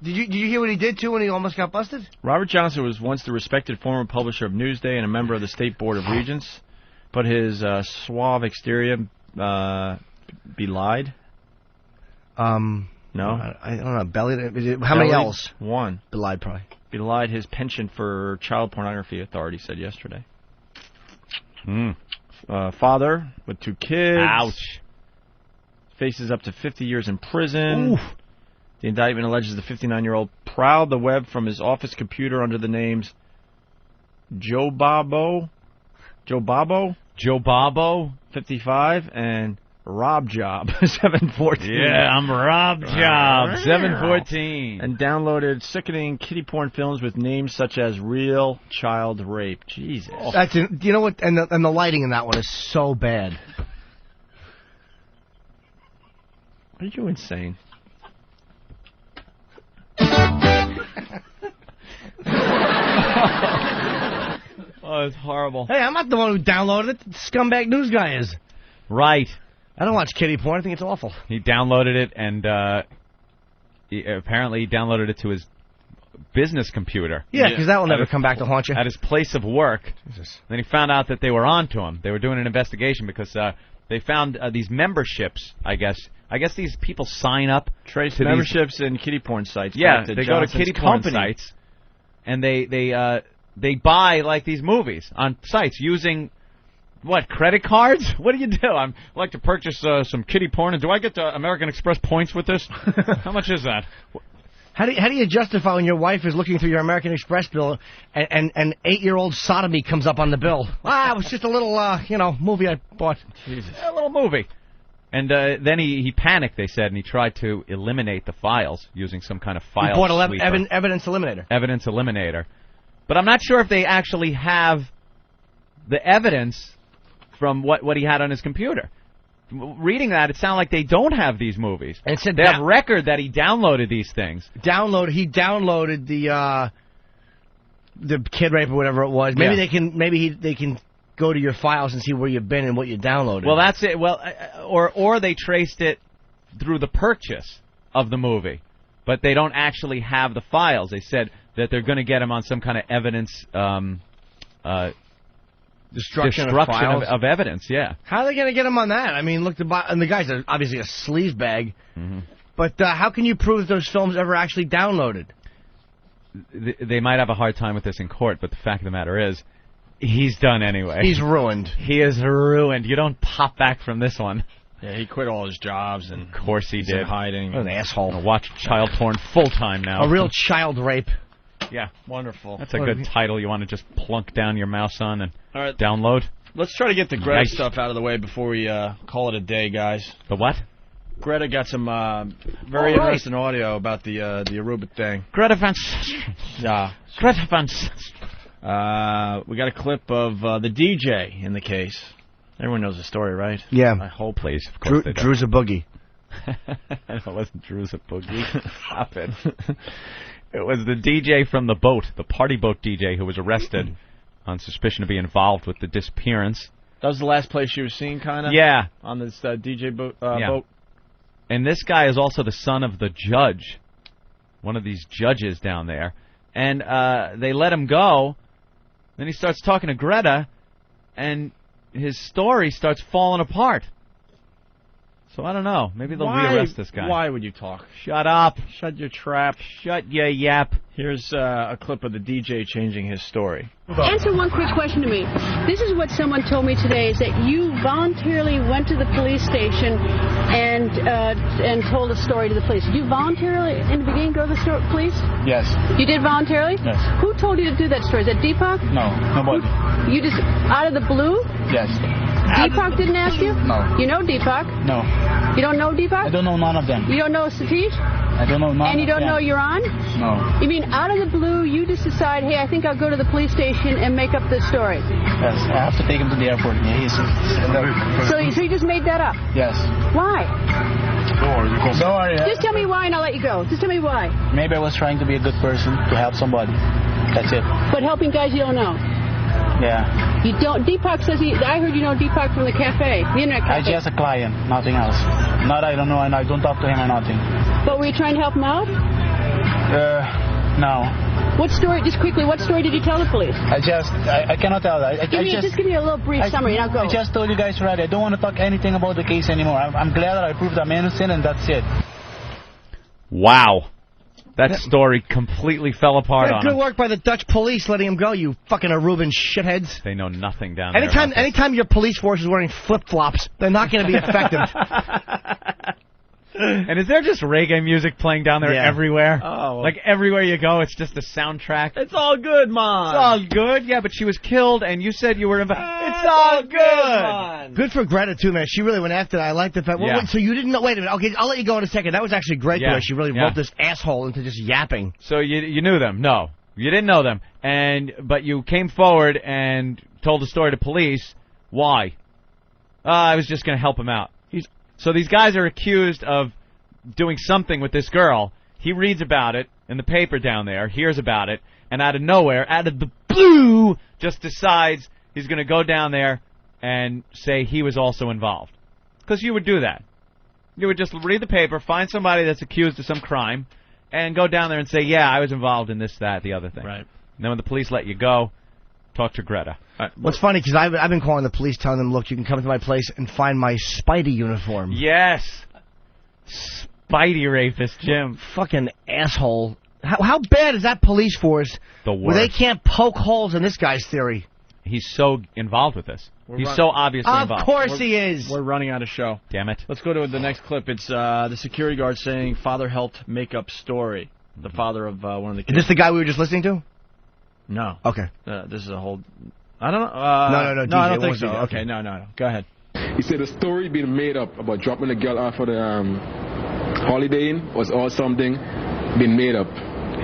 Did you hear what he did, too, when he almost got busted? Robert Johnson was once the respected former publisher of Newsday and a member of the State Board of Regents, but his suave exterior belied. No? I don't know. How many L's? One. Belied, probably. Belied his penchant for child pornography, authorities said yesterday. Father with 2 kids. Ouch. Faces up to 50 years in prison. Oof. The indictment alleges the 59-year-old prowled the web from his office computer under the names Joe Babo, 55, and Rob Job, 714. Yeah, I'm Rob Job, 714. And downloaded sickening kiddie porn films with names such as Real Child Rape. Jesus. You know what? And the lighting in that one is so bad. Are you insane? Oh, it's horrible. Hey, I'm not the one who downloaded it. The scumbag news guy is. Right. I don't watch kiddie porn. I think it's awful. He downloaded it, and apparently he downloaded it to his business computer. Yeah, because that will never come back to haunt you. At his place of work. Jesus. Then he found out that they were on to him. They were doing an investigation because they found these memberships, I guess. I guess these people sign up to memberships in kiddie porn sites. Yeah, they go to kiddie porn sites, and they buy like these movies on sites using what, credit cards? What do you do? I'd like to purchase some kiddie porn, and do I get American Express points with this? How much is that? How do you justify when your wife is looking through your American Express bill and 8-year-old sodomy comes up on the bill? It was just a little movie I bought. Jesus. A little movie. And then he panicked, they said, and he tried to eliminate the files using some kind of file sweeper. He bought evidence eliminator. Evidence eliminator. But I'm not sure if they actually have the evidence from what he had on his computer. Reading that, it sounded like they don't have these movies. And it said they have record that he downloaded these things. He downloaded the kid rape or whatever it was. Maybe they can go to your files and see where you've been and what you downloaded. Well, that's it. Well, or they traced it through the purchase of the movie, but they don't actually have the files. They said that they're going to get him on some kind of evidence. Destruction of evidence, yeah. How are they going to get him on that? I mean, look, and the guy's obviously a sleazebag. Mm-hmm. But how can you prove those films ever actually downloaded? They might have a hard time with this in court, but the fact of the matter is, he's done anyway. He's ruined. He is ruined. You don't pop back from this one. Yeah, he quit all his jobs, and of course he did. Hiding. What an asshole. Watch child porn full time now. A real child rape. Yeah, wonderful. That's a good title you want to just plunk down your mouse on and download. Let's try to get the Greta Nice. stuff out of the way before we call it a day, guys. The what? Greta got some very interesting audio about the Aruba thing. Greta Van. Yeah. Greta Van. We got a clip of the DJ in the case. Everyone knows the story, right? Yeah. I hope. Please, of course they do. Drew's a boogie. It wasn't Drew's a boogie. Stop it. It was the DJ from the boat, the party boat DJ, who was arrested on suspicion of being involved with the disappearance. That was the last place you were seen, kind of? Yeah. On this DJ boat. And this guy is also the son of the judge, one of these judges down there. And they let him go. Then he starts talking to Greta, and his story starts falling apart. So I don't know. Maybe they'll rearrest this guy. Why would you talk? Shut up. Shut your trap. Shut your yap. Here's a clip of the DJ changing his story. Answer one quick question to me. This is what someone told me today, is that you voluntarily went to the police station and told a story to the police. Did you voluntarily, in the beginning, go to the police? Yes. You did voluntarily? Yes. Who told you to do that story? Is that Deepak? No, nobody. You just, out of the blue? Yes. Deepak didn't ask you? No. You know Deepak? No. You don't know Deepak? I don't know none of them. You don't know Satish? I don't know none And you of don't them. know you're on? No. You mean out of the blue, you just decide, hey, I think I'll go to the police station and make up this story? Yes, I have to take him to the airport. Yeah, he's... So you just made that up? Yes. Why? Don't worry. Just tell me why and I'll let you go. Just tell me why. Maybe I was trying to be a good person to help somebody. That's it. But helping guys you don't know. Yeah. You don't. Deepak says I heard you know Deepak from the cafe, the internet I cafe. just a client, nothing else. Not I don't know, and I don't talk to him or nothing. But were you trying to help him out? No. What story? Just quickly, what story did you tell the police? I cannot tell that. Just give me a little brief summary, and I'll go. I just told you guys already. I don't want to talk anything about the case anymore. I'm glad that I proved I'm innocent, and that's it. Wow. That story completely fell apart on Good him. work by the Dutch police letting him go, you fucking Aruban shitheads. They know nothing down there. Anytime your police force is wearing flip-flops, they're not going to be effective. And is there just reggae music playing down there everywhere? Oh. Like everywhere you go, it's just a soundtrack. It's all good, Mom. It's all good, yeah, but she was killed, and you said you were involved. It's all good, Mom. Good for Greta, too, man. She really went after that. I like the fact. Yeah. Wait, so you didn't know. Wait a minute. Okay, I'll let you go in a second. That was actually great the way she really roped this asshole into just yapping. So you knew them? No. You didn't know them. But you came forward and told the story to police. Why? I was just going to help him out. So these guys are accused of doing something with this girl. He reads about it in the paper down there, hears about it, and out of nowhere, out of the blue, just decides he's going to go down there and say he was also involved. Because you would do that. You would just read the paper, find somebody that's accused of some crime, and go down there and say, yeah, I was involved in this, that, the other thing. Right. And then when the police let you go, talk to Greta. What's funny, because I've been calling the police, telling them, look, you can come to my place and find my Spidey uniform. Yes. Spidey rapist, Jim. Fucking asshole. How bad is that police force The worst. where they can't poke holes in this guy's theory? He's so involved with this. He's so obviously involved. Of course he is. We're running out of show. Damn it. Let's go to the next clip. It's the security guard saying father helped make up story. The father of one of the kids. Is this the guy we were just listening to? No. Okay. This is a whole... I don't know. No, No, I don't DJ, think so. DJ. Okay, no. Go ahead. He said the story being made up about dropping the girl off for the holiday Inn was all something been made up.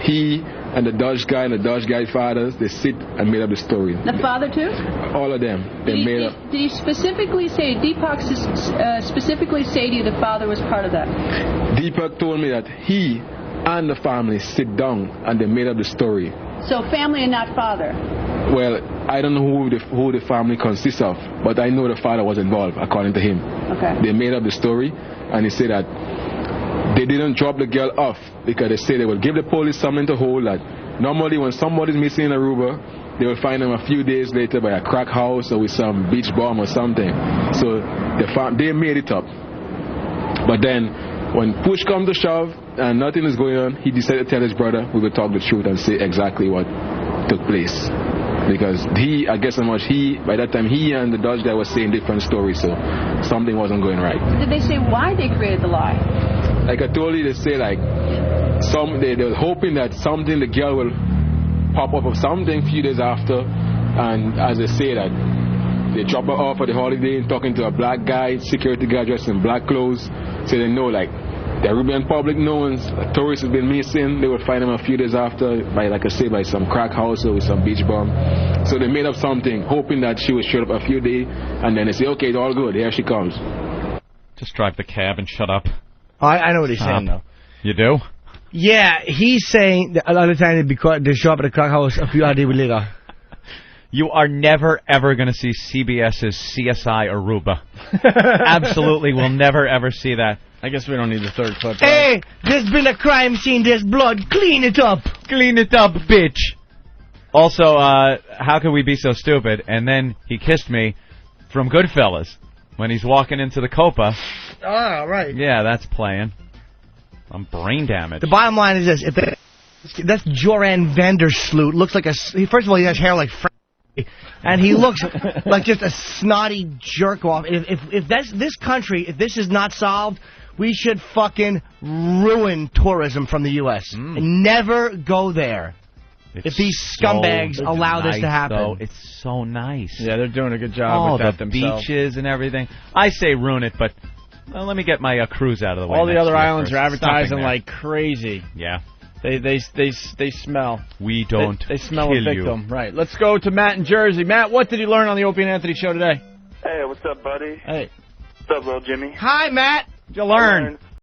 He and the Dutch guy and the Dutch guy's fathers, they sit and made up the story. The father, too? All of them. They made up. Did he specifically say, Deepak specifically say to you the father was part of that? Deepak told me that he and the family sit down and they made up the story. So family and not father. Well, I don't know who the family consists of, but I know the father was involved, according to him. Okay. They made up the story, and he said that they didn't drop the girl off because they say they will give the police something to hold that. Normally, when somebody's missing in Aruba, they will find them a few days later by a crack house or with some beach bomb or something. So they made it up. But then, when push comes to shove and nothing is going on, he decided to tell his brother, we will talk the truth and say exactly what took place. Because I guess by that time, he and the Dutch guy were saying different stories, so something wasn't going right. Did they say why they created the lie? Like I told you, they say like, they were hoping that the girl will pop up of something a few days after, and as they say that, They drop her off at the holiday and talking to a black guy, security guy dressed in black clothes. So they know, like, the Caribbean public knows a tourist has been missing. They would find him a few days after by, like I say, by some crack house or with some beach bum. So they made up something, hoping that she would show up a few days, and then they say, okay, it's all good. Here she comes. Just drive the cab and shut up. I know what he's saying, though. You do? Yeah, he's saying that a lot of times they show up at the crack house a few days later. You are never, ever going to see CBS's CSI Aruba. Absolutely will never, ever see that. I guess we don't need the third clip. Hey, there's been a crime scene, there's blood. Clean it up. Clean it up, bitch. Also, how could we be so stupid? And then he kissed me from Goodfellas when he's walking into the Copa. Ah, right. Yeah, that's playing. I'm brain damaged. The bottom line is this. That's Joran Vandersloot. Looks like first of all, he has hair like and he looks like just a snotty jerk-off. If that's this country, if this is not solved, we should fucking ruin tourism from the U.S. and never go there. If these scumbags allow this to happen. Though. It's so nice. Yeah, they're doing a good job with that the themselves. Beaches and everything. I say ruin it, but let me get my cruise out of the way. All the other islands first. are advertising like crazy. Yeah. They smell. We don't They smell kill a victim. Right. Let's go to Matt in Jersey. Matt, what did you learn on the Opie and Anthony show today? Hey, what's up, buddy? Hey. What's up, little Jimmy? Hi, Matt. What'd you learn?